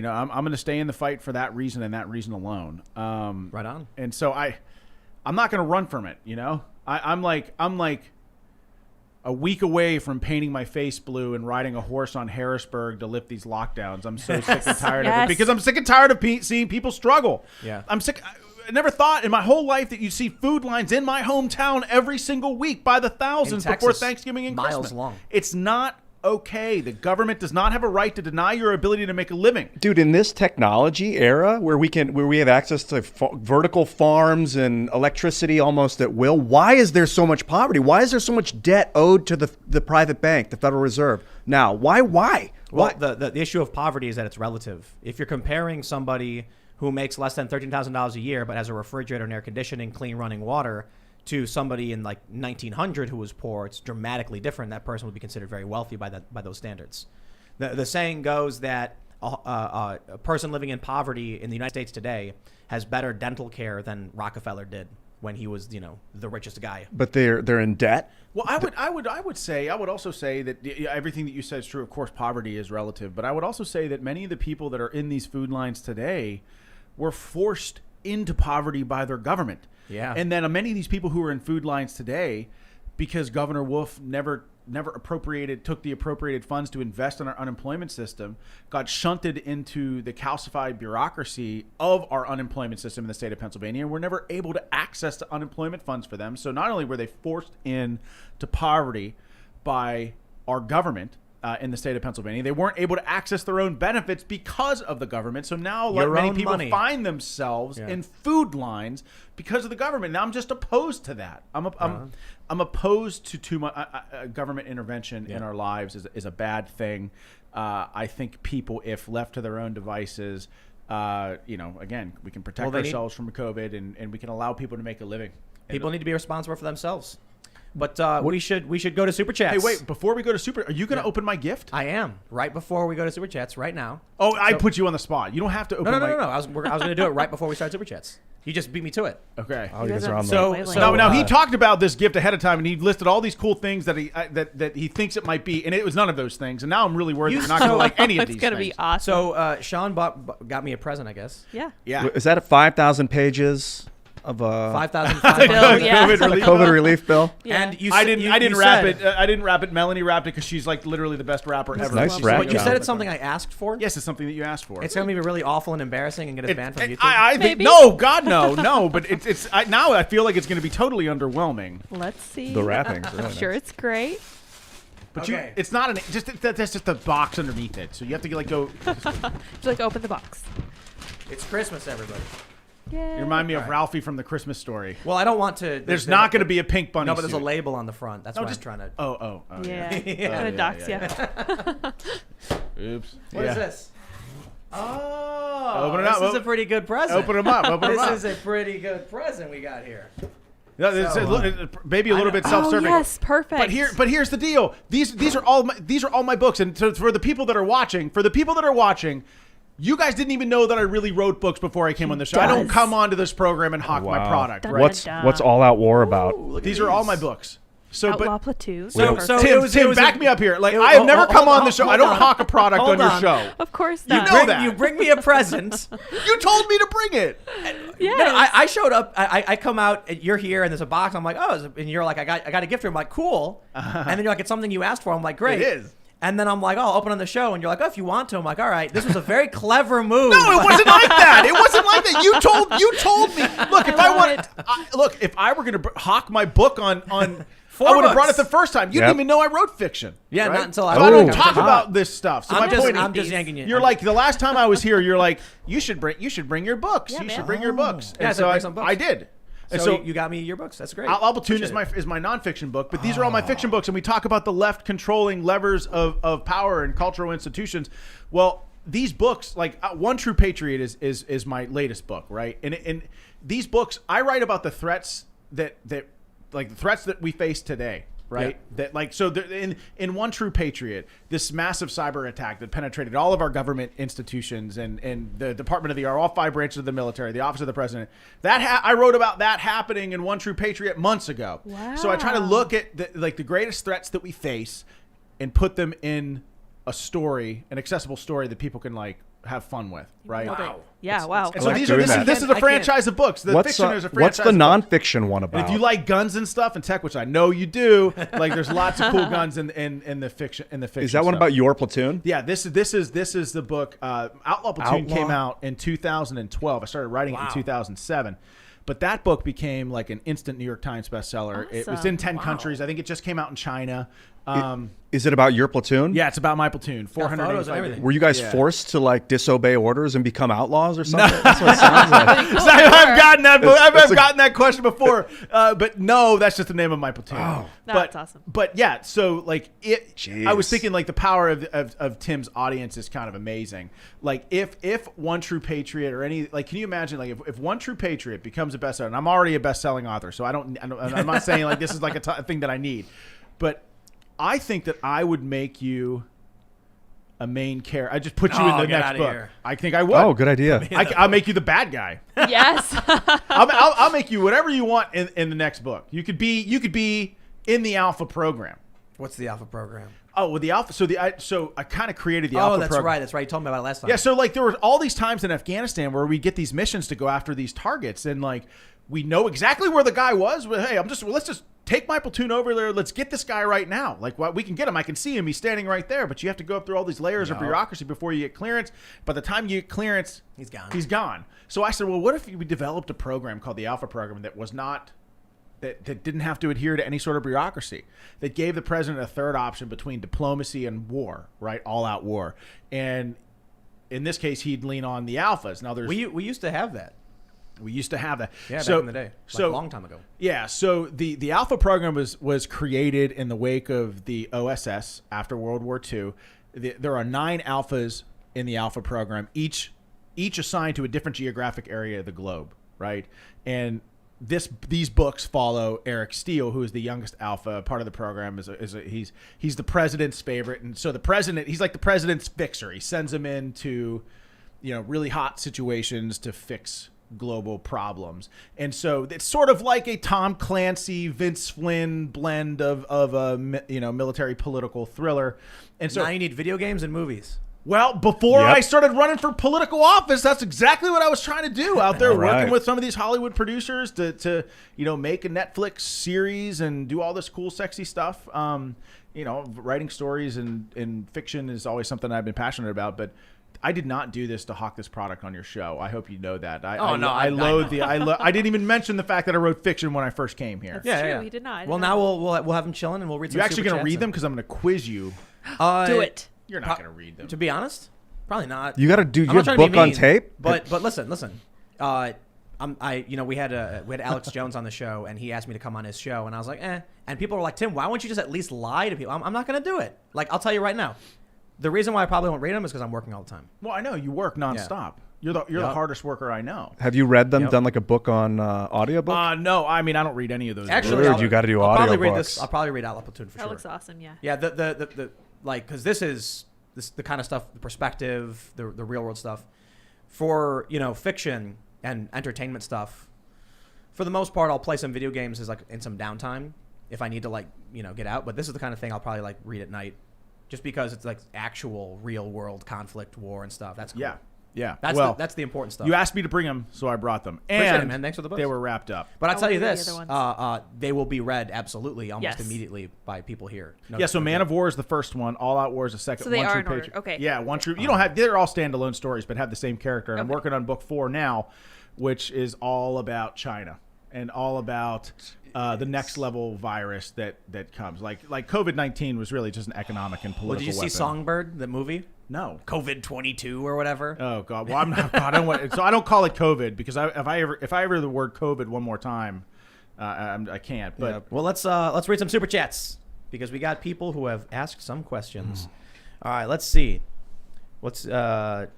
Speaker 4: I'm going to stay in the fight for that reason and that reason alone.
Speaker 1: Right on.
Speaker 4: And so I'm not going to run from it. I'm like a week away from painting my face blue and riding a horse on Harrisburg to lift these lockdowns. I'm so sick and tired of it, because I'm sick and tired of seeing people struggle. Yeah, I'm sick. I never thought in my whole life that you'd see food lines in my hometown every single week by the thousands before Thanksgiving and
Speaker 1: miles
Speaker 4: Christmas.
Speaker 1: Long.
Speaker 4: It's not okay. The government does not have a right to deny your ability to make a living.
Speaker 3: Dude, in this technology era where we have access to vertical farms and electricity almost at will, why is there so much poverty? Why is there so much debt owed to the private bank, the Federal Reserve? Now, why?
Speaker 1: Well, the issue of poverty is that it's relative. If you're comparing somebody who makes less than $13,000 a year but has a refrigerator and air conditioning, clean running water, to somebody in 1900 who was poor, it's dramatically different. That person would be considered very wealthy by those standards. The saying goes that a person living in poverty in the United States today has better dental care than Rockefeller did when he was, the richest guy.
Speaker 3: But they're in debt.
Speaker 4: Well, I would also say that everything that you said is true. Of course, poverty is relative, but I would also say that many of the people that are in these food lines today were forced into poverty by their government.
Speaker 1: Yeah.
Speaker 4: And then many of these people who are in food lines today, because Governor Wolf never took the appropriated funds to invest in our unemployment system, got shunted into the calcified bureaucracy of our unemployment system in the state of Pennsylvania, and were never able to access the unemployment funds for them. So not only were they forced into poverty by our government in the state of Pennsylvania, they weren't able to access their own benefits because of the government. So now many people find themselves in food lines because of the government. Now I'm just opposed to that. I'm opposed to too much government intervention in our lives is a bad thing. I think people, if left to their own devices, again, we can protect ourselves from COVID and we can allow people to make a living.
Speaker 1: People need to be responsible for themselves. But we should go to Super Chats.
Speaker 4: Hey, wait, before we go to Super, are you going to open my gift?
Speaker 1: I am. Right before we go to Super Chats, right now.
Speaker 4: Oh, I put you on the spot. You don't have to open
Speaker 1: No. I was going to do it right before we start Super Chats. You just beat me to it.
Speaker 4: Okay.
Speaker 3: Oh, you guys are on
Speaker 4: Now he talked about this gift ahead of time, and he listed all these cool things that he thinks it might be, and it was none of those things. And now I'm really worried that you're not going to like any of these.
Speaker 5: It's going to be awesome.
Speaker 1: So Sean got me a present, I guess.
Speaker 5: Yeah.
Speaker 3: Is that at 5,000 pages of a
Speaker 1: 5,500
Speaker 5: bill? Yeah.
Speaker 3: COVID relief bill?
Speaker 5: Yeah.
Speaker 1: And you
Speaker 4: I
Speaker 1: said-
Speaker 4: didn't
Speaker 1: you
Speaker 4: wrap
Speaker 1: said-
Speaker 4: it. I didn't wrap it. Melanie wrapped it because she's like literally the best rapper ever.
Speaker 3: Nice
Speaker 4: She's
Speaker 3: wrap
Speaker 1: But you
Speaker 3: job.
Speaker 1: said it's something I asked for.
Speaker 4: Yes, it's something that you asked for.
Speaker 1: It's going to be really awful and embarrassing and get us banned from YouTube.
Speaker 4: I think
Speaker 5: Maybe.
Speaker 4: no, God no. But now I feel like it's going to be totally underwhelming.
Speaker 5: Let's see.
Speaker 3: The wrapping.
Speaker 5: I'm sure it's great.
Speaker 4: But
Speaker 1: Okay.
Speaker 4: it's not that's just a box underneath it. So you have to go.
Speaker 5: Would you like to open the box?
Speaker 1: It's Christmas, everybody.
Speaker 5: Yeah.
Speaker 4: You remind me of Ralphie from the Christmas Story.
Speaker 1: Well, I don't want to.
Speaker 4: There's not going to be a pink bunny.
Speaker 1: No, but there's a
Speaker 4: suit.
Speaker 1: label on the front. That's
Speaker 4: No,
Speaker 1: what
Speaker 4: just
Speaker 1: I'm trying to.
Speaker 4: Oh,
Speaker 5: Yeah.
Speaker 1: Yeah.
Speaker 5: Gonna dox you.
Speaker 4: Oops.
Speaker 1: What is this? Oh,
Speaker 4: Open it up.
Speaker 1: This is a pretty good present.
Speaker 4: Open them up. Open them up.
Speaker 1: This is a pretty good present we got here.
Speaker 4: Yeah, maybe a little bit self-serving.
Speaker 5: Oh, yes, perfect.
Speaker 4: But here's the deal. These are all my books, and so for the people that are watching, you guys didn't even know that I really wrote books before I came on the show. I don't
Speaker 5: does.
Speaker 4: come onto this program and hawk my product.
Speaker 5: Dun,
Speaker 4: Right?
Speaker 5: dun.
Speaker 3: What's All Out War about?
Speaker 4: These are all my books. So,
Speaker 5: Outlaw
Speaker 4: but
Speaker 5: Platoon.
Speaker 1: So-
Speaker 5: Perfect.
Speaker 1: so-
Speaker 4: Tim,
Speaker 1: it was
Speaker 4: back
Speaker 1: a-
Speaker 4: me up here. Like
Speaker 1: it-
Speaker 4: I have never
Speaker 1: hold
Speaker 4: come
Speaker 1: on,
Speaker 4: on the show.
Speaker 1: hold
Speaker 4: I don't
Speaker 1: on.
Speaker 4: hawk a product
Speaker 1: Hold
Speaker 4: on your
Speaker 1: on.
Speaker 4: show.
Speaker 5: Of course
Speaker 4: You
Speaker 5: not.
Speaker 4: know that.
Speaker 1: You bring me a present.
Speaker 4: You told me to bring it.
Speaker 5: Yes.
Speaker 1: No, I showed up. I come out. And you're here, and there's a box. I'm like, oh, and you're like, I got a gift for you. I'm like, cool. And then you're like, it's something you asked for. I'm like, great.
Speaker 4: It is.
Speaker 1: And then I'm like, oh, I'll open on the show. And you're like, oh, if you want to. I'm like, all right. This was a very clever move.
Speaker 4: No, it wasn't like that. It wasn't like that. You told me. Look, if I want, if I were going to hawk my book on, I would have brought it the first time. You didn't even know I wrote fiction.
Speaker 1: Yeah,
Speaker 4: right?
Speaker 1: not until
Speaker 4: So
Speaker 1: I.
Speaker 4: I don't
Speaker 3: Oh,
Speaker 4: talk
Speaker 3: hot.
Speaker 4: about this stuff. So
Speaker 1: I'm
Speaker 4: my
Speaker 1: just,
Speaker 4: point
Speaker 1: I'm
Speaker 4: is,
Speaker 1: just yanking you.
Speaker 4: you're like the last time I was here. You're like, you should bring your books.
Speaker 5: Yeah,
Speaker 4: you
Speaker 5: man.
Speaker 4: should bring your books.
Speaker 1: Yeah, I
Speaker 4: And
Speaker 1: said
Speaker 4: so
Speaker 1: bring some books.
Speaker 4: I did. And
Speaker 1: so you got me your books. That's great.
Speaker 4: Al Platoon is
Speaker 1: Appreciate
Speaker 4: my nonfiction book, but these are all my fiction books, and we talk about the left controlling levers of power and cultural institutions. Well, these books, like One True Patriot, is my latest book, right? And these books, I write about the threats that we face today. Right.
Speaker 1: Yeah.
Speaker 4: That like so in One True Patriot, this massive cyber attack that penetrated all of our government institutions and the Department of the all 5 branches of the military, the Office of the President. I wrote about that happening in One True Patriot months ago.
Speaker 5: Wow.
Speaker 4: So I try to look at the greatest threats that we face and put them in a story, an accessible story that people can like have fun with. Right.
Speaker 5: Wow. Yeah, wow.
Speaker 4: And so
Speaker 3: like
Speaker 4: this
Speaker 3: doing
Speaker 4: is
Speaker 3: that.
Speaker 4: a franchise of books. The fiction is a franchise.
Speaker 3: What's the
Speaker 4: of books.
Speaker 3: nonfiction one about?
Speaker 4: And if you like guns and stuff and tech, which I know you do, like there's lots of cool guns in the fiction.
Speaker 3: Is that one
Speaker 4: stuff.
Speaker 3: about your platoon?
Speaker 4: Yeah, this is the book. Outlaw Platoon
Speaker 3: Outlaw?
Speaker 4: came out in 2012. I started writing it in 2007. But that book became like an instant New York Times bestseller. It was in 10 countries. I think it just came out in China.
Speaker 3: Is it about your platoon?
Speaker 4: Yeah, it's about my platoon.
Speaker 1: photos and
Speaker 4: 485
Speaker 1: everything.
Speaker 3: Were you guys
Speaker 4: Yeah.
Speaker 3: forced to like disobey orders and become outlaws or something? That's what it sounds like.
Speaker 4: I've gotten that.
Speaker 3: It's
Speaker 4: I've gotten that question before, but no, that's just the name of my platoon.
Speaker 3: Oh.
Speaker 5: That's awesome.
Speaker 4: But yeah, so like it.
Speaker 3: Jeez.
Speaker 4: I was thinking like the power of Tim's audience is kind of amazing. Like if One True Patriot or any like, can you imagine like if One True Patriot becomes a bestseller, and I'm already a best-selling author, so I'm not saying like this is like a thing that I need, but I think that I would make you a main character. I just put you in
Speaker 1: Oh,
Speaker 4: the
Speaker 1: get
Speaker 4: next
Speaker 1: outta
Speaker 4: book.
Speaker 1: here.
Speaker 4: I think I would.
Speaker 3: Oh, good idea.
Speaker 4: I'll make you the bad guy.
Speaker 5: Yes.
Speaker 4: I'll make you whatever you want in the next book. You could be in the Alpha program.
Speaker 1: What's the Alpha program?
Speaker 4: Oh, with the Alpha. So I kind of created the Alpha
Speaker 1: Oh, that's
Speaker 4: program.
Speaker 1: right. That's right. You told me about it last time.
Speaker 4: Yeah, so like there were all these times in Afghanistan where we get these missions to go after these targets, and like we know exactly where the guy was. But hey, let's just take my platoon over there. Let's get this guy right now. Like we can get him. I can see him. He's standing right there. But you have to go up through all these layers of bureaucracy before you get clearance. By the time you get clearance,
Speaker 1: He's gone.
Speaker 4: He's gone. So I said, well, what if we developed a program called the Alpha program that was not that didn't have to adhere to any sort of bureaucracy, that gave the president a third option between diplomacy and war, right? All out war. And in this case, he'd lean on the Alphas. Now
Speaker 1: We used to have that.
Speaker 4: we used to have that.
Speaker 1: Yeah,
Speaker 4: so,
Speaker 1: back in the day. Like
Speaker 4: so
Speaker 1: a long time ago.
Speaker 4: Yeah, so the Alpha program was created in the wake of the OSS after World War II. There are 9 Alphas in the Alpha program, each assigned to a different geographic area of the globe, right? And these books follow Eric Steele, who is the youngest Alpha. Part of the program he's the president's favorite, and so the president, he's like the president's fixer. He sends him into really hot situations to fix global problems. And so it's sort of like a Tom Clancy, Vince Flynn blend of a military political thriller. And so
Speaker 1: Now you need video games and movies.
Speaker 4: well, before
Speaker 3: Yep.
Speaker 4: I started running for political office, that's exactly what I was trying to do out there,
Speaker 3: All right.
Speaker 4: working with some of these Hollywood producers to make a Netflix series and do all this cool, sexy stuff. Writing stories and fiction is always something I've been passionate about, but I did not do this to hawk this product on your show. I hope you know that. I didn't even mention the fact that I wrote fiction when I first came here.
Speaker 5: That's true. He did not. I did
Speaker 1: Well,
Speaker 5: not.
Speaker 1: now we'll have him chilling and we'll read some
Speaker 4: You're actually
Speaker 1: super
Speaker 4: going to read
Speaker 1: chats
Speaker 4: them because I'm going to quiz you.
Speaker 1: and-
Speaker 5: Do it.
Speaker 4: You're not going to read them.
Speaker 1: To be honest, probably not.
Speaker 3: You got to do
Speaker 1: I'm
Speaker 3: your
Speaker 1: not trying to be
Speaker 3: book on
Speaker 1: mean,
Speaker 3: tape.
Speaker 1: But listen. We had Alex Jones on the show, and he asked me to come on his show, and I was like, eh. And people were like, Tim, why won't you just at least lie to people? I'm not going to do it. Like, I'll tell you right now. The reason why I probably won't read them is because I'm working all the time.
Speaker 4: Well, I know you work nonstop. You're the
Speaker 1: Yep.
Speaker 4: hardest worker I know.
Speaker 3: Have you read them?
Speaker 1: Yep.
Speaker 3: Done like a book on audiobook?
Speaker 4: No, I mean I don't read any of those.
Speaker 1: Actually,
Speaker 3: Dude, you gotta do
Speaker 1: I'll probably read this.
Speaker 3: audiobooks.
Speaker 1: I'll probably read Al Platoon for
Speaker 5: That
Speaker 1: sure.
Speaker 5: looks awesome. Yeah.
Speaker 1: Yeah, the because this is the kind of stuff, the perspective, the real world stuff, for fiction and entertainment stuff. For the most part, I'll play some video games as like in some downtime if I need to get out. But this is the kind of thing I'll probably read at night, just because it's like actual real world conflict, war and stuff. That's cool.
Speaker 4: Yeah.
Speaker 1: That's the important stuff.
Speaker 4: You asked me to bring them, so I brought them.
Speaker 1: Appreciate
Speaker 4: And
Speaker 1: it, man. Thanks for the books.
Speaker 4: they were wrapped up.
Speaker 1: But I'll
Speaker 5: I'll
Speaker 1: tell you
Speaker 5: read the
Speaker 1: this:
Speaker 5: other
Speaker 1: they will be read absolutely almost
Speaker 5: Yes.
Speaker 1: immediately by people here. No-
Speaker 4: Yeah, so
Speaker 1: no
Speaker 4: Man
Speaker 1: joke.
Speaker 4: of War is the first one. All Out War is the second.
Speaker 5: So they
Speaker 4: One
Speaker 5: are
Speaker 4: True
Speaker 5: in order.
Speaker 4: Patriot.
Speaker 5: Okay.
Speaker 4: Yeah, One True. You don't have. They're all standalone stories, but have the same character. And I'm
Speaker 5: Okay.
Speaker 4: working on book 4 now, which is all about China and all about the next level virus that comes. Like COVID-19 was really just an economic and political.
Speaker 1: Well, did you see
Speaker 4: weapon.
Speaker 1: Songbird, the movie?
Speaker 4: No.
Speaker 1: COVID-22 or whatever.
Speaker 4: Oh God. Well, I'm not. God, I don't want. So I don't call it COVID because if I ever hear the word COVID one more time, I can't. But
Speaker 3: Yeah.
Speaker 1: Well, let's read some super chats because we got people who have asked some questions. All right, let's see. What's Student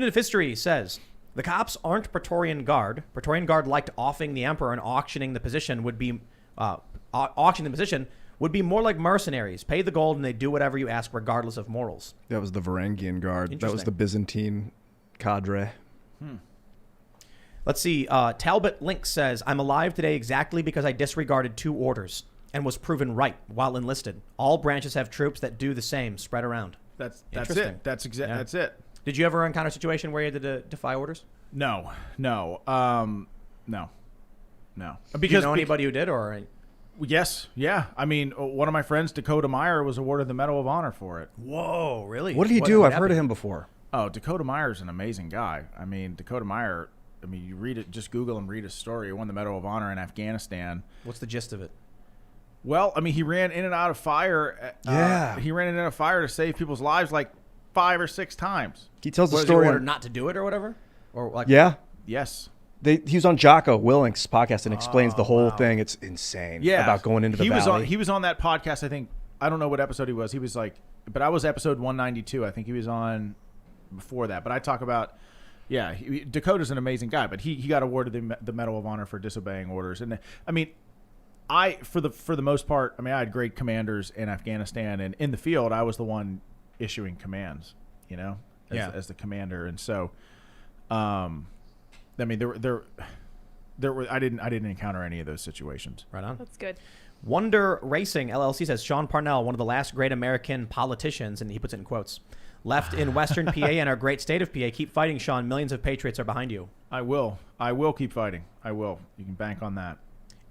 Speaker 1: of History says the cops aren't Praetorian Guard. Praetorian Guard liked offing the emperor and auctioning the position would be more like mercenaries. Pay the gold and they do whatever you ask regardless of morals.
Speaker 3: That was the Varangian Guard. That was
Speaker 1: Interesting.
Speaker 3: the Byzantine cadre.
Speaker 1: Let's see. Talbot Link says, I'm alive today exactly because I disregarded 2 orders and was proven right while enlisted. All branches have troops that do the same, spread around.
Speaker 4: that's
Speaker 1: Interesting.
Speaker 4: it. That's
Speaker 1: Yeah.
Speaker 4: That's it.
Speaker 1: Did you ever encounter a situation where you had to defy orders?
Speaker 4: No. No.
Speaker 1: Do
Speaker 4: Because
Speaker 1: you know anybody who did, or
Speaker 4: Yes. Yeah. I mean, one of my friends, Dakota Meyer, was awarded the Medal of Honor for it.
Speaker 1: whoa, really?
Speaker 3: What did he do? I've heard of him before.
Speaker 4: Oh, Dakota Meyer's an amazing guy. I mean, Dakota Meyer. You read it. Just Google him. Read his story. He won the Medal of Honor in Afghanistan.
Speaker 1: What's the gist of it?
Speaker 4: Well, he ran in and out of fire.
Speaker 3: Yeah.
Speaker 4: He ran in and out of fire to save people's lives like 5 or 6 times.
Speaker 3: He tells the
Speaker 1: Was he
Speaker 3: story.
Speaker 1: ordered not to do it or whatever? Or like
Speaker 3: Yeah.
Speaker 4: Yes.
Speaker 3: He was on Jocko Willink's podcast and explains the whole thing. It's insane.
Speaker 4: Yeah.
Speaker 3: About going into the
Speaker 4: he
Speaker 3: valley.
Speaker 4: was on that podcast. I think I don't know what episode he was. He was like, but I was episode 192. I think he was on before that. But I talk about. Yeah, Dakota's an amazing guy, but he got awarded the Medal of Honor for disobeying orders. And for the most part, I had great commanders in Afghanistan, and in the field, I was the one
Speaker 2: issuing commands, as,
Speaker 1: Yeah.
Speaker 2: as the commander. And so, I mean, there were I didn't encounter any of those situations.
Speaker 1: Right on.
Speaker 5: That's good.
Speaker 1: Wonder Racing LLC says Sean Parnell, one of the last great American politicians, and he puts it in quotes, left in Western PA and our great state of PA. Keep fighting, Sean. Millions of patriots are behind you.
Speaker 2: I will keep fighting. I will. You can bank on that.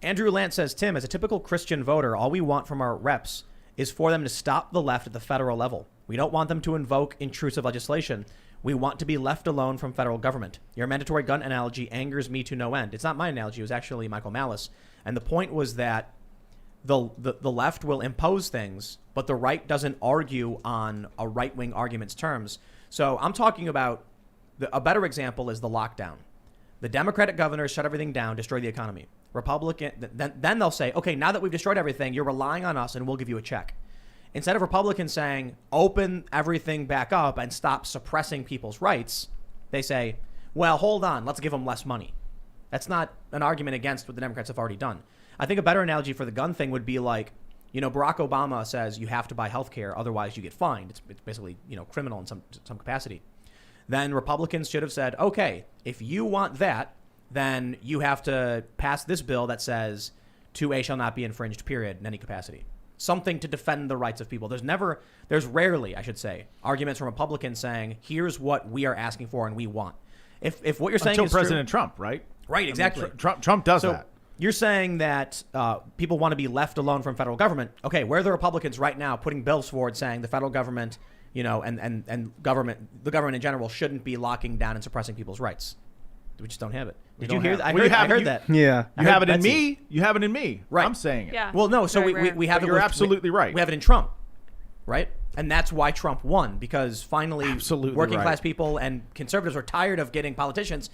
Speaker 1: Andrew Lance says, Tim, as a typical Christian voter, all we want from our reps is for them to stop the left at the federal level. We don't want them to invoke intrusive legislation. We want to be left alone from federal government. Your mandatory gun analogy angers me to no end. It's not my analogy. It was actually Michael Malice. And the point was that the left will impose things, but the right doesn't argue on a right-wing argument's terms. So I'm talking about a better example is the lockdown. The Democratic governors shut everything down, destroy the economy. Republican, then they'll say, okay, now that we've destroyed everything, you're relying on us and we'll give you a check. Instead of Republicans saying, open everything back up and stop suppressing people's rights, they say, well, hold on, let's give them less money. That's not an argument against what the Democrats have already done. I think a better analogy for the gun thing would be like, Barack Obama says you have to buy health care, otherwise you get fined. It's basically, criminal in some capacity. Then Republicans should have said, okay, if you want that, then you have to pass this bill that says 2A shall not be infringed, period, in any capacity. Something to defend the rights of people. There's rarely, I should say, arguments from Republicans saying, here's what we are asking for and we want. If what you're saying
Speaker 2: Until
Speaker 1: is
Speaker 2: President
Speaker 1: true,
Speaker 2: Trump, right?
Speaker 1: Right, exactly.
Speaker 2: I mean, Trump does
Speaker 1: So
Speaker 2: that.
Speaker 1: you're saying that people want to be left alone from federal government. Okay, where are the Republicans right now putting bills forward saying the federal government, and the government in general shouldn't be locking down and suppressing people's rights? We just don't have it. Did you hear that? I heard that.
Speaker 3: Yeah.
Speaker 2: You have it in
Speaker 1: Betsy.
Speaker 2: me. You have it in me.
Speaker 1: Right.
Speaker 2: I'm saying it.
Speaker 5: Yeah.
Speaker 1: Well, no. So
Speaker 5: Very
Speaker 1: we
Speaker 5: rare.
Speaker 1: have
Speaker 2: But
Speaker 1: it.
Speaker 2: you're
Speaker 1: with-
Speaker 2: absolutely right.
Speaker 1: We have it in Trump, right? And that's why Trump won, because finally
Speaker 2: Absolutely
Speaker 1: working
Speaker 2: right.
Speaker 1: class people and conservatives were tired of getting politicians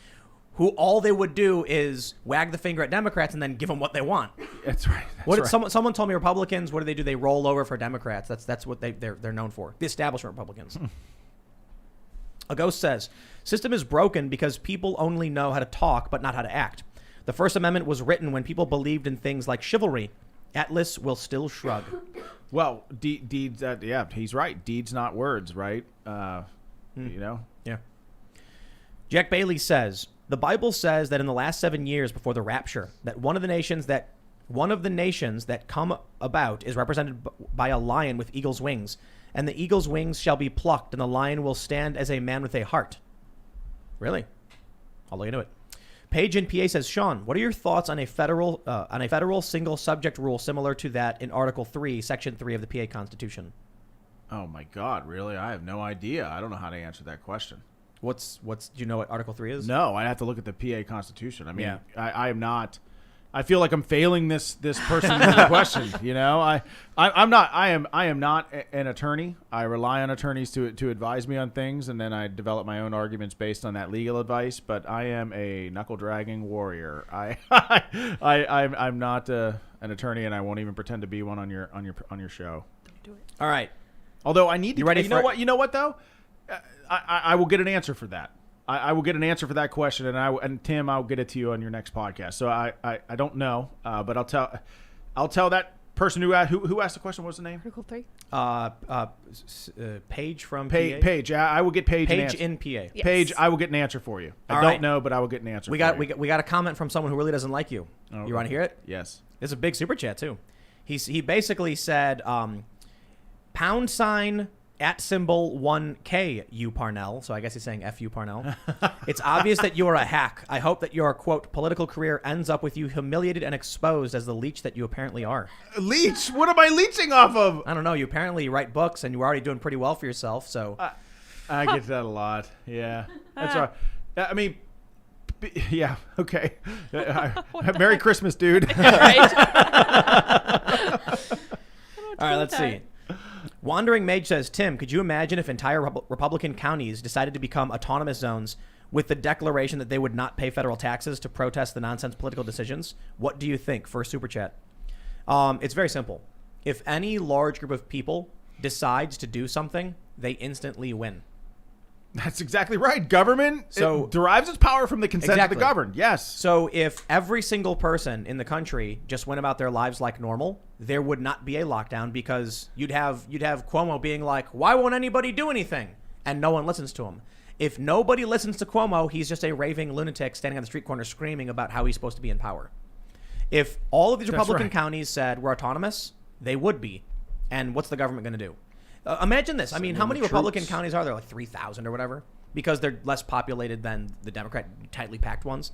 Speaker 1: who all they would do is wag the finger at Democrats and then give them what they want.
Speaker 2: That's right. That's right.
Speaker 1: Someone told me Republicans, what do? They roll over for Democrats. That's what they're known for. The establishment Republicans. A ghost says, system is broken because people only know how to talk but not how to act. The First Amendment was written when people believed in things like chivalry. Atlas will still shrug.
Speaker 2: Well, deeds. Yeah, he's right. Deeds, not words. Right.
Speaker 1: Yeah.
Speaker 2: Yeah.
Speaker 1: Jack Bailey says, the Bible says that in the last 7 years before the rapture, that one of the nations that come about is represented by a lion with eagle's wings, and the eagle's wings shall be plucked, and the lion will stand as a man with a heart. Really? I'll look into it. Paige in PA says, Sean, what are your thoughts on a federal single subject rule similar to that in Article 3, Section 3 of the PA Constitution?
Speaker 2: Oh my God! Really? I have no idea. I don't know how to answer that question.
Speaker 1: Do you know what Article 3 is?
Speaker 2: No, I have to look at the PA Constitution. I mean,
Speaker 1: Yeah.
Speaker 2: I am not. I feel like I'm failing this person with the question. I'm not. I am not an attorney. I rely on attorneys to advise me on things, and then I develop my own arguments based on that legal advice. But I am a knuckle dragging warrior. I'm not an attorney, and I won't even pretend to be one on your show.
Speaker 5: Don't do it.
Speaker 1: All right.
Speaker 2: Although I need to.
Speaker 1: You ready
Speaker 2: You
Speaker 1: for
Speaker 2: know
Speaker 1: it?
Speaker 2: what? You know what though? I will get an answer for that. I will get an answer for that question, and Tim, I'll get it to you on your next podcast. So I don't know, but I'll tell that person who asked the question. What's the name?
Speaker 5: Article 3.
Speaker 1: Paige from
Speaker 2: Paige. I will get Paige.
Speaker 1: Paige in PA.
Speaker 5: Yes.
Speaker 2: Paige, I will get an answer for you. I
Speaker 1: All
Speaker 2: don't
Speaker 1: right.
Speaker 2: know, but I will get an answer.
Speaker 1: We
Speaker 2: for
Speaker 1: got
Speaker 2: you.
Speaker 1: we got a comment from someone who really doesn't like you.
Speaker 2: Oh,
Speaker 1: You want to hear it?
Speaker 2: Yes.
Speaker 1: It's a big super chat too. He basically said pound sign at symbol 1K you Parnell. So I guess he's saying F you Parnell. It's obvious that you are a hack. I hope that your quote political career ends up with you humiliated and exposed as the leech that you apparently are.
Speaker 2: Leech. What am I leeching off of?
Speaker 1: I don't know. You apparently write books and you're already doing pretty well for yourself. So
Speaker 2: I get that a lot. Yeah. That's right. I mean, yeah. Okay. Merry Christmas, dude.
Speaker 5: Right?
Speaker 1: all right, let's see. Wandering Mage says, Tim, could you imagine if entire Republican counties decided to become autonomous zones with the declaration that they would not pay federal taxes to protest the nonsense political decisions? What do you think? First super chat. It's very simple. If any large group of people decides to do something, they instantly win.
Speaker 4: That's exactly right. Government
Speaker 1: So-
Speaker 4: it derives its power from the consent
Speaker 1: Exactly.
Speaker 4: of the governed. Yes.
Speaker 1: So if every single person in the country just went about their lives like normal, there would not be a lockdown because you'd have Cuomo being like, "Why won't anybody do anything?" And no one listens to him. If nobody listens to Cuomo, he's just a raving lunatic standing on the street corner screaming about how he's supposed to be in power. If all of these Republican
Speaker 4: right.
Speaker 1: counties said we're autonomous, they would be. And what's the government going to do? Imagine this. I mean, how many Republican counties are there? Like 3,000 or whatever? Because they're less populated than the Democrat tightly packed ones.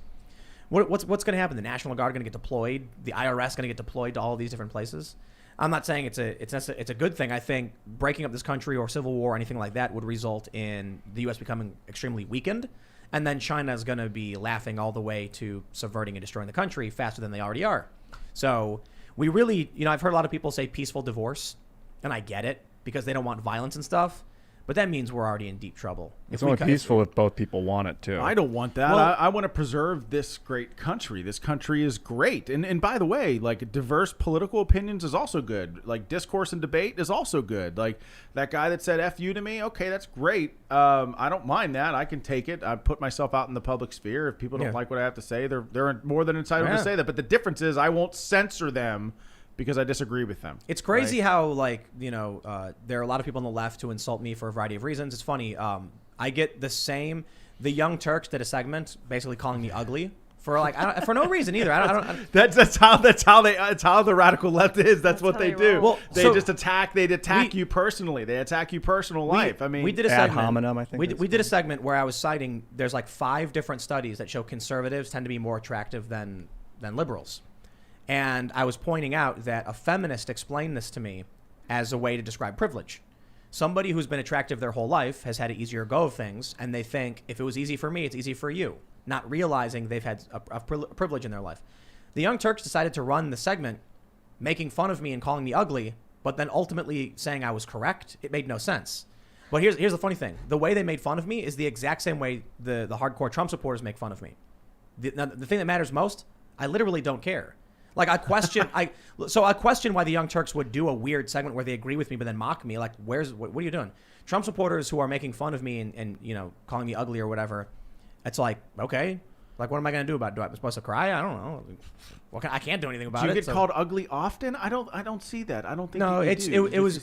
Speaker 1: What's going to happen? The National Guard going to get deployed? The IRS going to get deployed to all of these different places? I'm not saying it's a good thing. I think breaking up this country or civil war or anything like that would result in the U.S. becoming extremely weakened. And then China is going to be laughing all the way to subverting and destroying the country faster than they already are. So we really, I've heard a lot of people say peaceful divorce, and I get it because they don't want violence and stuff. But that means we're already in deep trouble.
Speaker 3: It's only peaceful if both people want it too.
Speaker 4: I don't want that.
Speaker 1: Well-
Speaker 4: I want to preserve this great country. This country is great. And by the way, like diverse political opinions is also good. Like discourse and debate is also good. Like that guy that said F you to me, okay, that's great. I don't mind that. I can take it. I put myself out in the public sphere. If people don't like what I have to say, they're more than entitled to say that. But the difference is I won't censor them because I disagree with them.
Speaker 1: It's crazy how, there are a lot of people on the left who insult me for a variety of reasons. It's funny. I get the Young Turks did a segment basically calling me ugly for for no reason either. I don't
Speaker 4: That's how the radical left is. That's what
Speaker 5: how
Speaker 4: they
Speaker 5: they
Speaker 4: do.
Speaker 5: roll.
Speaker 1: Well,
Speaker 4: They
Speaker 1: so-
Speaker 4: just attack you personally. They attack you personal life. I mean,
Speaker 1: we did a
Speaker 3: ad
Speaker 1: segment.
Speaker 3: hominem, I think
Speaker 1: we
Speaker 3: that's
Speaker 1: did a segment where I was citing there's 5 different studies that show conservatives tend to be more attractive than liberals. And I was pointing out that a feminist explained this to me as a way to describe privilege. Somebody who's been attractive their whole life has had an easier go of things, and they think if it was easy for me, it's easy for you, not realizing they've had a privilege in their life. The Young Turks decided to run the segment making fun of me and calling me ugly, but then ultimately saying I was correct. It made no sense. But here's the funny thing. The way they made fun of me is the exact same way the hardcore Trump supporters make fun of me. The thing that matters most, I literally don't care. Like I question why the Young Turks would do a weird segment where they agree with me but then mock me. Like, what are you doing? Trump supporters who are making fun of me and calling me ugly or whatever. It's like, okay, like what am I gonna do about it? Am I supposed to cry? I don't know. I can't do anything about
Speaker 4: do
Speaker 1: it.
Speaker 4: you get called ugly often? I don't see that. I don't think.
Speaker 1: No,
Speaker 4: you
Speaker 1: it
Speaker 4: do.
Speaker 1: was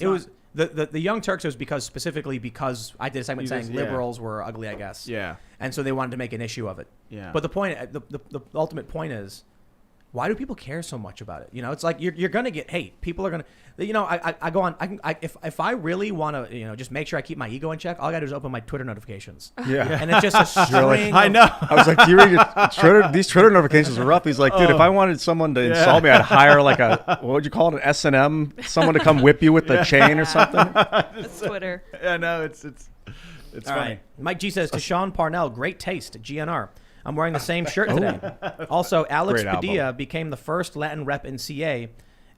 Speaker 1: the Young Turks was because I did a segment saying
Speaker 4: yeah.
Speaker 1: liberals were ugly, I guess.
Speaker 4: Yeah.
Speaker 1: And so they wanted to make an issue of it.
Speaker 4: Yeah.
Speaker 1: But the ultimate point is, why do people care so much about it? It's like you're gonna get hate. People are gonna, I go on. If I really want to, just make sure I keep my ego in check. All I gotta do is open my Twitter notifications.
Speaker 3: Yeah.
Speaker 1: And it's just a string.
Speaker 4: I know.
Speaker 3: I was like, do you read Twitter? These Twitter notifications are rough. He's like, dude, if I wanted someone to insult me, I'd hire what would you call it, an S&M, someone to come whip you with the chain or something.
Speaker 5: That's Twitter.
Speaker 4: I know it's
Speaker 1: All
Speaker 4: funny.
Speaker 1: right. Mike G says to Sean Parnell, great taste, GNR. I'm wearing the same shirt today. Also, Alex
Speaker 3: Great album.
Speaker 1: Padilla became the first Latin rep in CA,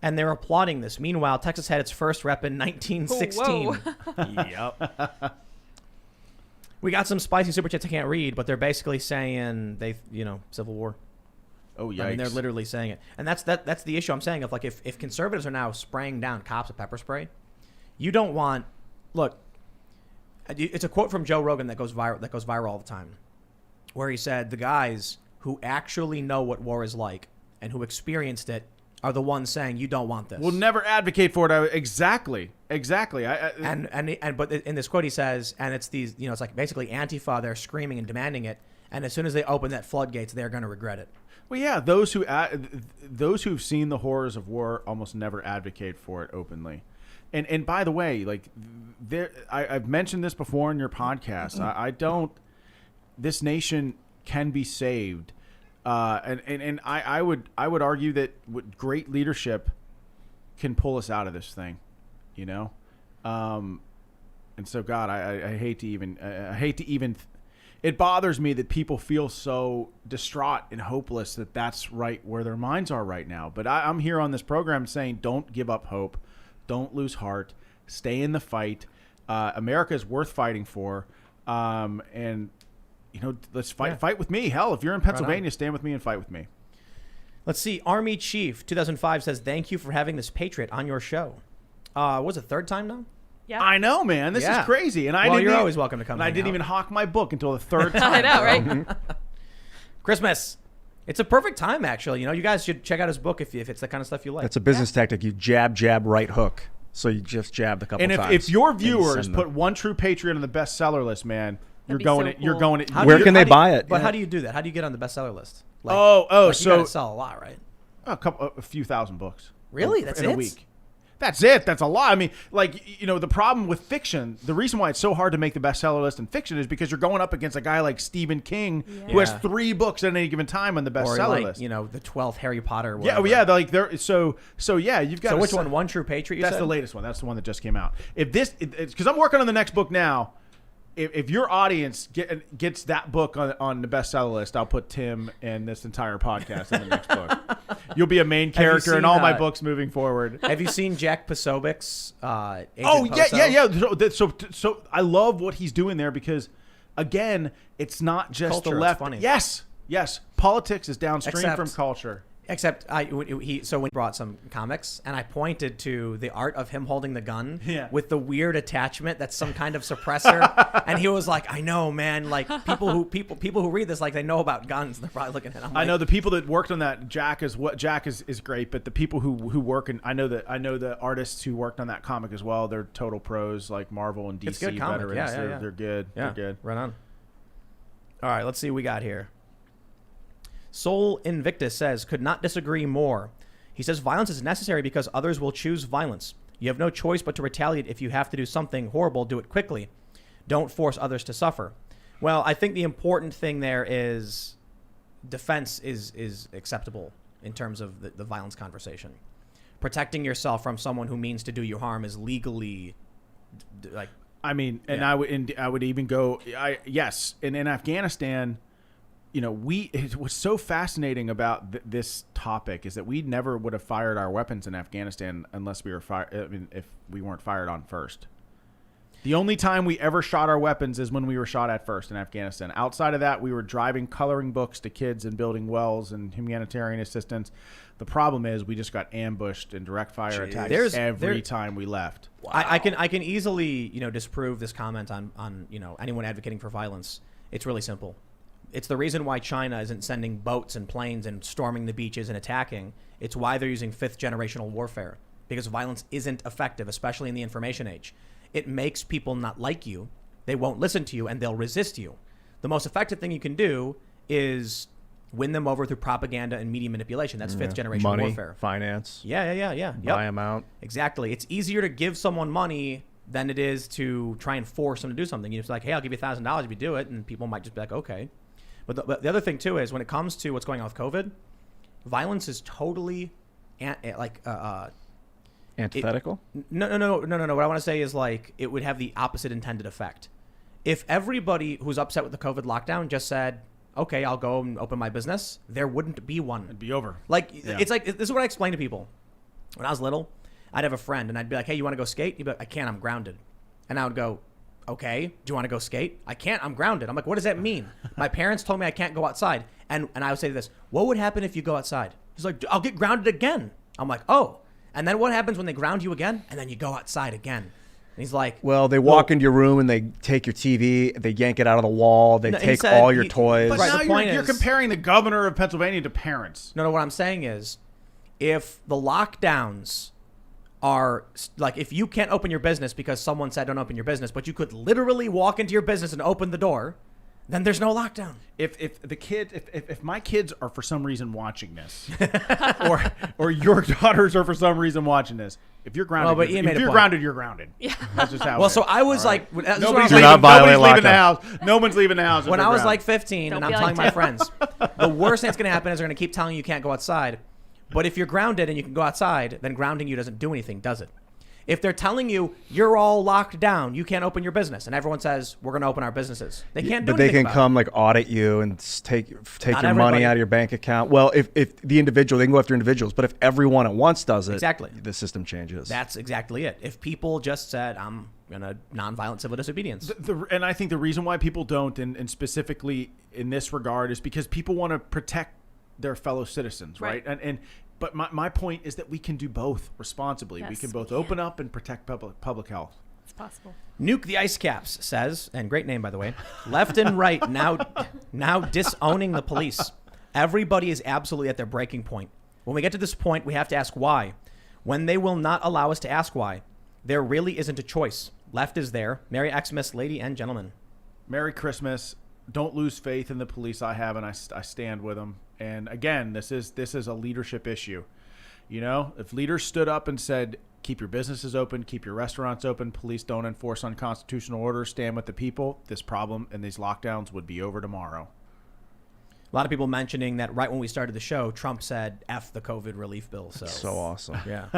Speaker 1: and they're applauding this. Meanwhile, Texas had its first rep in 1916.
Speaker 5: Whoa.
Speaker 1: Yep. We got some spicy super chats I can't read, but they're basically saying Civil War.
Speaker 4: Oh yikes!
Speaker 1: I mean, they're literally saying it, and that's the issue I'm saying of like if conservatives are now spraying down cops with pepper spray, you don't want. Look, it's a quote from Joe Rogan that goes viral all the time, where he said the guys who actually know what war is like and who experienced it are the ones saying you don't want this.
Speaker 4: We'll never advocate for it. Exactly.
Speaker 1: But in this quote he says, and it's these, it's like basically Antifa, they're screaming and demanding it, and as soon as they open that floodgates, they're going to regret it.
Speaker 4: Well, yeah, those who've seen the horrors of war almost never advocate for it openly. And by the way, like I've mentioned this before in your podcast. I don't. This nation can be saved, and I would argue that great leadership can pull us out of this thing, and so God, I hate to even. It bothers me that people feel so distraught and hopeless that that's right where their minds are right now. But I'm here on this program saying, don't give up hope, don't lose heart, stay in the fight. America is worth fighting for, and. Let's fight with me. Hell, if you're in Pennsylvania, stand with me and fight with me.
Speaker 1: Let's see. Army Chief 2005 says, thank you for having this patriot on your show. What was it, third time now?
Speaker 5: Yeah.
Speaker 4: I know, man. This
Speaker 1: Yeah.
Speaker 4: is crazy. And
Speaker 1: Well, you're always welcome to come
Speaker 4: And I
Speaker 1: hang
Speaker 4: didn't
Speaker 1: out.
Speaker 4: even hawk my book until the third time.
Speaker 5: I know, right?
Speaker 1: Christmas. It's a perfect time, actually. You know, you guys should check out his book if it's the kind of stuff you like.
Speaker 3: That's a business tactic. You jab, right hook. So you just jabbed a couple
Speaker 4: And
Speaker 3: times.
Speaker 4: if your
Speaker 3: and you
Speaker 4: viewers
Speaker 3: send
Speaker 4: put
Speaker 3: them.
Speaker 4: One True Patriot on the bestseller list, man, you're
Speaker 5: That'd be
Speaker 4: going
Speaker 5: so
Speaker 4: it. You're
Speaker 5: cool.
Speaker 4: going it.
Speaker 1: How do
Speaker 3: Where
Speaker 1: you-
Speaker 3: can
Speaker 1: how
Speaker 3: they
Speaker 1: do you-
Speaker 3: buy it?
Speaker 1: But
Speaker 3: Yeah.
Speaker 1: how do you do that? How do you get on the bestseller list? Like,
Speaker 4: Oh,
Speaker 1: you
Speaker 4: so
Speaker 1: gotta sell a lot, right?
Speaker 4: a few thousand books.
Speaker 1: Really? That's
Speaker 4: in
Speaker 1: it?
Speaker 4: a week. That's it. That's a lot. I mean, like, you know, the problem with fiction, the reason why it's so hard to make the bestseller list in fiction is because you're going up against a guy like Stephen King who has
Speaker 1: Yeah.
Speaker 4: 3 books at any given time on the
Speaker 1: Or
Speaker 4: bestseller
Speaker 1: like,
Speaker 4: list.
Speaker 1: you know, the 12th Harry Potter. Or
Speaker 4: Yeah,
Speaker 1: whatever.
Speaker 4: well, yeah, like there. So yeah, you've got.
Speaker 1: So
Speaker 4: to
Speaker 1: which
Speaker 4: se-
Speaker 1: one? One True Patriot. You
Speaker 4: That's
Speaker 1: said?
Speaker 4: the latest one. That's the one that just came out. If this, because I'm working on the next book now. If your audience gets that book on the bestseller list, I'll put Tim and this entire podcast in the next book. You'll be a main character in
Speaker 1: seen,
Speaker 4: all my books moving forward.
Speaker 1: Have you seen Jack Posobiec's? Agent
Speaker 4: Oh yeah,
Speaker 1: Poso?
Speaker 4: yeah. So I love what he's doing there because, again, it's not just
Speaker 1: Culture,
Speaker 4: the
Speaker 1: it's
Speaker 4: left.
Speaker 1: funny.
Speaker 4: Yes. Politics is downstream
Speaker 1: Except-
Speaker 4: from culture.
Speaker 1: Except when he brought some comics, and I pointed to the art of him holding the gun
Speaker 4: Yeah.
Speaker 1: with the weird attachment that's some kind of suppressor, and he was like, "I know, man. Like people who read this, like they know about guns. And they're probably looking at it. I'm
Speaker 4: I
Speaker 1: like,
Speaker 4: know the people that worked on that. Jack is great, but the people who work and I know the artists who worked on that comic as well. They're total pros, like Marvel and DC
Speaker 1: It's good comic.
Speaker 4: veterans.
Speaker 1: Yeah.
Speaker 4: They're good.
Speaker 1: Yeah,
Speaker 4: They're good.
Speaker 1: right on. All right, let's see what we got here. Soul Invictus says, could not disagree more. He says, violence is necessary because others will choose violence. You have no choice but to retaliate. If you have to do something horrible, do it quickly. Don't force others to suffer. Well, I think the important thing there is defense is acceptable in terms of the violence conversation. Protecting yourself from someone who means to do you harm is legally like.
Speaker 4: I mean, and
Speaker 1: Yeah.
Speaker 4: I would even go. Yes, and in Afghanistan, you know, what's so fascinating about this topic is that we never would have fired our weapons in Afghanistan unless we were fired. I mean, if we weren't fired on first. The only time we ever shot our weapons is when we were shot at first in Afghanistan. Outside of that, we were driving coloring books to kids and building wells and humanitarian assistance. The problem is we just got ambushed and direct fire attacks every time we left.
Speaker 1: I can easily disprove this comment on anyone advocating for violence. It's really simple. It's the reason why China isn't sending boats and planes and storming the beaches and attacking. It's why they're using 5th generational warfare, because violence isn't effective, especially in the information age. It makes people not like you. They won't listen to you and they'll resist you. The most effective thing you can do is win them over through propaganda and media manipulation. That's 5th generation
Speaker 3: Money,
Speaker 1: warfare.
Speaker 3: finance,
Speaker 1: Yeah. Yep.
Speaker 3: buy them out.
Speaker 1: Exactly. It's easier to give someone money than it is to try and force them to do something. You're just like, hey, I'll give you $1,000 if you do it, and people might just be like, okay. But the other thing too is when it comes to what's going on with COVID, violence is totally
Speaker 3: Antithetical?
Speaker 1: No. What I want to say is like it would have the opposite intended effect. If everybody who's upset with the COVID lockdown just said, okay, I'll go and open my business, there wouldn't be one.
Speaker 4: It'd be over.
Speaker 1: Like,
Speaker 4: Yeah.
Speaker 1: it's like, this is what I explain to people. When I was little, I'd have a friend and I'd be like, hey, you want to go skate? He'd be like, I can't, I'm grounded. And I would go, okay, do you want to go skate? I can't, I'm grounded. I'm like, what does that mean? My parents told me I can't go outside. And I would say this, what would happen if you go outside? He's like, I'll get grounded again. I'm like, oh. And then what happens when they ground you again? And then you go outside again. And he's like,
Speaker 3: Well, they walk into your room and they take your TV, they yank it out of the wall, they
Speaker 1: No, he
Speaker 3: take
Speaker 1: said
Speaker 3: all your
Speaker 1: he-
Speaker 3: toys.
Speaker 4: But
Speaker 1: Right,
Speaker 4: now
Speaker 1: the point
Speaker 4: you're
Speaker 1: is-
Speaker 4: comparing the governor of Pennsylvania to parents.
Speaker 1: no, what I'm saying is if the lockdowns are like, if you can't open your business because someone said don't open your business, but you could literally walk into your business and open the door, then there's no lockdown.
Speaker 4: If my kids are for some reason watching this, or your daughters are for some reason watching this, if you're grounded,
Speaker 1: Well, but Ian made
Speaker 4: if
Speaker 1: a
Speaker 4: you're
Speaker 1: point.
Speaker 4: grounded, you're grounded. Yeah, that's just how.
Speaker 1: Well,
Speaker 4: it
Speaker 1: so
Speaker 4: is.
Speaker 1: I was
Speaker 4: All right?
Speaker 1: like, that's what I
Speaker 4: Nobody's
Speaker 1: was
Speaker 3: Do
Speaker 4: leaving,
Speaker 3: not violate
Speaker 4: nobody's leaving the
Speaker 3: lockdown.
Speaker 4: house. No one's leaving the house. if
Speaker 1: when
Speaker 4: they're
Speaker 1: I was
Speaker 4: grounded.
Speaker 1: like 15
Speaker 5: Don't
Speaker 1: and
Speaker 5: be
Speaker 1: I'm
Speaker 5: like
Speaker 1: telling my
Speaker 5: Tim.
Speaker 1: friends, the worst thing that's going to happen is they're going to keep telling you can't go outside. But if you're grounded and you can go outside, then grounding you doesn't do anything, does it? If they're telling you you're all locked down, you can't open your business, and everyone says we're going to open our businesses, they can't do
Speaker 3: But they
Speaker 1: anything
Speaker 3: can
Speaker 1: about
Speaker 3: come like audit you and take your
Speaker 1: Not
Speaker 3: money
Speaker 1: everybody.
Speaker 3: out of your bank account. Well, if the individual, they can go after individuals, but if everyone at once does it,
Speaker 1: Exactly.
Speaker 3: the system changes.
Speaker 1: That's exactly it. If people just said, I'm going to nonviolent civil disobedience.
Speaker 4: And I think the reason why people don't, and specifically in this regard, is because people want to protect their fellow citizens, right?
Speaker 5: Right.
Speaker 4: But my point is that we can do both responsibly. We
Speaker 5: Yes,
Speaker 4: can
Speaker 5: we
Speaker 4: both
Speaker 5: can.
Speaker 4: open up and protect public health.
Speaker 5: It's possible.
Speaker 1: Nuke the Ice Caps says, and great name by the way, left and right now disowning the police. Everybody is absolutely at their breaking point. When we get to this point, we have to ask why. When they will not allow us to ask why, there really isn't a choice. Left is there. Merry Xmas, lady and gentlemen.
Speaker 4: Merry Christmas. Don't lose faith in the police. I have, and I stand with them. And again, this is a leadership issue. You know, if leaders stood up and said, keep your businesses open, keep your restaurants open, police don't enforce unconstitutional orders, stand with the people, this problem and these lockdowns would be over tomorrow.
Speaker 1: A lot of people mentioning that right when we started the show, Trump said, F the COVID relief bill.
Speaker 3: So awesome.
Speaker 1: Yeah.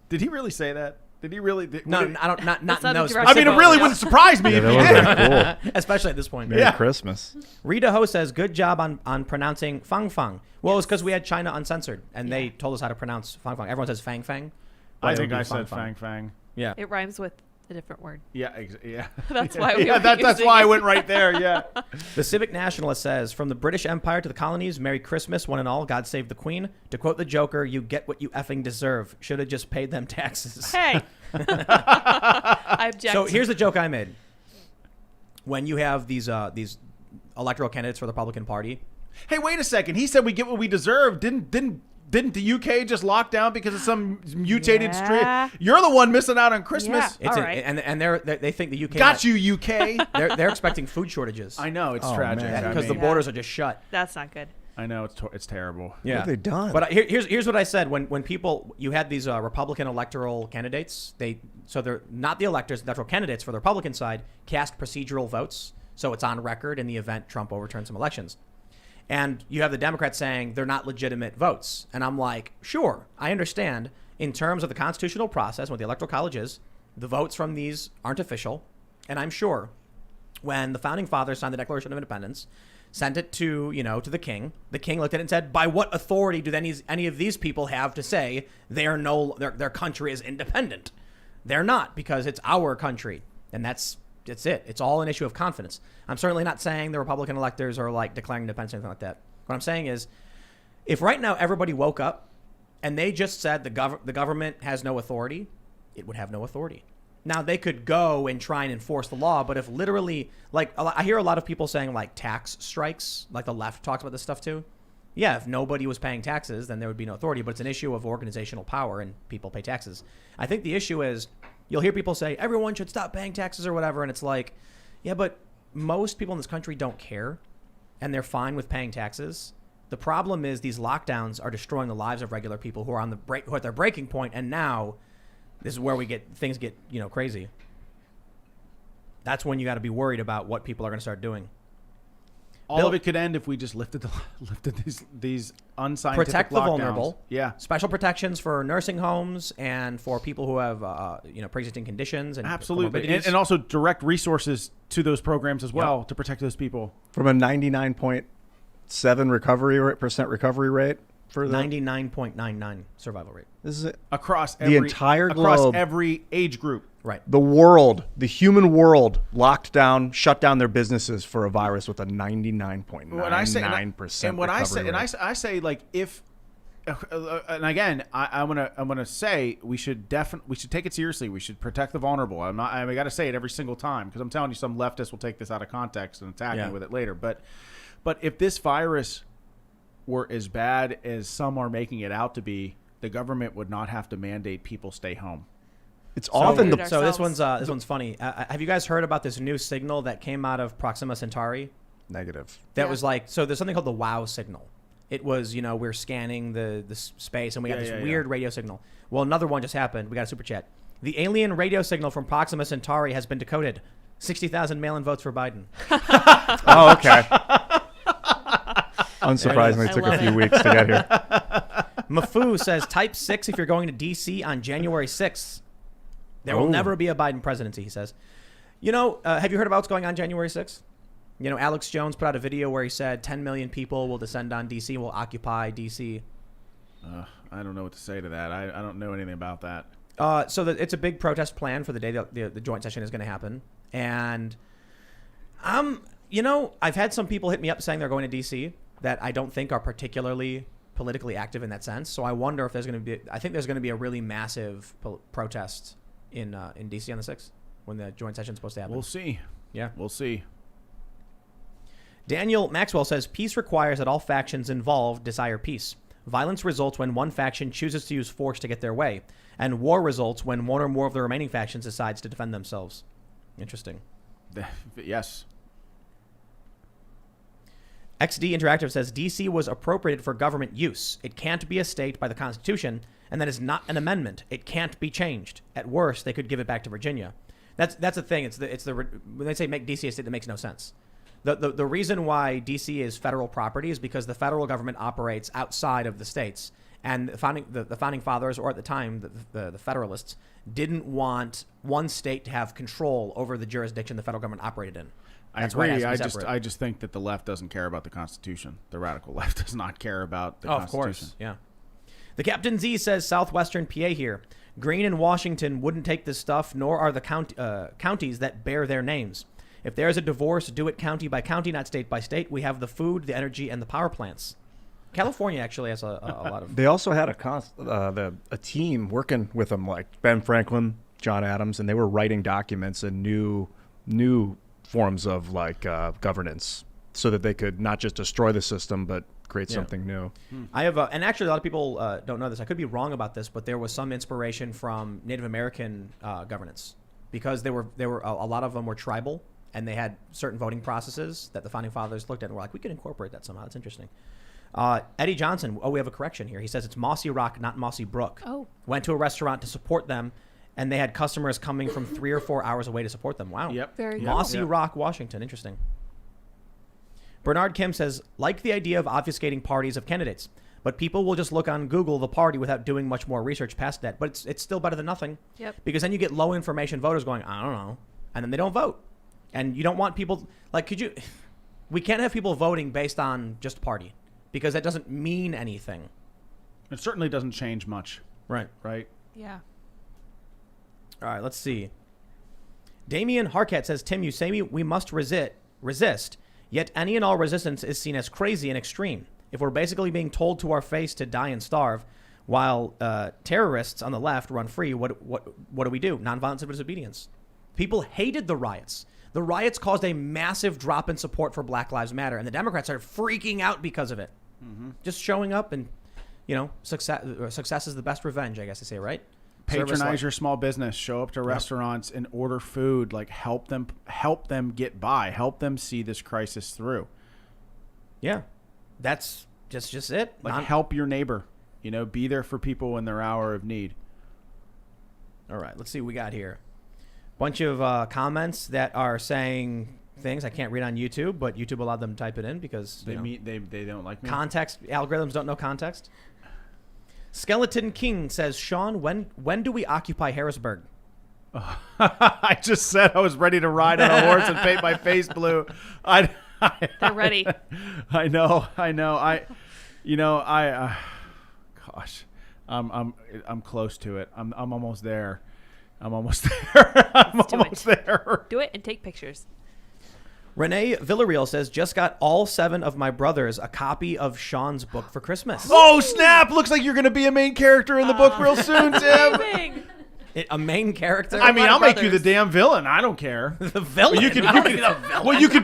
Speaker 4: Did he really say that? Did he really?
Speaker 1: No, I don't. Not
Speaker 5: That's
Speaker 1: no.
Speaker 5: not the
Speaker 4: I mean, it really
Speaker 5: Yeah.
Speaker 4: wouldn't surprise me
Speaker 3: Yeah,
Speaker 4: if
Speaker 3: that
Speaker 4: he
Speaker 3: would
Speaker 4: did.
Speaker 3: have been cool.
Speaker 1: Especially at this point.
Speaker 3: Merry
Speaker 4: Yeah.
Speaker 3: Christmas.
Speaker 1: Rita Ho says, good job on pronouncing Fang Fang. Well, it's because we had China Uncensored, and they told us how to pronounce Fang Fang. Everyone says Fang Fang. but
Speaker 4: I
Speaker 1: it would
Speaker 4: think
Speaker 1: be
Speaker 4: I said Fang Fang.
Speaker 1: Yeah.
Speaker 5: It rhymes with a different word.
Speaker 4: Yeah, yeah.
Speaker 5: That's why we
Speaker 4: yeah,
Speaker 5: were
Speaker 4: that's
Speaker 5: using
Speaker 4: why I
Speaker 5: it.
Speaker 4: went right there. Yeah.
Speaker 1: The Civic Nationalist says, from the British Empire to the colonies, Merry Christmas, one and all. God save the Queen. To quote the Joker, you get what you effing deserve. Should have just paid them taxes.
Speaker 5: Hey. I object.
Speaker 1: So here's the joke I made. When you have these electoral candidates for the Republican Party,
Speaker 4: Hey, wait a second. He said we get what we deserve. Didn't the UK just lock down because of some mutated
Speaker 5: Yeah.
Speaker 4: strain? You're the one missing out on Christmas.
Speaker 5: Yeah.
Speaker 1: it's
Speaker 5: All right.
Speaker 1: and they think the UK
Speaker 4: Got you, UK.
Speaker 1: They're expecting food shortages
Speaker 4: I know it's
Speaker 3: Oh,
Speaker 4: tragic.
Speaker 3: man.
Speaker 1: because the
Speaker 5: Yeah.
Speaker 1: borders are just shut.
Speaker 5: That's not good.
Speaker 4: I know it's terrible.
Speaker 1: Yeah.
Speaker 3: have they done?
Speaker 1: But here's what I said when people you had these Republican electoral candidates. They're not the electors, the electoral candidates for the Republican side cast procedural votes, so it's on record in the event Trump overturns some elections. And you have the Democrats saying they're not legitimate votes, and I'm like, sure, I understand. In terms of the constitutional process, what the Electoral College is, the votes from these aren't official, and I'm sure when the founding fathers signed the Declaration of Independence, sent it to the king. The king looked at it and said, "By what authority do any of these people have to say their country is independent? They're not, because it's our country." And that's it. It's all an issue of confidence. I'm certainly not saying the Republican electors are like declaring independence or anything like that. What I'm saying is, if right now everybody woke up and they just said the government has no authority, it would have no authority. Now, they could go and try and enforce the law, but if literally, like, I hear a lot of people saying, like, tax strikes, like the left talks about this stuff too. Yeah, if nobody was paying taxes, then there would be no authority, but it's an issue of organizational power and people pay taxes. I think the issue is, you'll hear people say, everyone should stop paying taxes or whatever, and it's like, yeah, but most people in this country don't care, and they're fine with paying taxes. The problem is these lockdowns are destroying the lives of regular people who are who are at their breaking point, and now this is where things get crazy. That's when you got to be worried about what people are going to start doing.
Speaker 4: All of it could end if we just lifted these unscientific
Speaker 1: Protect the
Speaker 4: lockdowns.
Speaker 1: vulnerable.
Speaker 4: Yeah.
Speaker 1: Special protections for nursing homes and for people who have pre-existing conditions and
Speaker 4: Absolutely.
Speaker 1: comorbidities.
Speaker 4: And also direct resources to those programs as well to protect those people.
Speaker 3: From a 99.7 recovery rate for the
Speaker 1: 99.99 survival rate.
Speaker 3: This is it.
Speaker 4: Across
Speaker 3: The entire globe.
Speaker 4: every age group.
Speaker 1: Right.
Speaker 3: The world, the human world, locked down, shut down their businesses for a virus with a 99.99%
Speaker 4: and what I say,
Speaker 3: recovery rate.
Speaker 4: I say, like, if, and again, I'm gonna say we should take it seriously. We should protect the vulnerable. I got to say it every single time because I'm telling you, some leftists will take this out of context and attack me with it later. But if this virus were as bad as some are making it out to be, the government would not have to mandate people stay home.
Speaker 3: It's often the
Speaker 1: So this
Speaker 5: ourselves.
Speaker 1: one's funny. Have you guys heard about this new signal that came out of Proxima Centauri?
Speaker 3: negative.
Speaker 1: That
Speaker 5: Yeah.
Speaker 1: was like, so there's something called the WOW signal. It was, we're scanning the space and we got this weird radio signal. Well, another one just happened. We got a super chat. The alien radio signal from Proxima Centauri has been decoded. 60,000 mail-in votes for Biden.
Speaker 3: Oh, okay. Unsurprisingly,
Speaker 5: I
Speaker 3: it took
Speaker 5: love
Speaker 3: a few
Speaker 5: it.
Speaker 3: weeks to get here.
Speaker 1: Mafu says type 6 if you're going to D.C. on January 6th. There will
Speaker 3: Oh.
Speaker 1: never be a Biden presidency, he says. Have you heard about what's going on January 6th? Alex Jones put out a video where he said 10 million people will descend on D.C. will occupy D.C.
Speaker 4: I don't know what to say to that. I don't know anything about that.
Speaker 1: It's a big protest plan for the day that the joint session is going to happen. And I've had some people hit me up saying they're going to D.C. that I don't think are particularly politically active in that sense. So I wonder if I think there's going to be a really massive protest in DC on the 6th when the joint session is supposed to happen.
Speaker 4: We'll see.
Speaker 1: Yeah.
Speaker 4: We'll see.
Speaker 1: Daniel Maxwell says peace requires that all factions involved desire peace. Violence results when one faction chooses to use force to get their way, and war results when one or more of the remaining factions decides to defend themselves. Interesting.
Speaker 4: Yes.
Speaker 1: XD Interactive says DC was appropriated for government use. It can't be a state by the Constitution, and that is not an amendment. It can't be changed. At worst, they could give it back to Virginia. That's the thing. It's the when they say make DC a state, that makes no sense. The reason why DC is federal property is because the federal government operates outside of the states, and the founding fathers, or at the time the Federalists, didn't want one state to have control over the jurisdiction the federal government operated in.
Speaker 4: I agree. I just think that the left doesn't care about the Constitution. The radical left does not care about the Constitution.
Speaker 1: Of course, yeah. The Captain Z says Southwestern PA here. Greene and Washington wouldn't take this stuff, nor are the counties that bear their names. If there's a divorce, do it county by county, not state by state. We have the food, the energy, and the power plants. California actually has a lot of...
Speaker 3: They also had a team working with them, like Ben Franklin, John Adams, and they were writing documents and new forms of governance so that they could not just destroy the system, but create something new.
Speaker 1: I have, and actually a lot of people don't know this. I could be wrong about this, but there was some inspiration from Native American governance, because there were a lot of them were tribal, and they had certain voting processes that the founding fathers looked at and were like, we could incorporate that somehow. It's interesting. Eddie Johnson, we have a correction here. He says it's Mossy Rock, not Mossy Brook.
Speaker 5: Oh.
Speaker 1: Went to a restaurant to support them, and they had customers coming from 3 or 4 hours away to support them. Wow.
Speaker 4: Yep.
Speaker 5: Very cool.
Speaker 1: Mossy Rock, Washington. Interesting. Bernard Kim says, like the idea of obfuscating parties of candidates, but people will just look on Google the party without doing much more research past that. But it's still better than nothing.
Speaker 5: Yep.
Speaker 1: Because then you get low information voters going, I don't know. And then they don't vote. And you don't want people, we can't have people voting based on just party, because that doesn't mean anything.
Speaker 4: It certainly doesn't change much.
Speaker 1: Right.
Speaker 4: Right?
Speaker 5: Yeah.
Speaker 1: All right, let's see. Damian Harkat says, Tim, you say we must resist, yet any and all resistance is seen as crazy and extreme. If we're basically being told to our face to die and starve, while terrorists on the left run free, what do we do? Nonviolent civil disobedience. People hated the riots. The riots caused a massive drop in support for Black Lives Matter, and the Democrats are freaking out because of it. Mm-hmm. Just showing up and, success is the best revenge, I guess they say, right?
Speaker 4: Patronize your small business. Show up to restaurants and order food. Help them get by. Help them see this crisis through.
Speaker 1: Yeah, that's just it.
Speaker 4: Help your neighbor. Be there for people in their hour of need.
Speaker 1: All right, let's see what we got here. Bunch of comments that are saying things I can't read on YouTube, but YouTube allowed them to type it in because
Speaker 4: they don't like me.
Speaker 1: Context algorithms don't know context. Skeleton King says, Sean, when do we occupy Harrisburg?
Speaker 4: I just said I was ready to ride on a horse and paint my face blue.
Speaker 5: They're ready.
Speaker 4: I know. Gosh, I'm close to it. I'm almost there. I'm almost there.
Speaker 5: Do it and take pictures.
Speaker 1: Renee Villarreal says, just got all 7 of my brothers a copy of Sean's book for Christmas.
Speaker 4: Oh, snap. Looks like you're going to be a main character in the book real soon, Tim.
Speaker 5: Amazing.
Speaker 1: A main character?
Speaker 4: I mean, I'll make you the damn villain. I don't care.
Speaker 1: The villain?
Speaker 4: You could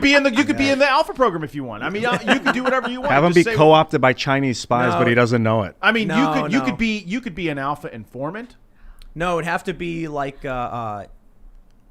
Speaker 4: be in the Alpha program if you want. I mean, you could do whatever you want.
Speaker 3: Have him be co-opted by Chinese spies, but he doesn't know it.
Speaker 4: I mean, you could be an Alpha informant.
Speaker 1: No, it'd have to be like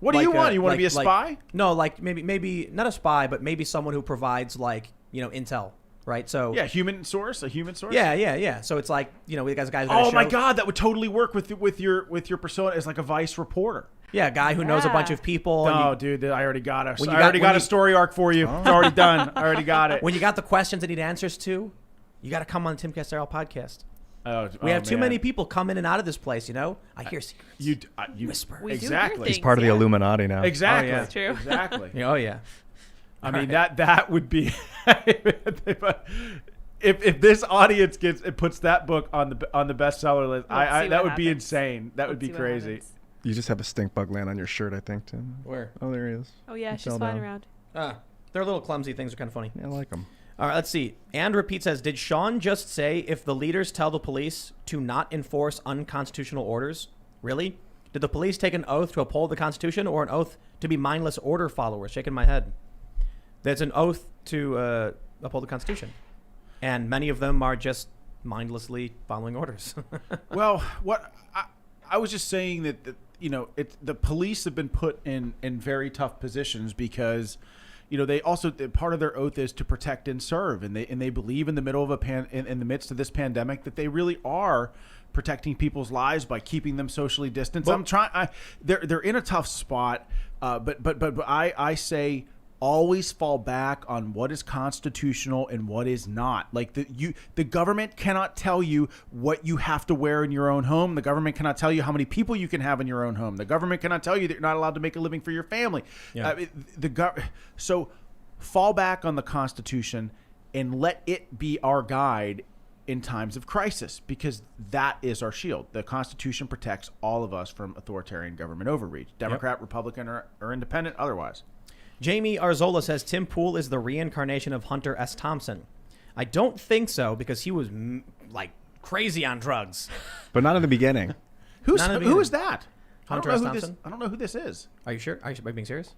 Speaker 4: what do you want? You want to be a spy?
Speaker 1: No, maybe not a spy, but maybe someone who provides intel, right? So
Speaker 4: yeah, a human source.
Speaker 1: Yeah. So it's like we guys.
Speaker 4: Oh my God, that would totally work with your persona as like a Vice reporter.
Speaker 1: Yeah, a guy who knows a bunch of people.
Speaker 4: Oh, dude, I already got a story arc for you. It's already done. I already got it.
Speaker 1: When you got the questions that need answers to, you got to come on the Timcast IRL podcast. We have too many people come in and out of this place, I hear secrets.
Speaker 4: You
Speaker 1: whisper.
Speaker 5: We
Speaker 4: exactly.
Speaker 3: He's part of the Illuminati now.
Speaker 4: Exactly.
Speaker 1: Oh, yeah.
Speaker 5: That's true.
Speaker 4: Exactly.
Speaker 1: Oh, yeah.
Speaker 4: I mean, that would be if this audience puts that book on the bestseller list, that would be insane. That would be crazy.
Speaker 3: You just have a stink bug land on your shirt, I think, Tim.
Speaker 1: Where?
Speaker 3: Oh, there he is.
Speaker 5: Oh, yeah,
Speaker 3: He
Speaker 5: she's
Speaker 3: fell
Speaker 5: flying
Speaker 3: down.
Speaker 5: around.
Speaker 1: They're little clumsy things. Are kind of funny.
Speaker 3: Yeah, I like them.
Speaker 1: All right, let's see. And Repeat says, did Sean just say if the leaders tell the police to not enforce unconstitutional orders? Really? Did the police take an oath to uphold the Constitution or an oath to be mindless order followers? Shaking my head. There's an oath to uphold the Constitution. And many of them are just mindlessly following orders.
Speaker 4: Well, what I was just saying that the police have been put in very tough positions because they also part of their oath is to protect and serve, and they believe in the middle of in the midst of this pandemic that they really are protecting people's lives by keeping them socially distanced. They're in a tough spot, but I say always fall back on what is constitutional and what is not. Like the government cannot tell you what you have to wear in your own home. The government cannot tell you how many people you can have in your own home. The government cannot tell you that you're not allowed to make a living for your family.
Speaker 1: Yeah.
Speaker 4: So fall back on the Constitution and let it be our guide in times of crisis, because that is our shield. The Constitution protects all of us from authoritarian government overreach, Democrat, Republican, or independent otherwise.
Speaker 1: Jamie Arzola says Tim Pool is the reincarnation of Hunter S. Thompson. I don't think so, because he was like crazy on drugs.
Speaker 3: But not in the beginning.
Speaker 4: Who is that?
Speaker 1: Hunter S. Thompson?
Speaker 4: I don't know who this is.
Speaker 1: Are you sure? Are you being serious?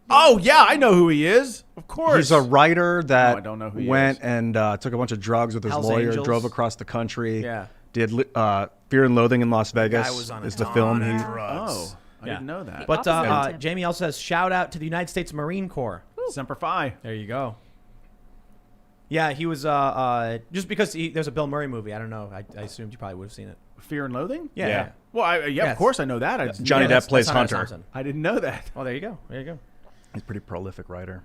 Speaker 4: Oh yeah, I know who he is. Of course.
Speaker 3: He's a writer that
Speaker 4: I don't know who he
Speaker 3: went
Speaker 4: is.
Speaker 3: and took a bunch of drugs with his
Speaker 1: Hell's
Speaker 3: lawyer,
Speaker 1: Angels.
Speaker 3: drove across the country.
Speaker 1: Yeah.
Speaker 3: Did Fear and Loathing in Las Vegas
Speaker 1: was on a
Speaker 3: is the
Speaker 1: ton
Speaker 3: film.
Speaker 1: of
Speaker 3: He
Speaker 1: drugs.
Speaker 4: Oh, I
Speaker 1: Yeah.
Speaker 4: didn't know that.
Speaker 1: But
Speaker 5: opposite of Tim.
Speaker 1: Jamie also says, shout out to the United States Marine Corps.
Speaker 4: Semper Fi.
Speaker 1: There you go. Yeah, he was just because there's a Bill Murray movie. I don't know. I assumed you probably would have seen it.
Speaker 4: Fear and Loathing?
Speaker 1: Yeah.
Speaker 3: Yeah.
Speaker 4: Well,
Speaker 1: Yes.
Speaker 4: of course I know that.
Speaker 3: Johnny Depp
Speaker 1: that's
Speaker 3: plays
Speaker 1: Hunter S.
Speaker 3: Hunter.
Speaker 1: Thompson.
Speaker 4: I didn't know that.
Speaker 1: Oh, there you go. There you go.
Speaker 3: He's a pretty prolific writer.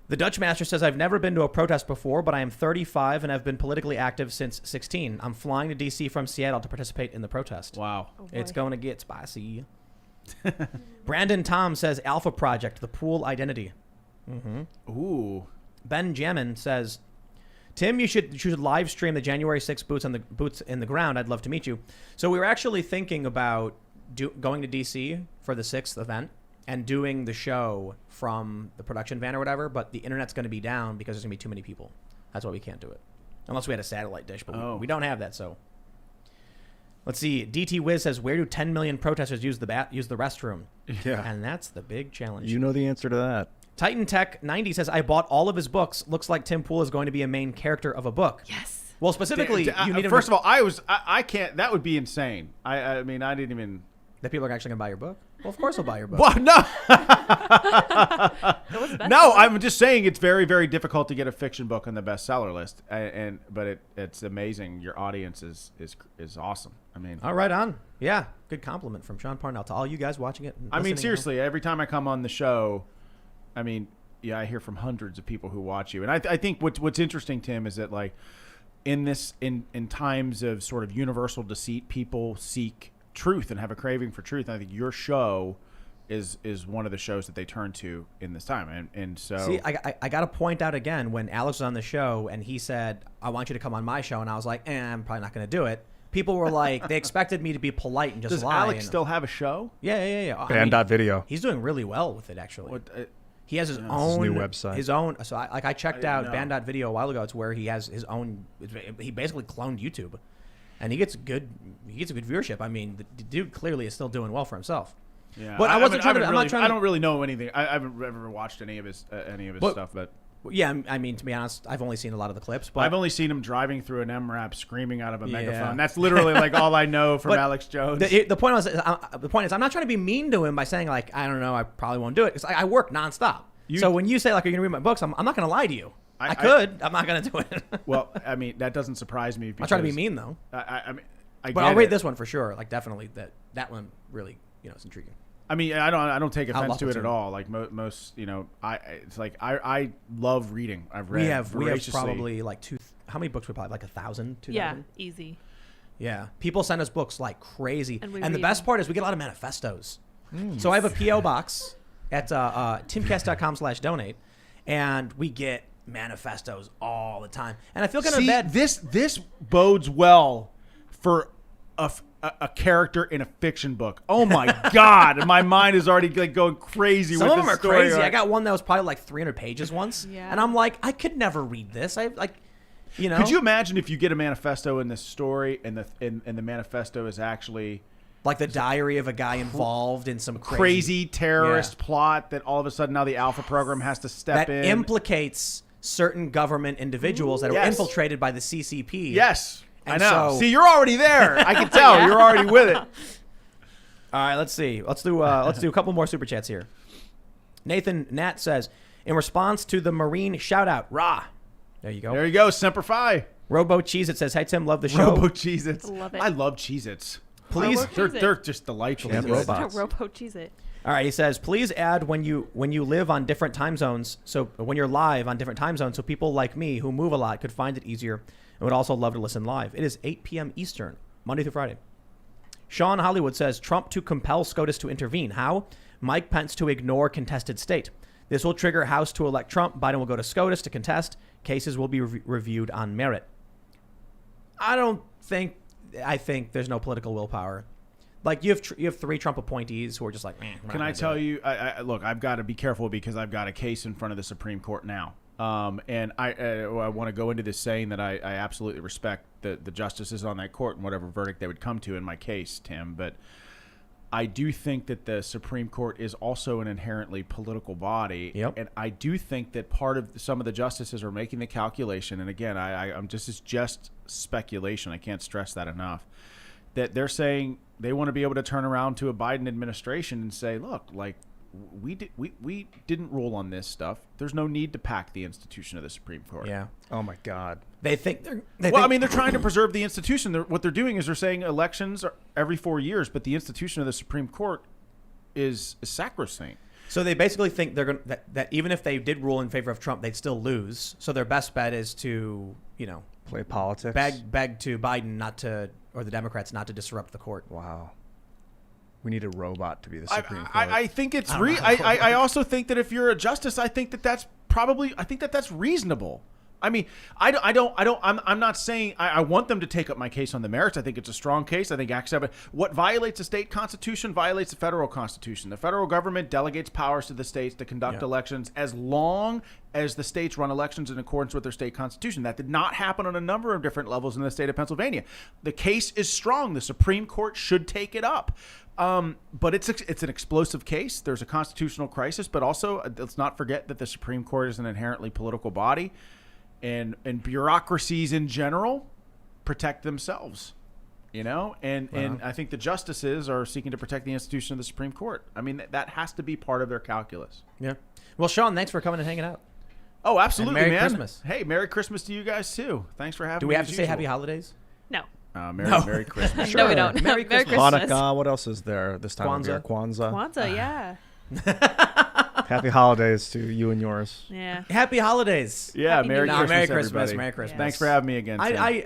Speaker 1: The Dutch Master says, I've never been to a protest before, but I am 35 and have been politically active since 16. I'm flying to D.C. from Seattle to participate in the protest.
Speaker 4: Wow.
Speaker 5: Oh, boy.
Speaker 1: It's going to get spicy. Brandon Tom says, Alpha Project, the pool identity.
Speaker 4: Ooh.
Speaker 1: Ben Jamin says, Tim, you should live stream the January 6th boots in the ground. I'd love to meet you. So we were actually thinking about going to DC for the 6th event and doing the show from the production van or whatever, but the internet's going to be down because there's going to be too many people. That's why we can't do it. Unless we had a satellite dish, but we don't have that, so. Let's see. DT Wiz says, where do 10 million protesters use the restroom?
Speaker 3: Yeah.
Speaker 1: And that's the big challenge.
Speaker 3: You know the answer to that.
Speaker 1: Titan Tech 90 says, I bought all of his books. Looks like Tim Pool is going to be a main character of a book.
Speaker 5: Yes.
Speaker 1: Well, specifically, you need
Speaker 4: First of all, I can't. That would be insane. I mean, I didn't even.
Speaker 1: that people are actually going to buy your book. Well, of course they'll buy your book.
Speaker 4: Well, no.
Speaker 5: It was the best
Speaker 4: No,
Speaker 5: one.
Speaker 4: I'm just saying it's very, very difficult to get a fiction book on the bestseller list, but it's amazing. Your audience is awesome. I mean,
Speaker 1: All right, on. Yeah, good compliment from Sean Parnell to all you guys watching it. and
Speaker 4: I mean,
Speaker 1: listening.
Speaker 4: seriously, every time I come on the show, I mean, yeah, I hear from hundreds of people who watch you, and I think what's interesting, Tim, is that like in times of sort of universal deceit, people seek truth and have a craving for truth. And I think your show is one of the shows that they turn to in this time, and so
Speaker 1: See, I got to point out again when Alex was on the show and he said, I want you to come on my show, and I was like, I'm probably not going to do it. People were like, they expected me to be polite and just
Speaker 4: does
Speaker 1: lie.
Speaker 4: Alex
Speaker 1: and-
Speaker 4: still have a show?
Speaker 1: Yeah. I
Speaker 3: Band
Speaker 1: mean,
Speaker 3: Video.
Speaker 1: he's doing really well with it, actually.
Speaker 4: What?
Speaker 1: He has his
Speaker 3: his
Speaker 1: own
Speaker 3: new website.
Speaker 1: His own. So I checked
Speaker 4: I
Speaker 1: out
Speaker 4: didn't know.
Speaker 1: Band.video a while ago. It's where he has his own. He basically cloned YouTube, and he gets good viewership. I mean, the dude clearly is still doing well for himself.
Speaker 4: Yeah,
Speaker 1: But I wasn't trying to. I'm not trying
Speaker 4: I
Speaker 1: to.
Speaker 4: don't really know anything. I haven't ever watched any of his
Speaker 1: But-
Speaker 4: stuff, but
Speaker 1: Yeah, I mean, to be honest, I've only seen a lot of the clips. But
Speaker 4: I've only seen him driving through an MRAP screaming out of a
Speaker 1: Yeah.
Speaker 4: megaphone. That's literally like all I know from
Speaker 1: But
Speaker 4: Alex Jones.
Speaker 1: the point is, I'm not trying to be mean to him by saying like, I don't know, I probably won't do it because I work nonstop. So when you say like, are you gonna read my books? I'm not gonna lie to you. I could. I'm not gonna do it.
Speaker 4: Well, I mean, that doesn't surprise me.
Speaker 1: I'm trying to be
Speaker 4: because
Speaker 1: mean though.
Speaker 4: I mean, I
Speaker 1: But
Speaker 4: get
Speaker 1: I'll read
Speaker 4: it.
Speaker 1: this one for sure. Like definitely that one really is intriguing.
Speaker 4: I mean, I don't take
Speaker 1: I
Speaker 4: offense
Speaker 1: love
Speaker 4: to it
Speaker 1: it
Speaker 4: at
Speaker 1: too.
Speaker 4: all. Like most, it's like I love reading. I've read.
Speaker 1: We have
Speaker 4: voraciously.
Speaker 1: probably like how many books we probably like 1,000, 2,000?
Speaker 5: Yeah, easy.
Speaker 1: Yeah. People send us books like crazy.
Speaker 5: And we
Speaker 1: And the
Speaker 5: read
Speaker 1: best
Speaker 5: them.
Speaker 1: part is we get a lot of manifestos. So I have a P.O. box at timcast.com/donate, and we get manifestos all the time. And I feel kind of
Speaker 4: See,
Speaker 1: bad.
Speaker 4: this bodes well for a character in a fiction book. Oh my god, my mind is already like going crazy.
Speaker 1: Some
Speaker 4: with
Speaker 1: of them
Speaker 4: this
Speaker 1: are
Speaker 4: story.
Speaker 1: crazy. I got one that was probably like 300 pages once.
Speaker 5: Yeah.
Speaker 1: And I'm like, I could never read this. You know,
Speaker 4: Could you imagine if you get a manifesto in this story and the manifesto is actually
Speaker 1: like the diary of a guy involved in some
Speaker 4: crazy terrorist plot that all of a sudden now the Alpha program has to step
Speaker 1: that
Speaker 4: in?
Speaker 1: implicates certain government individuals that were
Speaker 4: Yes.
Speaker 1: infiltrated by the CCP.
Speaker 4: Yes. I
Speaker 1: And
Speaker 4: know.
Speaker 1: so-
Speaker 4: See, you're already there. I can tell. You're already with it.
Speaker 1: All right, let's see. Let's do a couple more super chats here. Nathan Nat says, in response to the Marine shout out, rah. There you go.
Speaker 4: There you go. Semper Fi.
Speaker 1: Robo Cheez It says, hey Tim, love the show.
Speaker 4: Robo Cheez-Its.
Speaker 5: Love it.
Speaker 4: I love Cheez-Its.
Speaker 1: Please.
Speaker 5: Robo
Speaker 4: They're,
Speaker 5: Cheez-It.
Speaker 4: they're just delightful.
Speaker 3: Yeah, robots.
Speaker 5: Robo Cheez It.
Speaker 1: All right, he says, please add when you live on different time zones, so when you're live on different time zones, so people like me who move a lot could find it easier and would also love to listen live. It is 8 p.m. Eastern, Monday through Friday. Sean Hollywood says, Trump to compel SCOTUS to intervene. How? Mike Pence to ignore contested state. This will trigger House to elect Trump. Biden will go to SCOTUS to contest. Cases will be reviewed on merit. I think there's no political willpower. Like you have 3 Trump appointees who are just like,
Speaker 4: Can I tell you? Look, I've got to be careful because I've got a case in front of the Supreme Court now, and I want to go into this saying that I absolutely respect the justices on that court and whatever verdict they would come to in my case, Tim. But I do think that the Supreme Court is also an inherently political body, and I do think that part of some of the justices are making the calculation. And again, this is just speculation. I can't stress that enough. That they're saying they want to be able to turn around to a Biden administration and say, look, like we didn't rule on this stuff. There's no need to pack the institution of the Supreme Court.
Speaker 1: Yeah.
Speaker 3: Oh my God.
Speaker 1: They think they're.
Speaker 4: I mean, they're trying to preserve the institution. What they're doing is they're saying elections are every 4 years, but the institution of the Supreme Court is sacrosanct.
Speaker 1: So they basically think they're going that even if they did rule in favor of Trump, they'd still lose. So their best bet is to,
Speaker 3: Play politics.
Speaker 1: beg to Biden or the Democrats not to disrupt the court.
Speaker 3: Wow. We need a robot to be the Supreme Court.
Speaker 4: I think it's I also think that if you're a justice, I think that's reasonable. I mean, I'm not saying I want them to take up my case on the merits. I think it's a strong case. I think Act 7, what violates the state constitution violates the federal constitution. The federal government delegates powers to the states to conduct elections as long as the states run elections in accordance with their state constitution. That did not happen on a number of different levels in the state of Pennsylvania. The case is strong. The Supreme Court should take it up. But it's an explosive case. There's a constitutional crisis, but also let's not forget that the Supreme Court is an inherently political body. And bureaucracies in general protect themselves, and I think the justices are seeking to protect the institution of the Supreme Court. I mean, that has to be part of their calculus.
Speaker 1: Yeah. Well, Sean, thanks for coming and hanging out.
Speaker 4: Oh, absolutely,
Speaker 1: And Merry
Speaker 4: man.
Speaker 1: Christmas.
Speaker 4: Hey, Merry Christmas to you guys too. Thanks for having me.
Speaker 1: Do we have
Speaker 4: as
Speaker 1: to say
Speaker 4: usual.
Speaker 1: Happy Holidays?
Speaker 5: No.
Speaker 4: Merry Christmas.
Speaker 5: No, we don't.
Speaker 1: Merry
Speaker 5: Merry
Speaker 1: Christmas.
Speaker 5: Christmas.
Speaker 3: Hanukkah. What else is there this time of year? Kwanzaa.
Speaker 5: Kwanzaa, yeah.
Speaker 3: Happy holidays to you and yours.
Speaker 5: Yeah.
Speaker 1: Happy Holidays.
Speaker 4: Yeah,
Speaker 5: Happy New
Speaker 4: Merry
Speaker 5: Year.
Speaker 4: Christmas,
Speaker 1: Merry Christmas.
Speaker 4: everybody.
Speaker 1: Merry Christmas.
Speaker 4: Thanks for having me again, Tim.
Speaker 1: I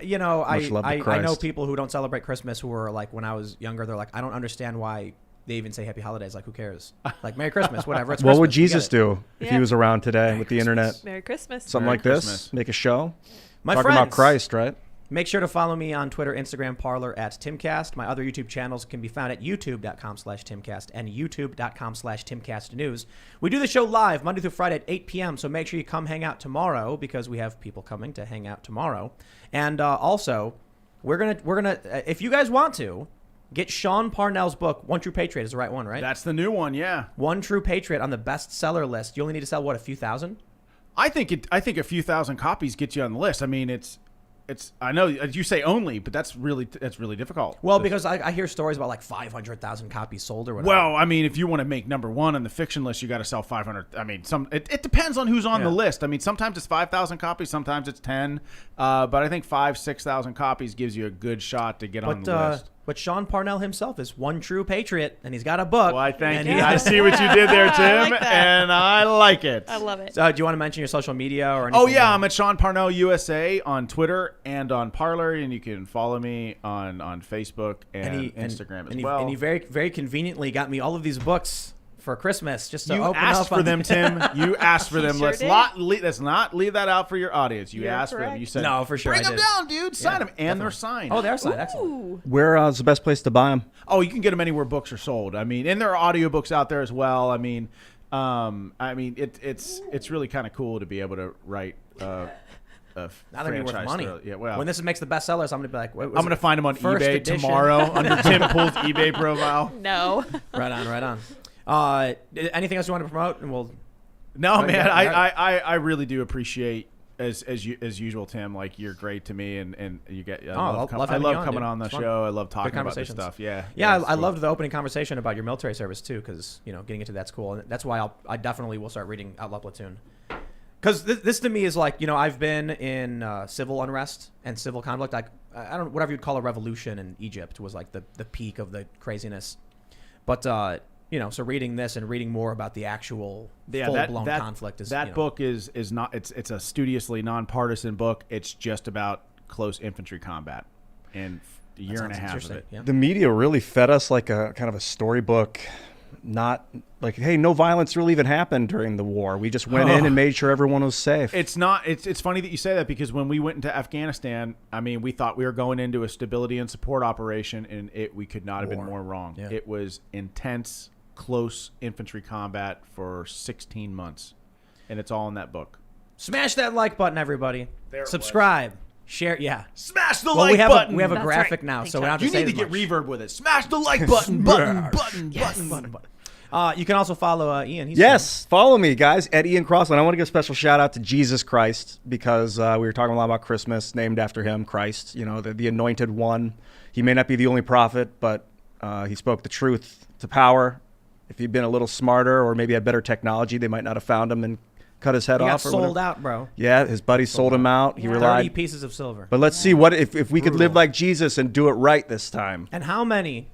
Speaker 3: Much love to
Speaker 1: I know
Speaker 3: Christ.
Speaker 1: people who don't celebrate Christmas who are like, when I was younger, they're like, I don't understand why they even say Happy Holidays. Like, who cares? Like, Merry Christmas, whatever. It's
Speaker 3: What would
Speaker 1: Christmas. You
Speaker 3: Jesus
Speaker 1: get it.
Speaker 3: do if he
Speaker 5: Yeah.
Speaker 3: was around today with the internet?
Speaker 5: Merry Christmas.
Speaker 3: Something
Speaker 4: Merry
Speaker 3: like this?
Speaker 4: Christmas.
Speaker 3: Make a show?
Speaker 1: My
Speaker 3: Talking
Speaker 1: friends,
Speaker 3: about Christ, right?
Speaker 1: make sure to follow me on Twitter, Instagram, Parler at Timcast. My other YouTube channels can be found at youtube.com/Timcast and youtube.com/TimcastNews. We do the show live Monday through Friday at 8 p.m., so make sure you come hang out tomorrow because we have people coming to hang out tomorrow. And also, we're gonna if you guys want to, get Sean Parnell's book, One True Patriot is the right one, right?
Speaker 4: That's the new one, yeah.
Speaker 1: One True Patriot on the bestseller list. You only need to sell, what, a few thousand?
Speaker 4: I think a few thousand copies get you on the list. I mean, it's I know you say only, but that's really difficult.
Speaker 1: Well, because I hear stories about like 500,000 copies sold or whatever.
Speaker 4: Well, I mean, if you want to make number one on the fiction list, you got to sell 500. I mean, it depends on who's on the list. I mean, sometimes it's 5,000 copies, sometimes it's 10. But I think 5,000-6,000 copies gives you a good shot to get on the list.
Speaker 1: But Sean Parnell himself is one true patriot, and he's got a book.
Speaker 4: Well, I thank
Speaker 1: and
Speaker 4: you.
Speaker 1: he-
Speaker 4: I see what you did there, Tim,
Speaker 5: I like that.
Speaker 4: and I like it.
Speaker 5: I love it.
Speaker 1: So, do you want to mention your social media or anything?
Speaker 4: Oh yeah, I'm at Sean Parnell USA on Twitter and on Parler, and you can follow me on Facebook and Instagram as well.
Speaker 1: And he very, very conveniently got me all of these books for Christmas just to
Speaker 4: You
Speaker 1: open
Speaker 4: asked
Speaker 1: up
Speaker 4: for
Speaker 1: on
Speaker 4: them, Tim. You asked for them.
Speaker 5: Sure
Speaker 4: Let's
Speaker 5: did.
Speaker 4: not leave that out for your audience. You
Speaker 5: You're
Speaker 4: asked for them.
Speaker 5: correct.
Speaker 4: You said,
Speaker 1: No, for sure
Speaker 4: Bring
Speaker 1: I
Speaker 4: them
Speaker 1: did.
Speaker 4: down, dude. Sign them, and
Speaker 1: definitely.
Speaker 4: they're signed.
Speaker 1: Oh, they're signed. Excellent.
Speaker 5: Ooh.
Speaker 3: Where is the best place to buy them?
Speaker 4: Oh, you can get them anywhere books are sold. I mean, and there are audiobooks out there as well. I mean, it's really kind of cool to be able to write
Speaker 2: a
Speaker 1: Now they're gonna be worth
Speaker 2: franchise
Speaker 1: money.
Speaker 2: thriller. Yeah, well,
Speaker 1: when this makes the bestsellers, I'm gonna be like, what was
Speaker 2: I'm gonna
Speaker 1: it?
Speaker 2: find them on
Speaker 1: First
Speaker 2: eBay
Speaker 1: edition?
Speaker 2: tomorrow under Tim Pool's eBay profile.
Speaker 5: No.
Speaker 1: Right on. Anything else you want to promote? And we'll.
Speaker 2: No,
Speaker 1: Right,
Speaker 2: man,
Speaker 1: yeah,
Speaker 2: I really do appreciate as usual, Tim. Like you're great to me, and you get. I love
Speaker 1: having you on,
Speaker 2: coming
Speaker 1: dude.
Speaker 2: on the
Speaker 1: It's fun.
Speaker 2: show. I love talking about this
Speaker 1: conversations.
Speaker 2: stuff. Yeah,
Speaker 1: Yeah,
Speaker 2: it's
Speaker 1: I
Speaker 2: cool.
Speaker 1: loved the opening conversation about your military service too, because getting into that's cool, and that's why I definitely will start reading Outlaw Platoon. Because this to me is like I've been in civil unrest and civil conflict, like I don't whatever you'd call a revolution in Egypt was like the peak of the craziness, but so reading this and reading more about the actual full blown conflict is
Speaker 2: book is not it's a studiously nonpartisan book. It's just about close infantry combat and a year and a half of it.
Speaker 1: Yeah.
Speaker 3: The media really fed us like a kind of a storybook, not like, hey, no violence really even happened during the war. We just went in and made sure everyone was safe.
Speaker 2: It's not. It's funny that you say that because when we went into Afghanistan, I mean, we thought we were going into a stability and support operation, and we could not have been more wrong.
Speaker 1: Yeah.
Speaker 2: It was intense, close infantry combat for 16 months, and it's all in that book.
Speaker 1: Smash that like button, everybody.
Speaker 2: There it
Speaker 1: Subscribe, share. Yeah.
Speaker 2: Smash the
Speaker 1: Well,
Speaker 2: like button.
Speaker 1: we have a
Speaker 5: That's
Speaker 1: graphic
Speaker 5: right.
Speaker 1: now,
Speaker 5: Thanks,
Speaker 1: so we don't have to
Speaker 2: You
Speaker 1: say
Speaker 2: need to
Speaker 1: as
Speaker 2: get
Speaker 1: much.
Speaker 2: reverb with it. Smash the like button. Button.
Speaker 1: You can also follow Ian. He's
Speaker 3: Yes, follow me, guys, at Ian Crossland. I want to give a special shout out to Jesus Christ because we were talking a lot about Christmas, named after him, Christ, the anointed one. He may not be the only prophet, but he spoke the truth to power. If he'd been a little smarter or maybe had better technology, they might not have found him and cut his head
Speaker 1: He got
Speaker 3: off. Or
Speaker 1: sold
Speaker 3: whatever.
Speaker 1: out, bro.
Speaker 3: Yeah, his buddies sold him out. He
Speaker 1: 30
Speaker 3: relied.
Speaker 1: pieces of silver.
Speaker 3: But let's see what if we could live like Jesus and do it right this time.
Speaker 1: And how many?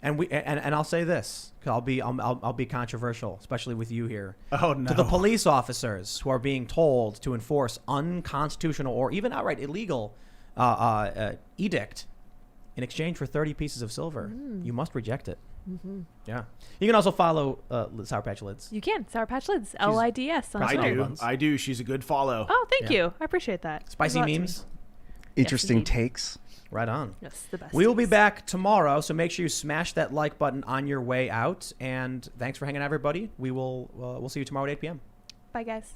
Speaker 1: And I'll say this, 'cause I'll be controversial, especially with you here.
Speaker 2: Oh no.
Speaker 1: To the police officers who are being told to enforce unconstitutional or even outright illegal edict in exchange for 30 pieces of silver, you must reject it. Yeah. You can also follow Sour Patch Lids.
Speaker 5: You can. Sour Patch Lids. LIDS on
Speaker 1: I
Speaker 5: Twitter.
Speaker 1: do.
Speaker 2: I do. She's a good follow.
Speaker 5: Oh, thank
Speaker 1: Yeah.
Speaker 5: you. I appreciate that.
Speaker 1: Spicy
Speaker 5: Means a lot to
Speaker 1: memes.
Speaker 5: me.
Speaker 3: Interesting
Speaker 5: indeed.
Speaker 3: takes.
Speaker 1: Right on.
Speaker 5: Yes, the best.
Speaker 1: We will be back tomorrow, so make sure you smash that like button on your way out. And thanks for hanging out, everybody. We'll see you tomorrow at 8 p.m.
Speaker 5: Bye, guys.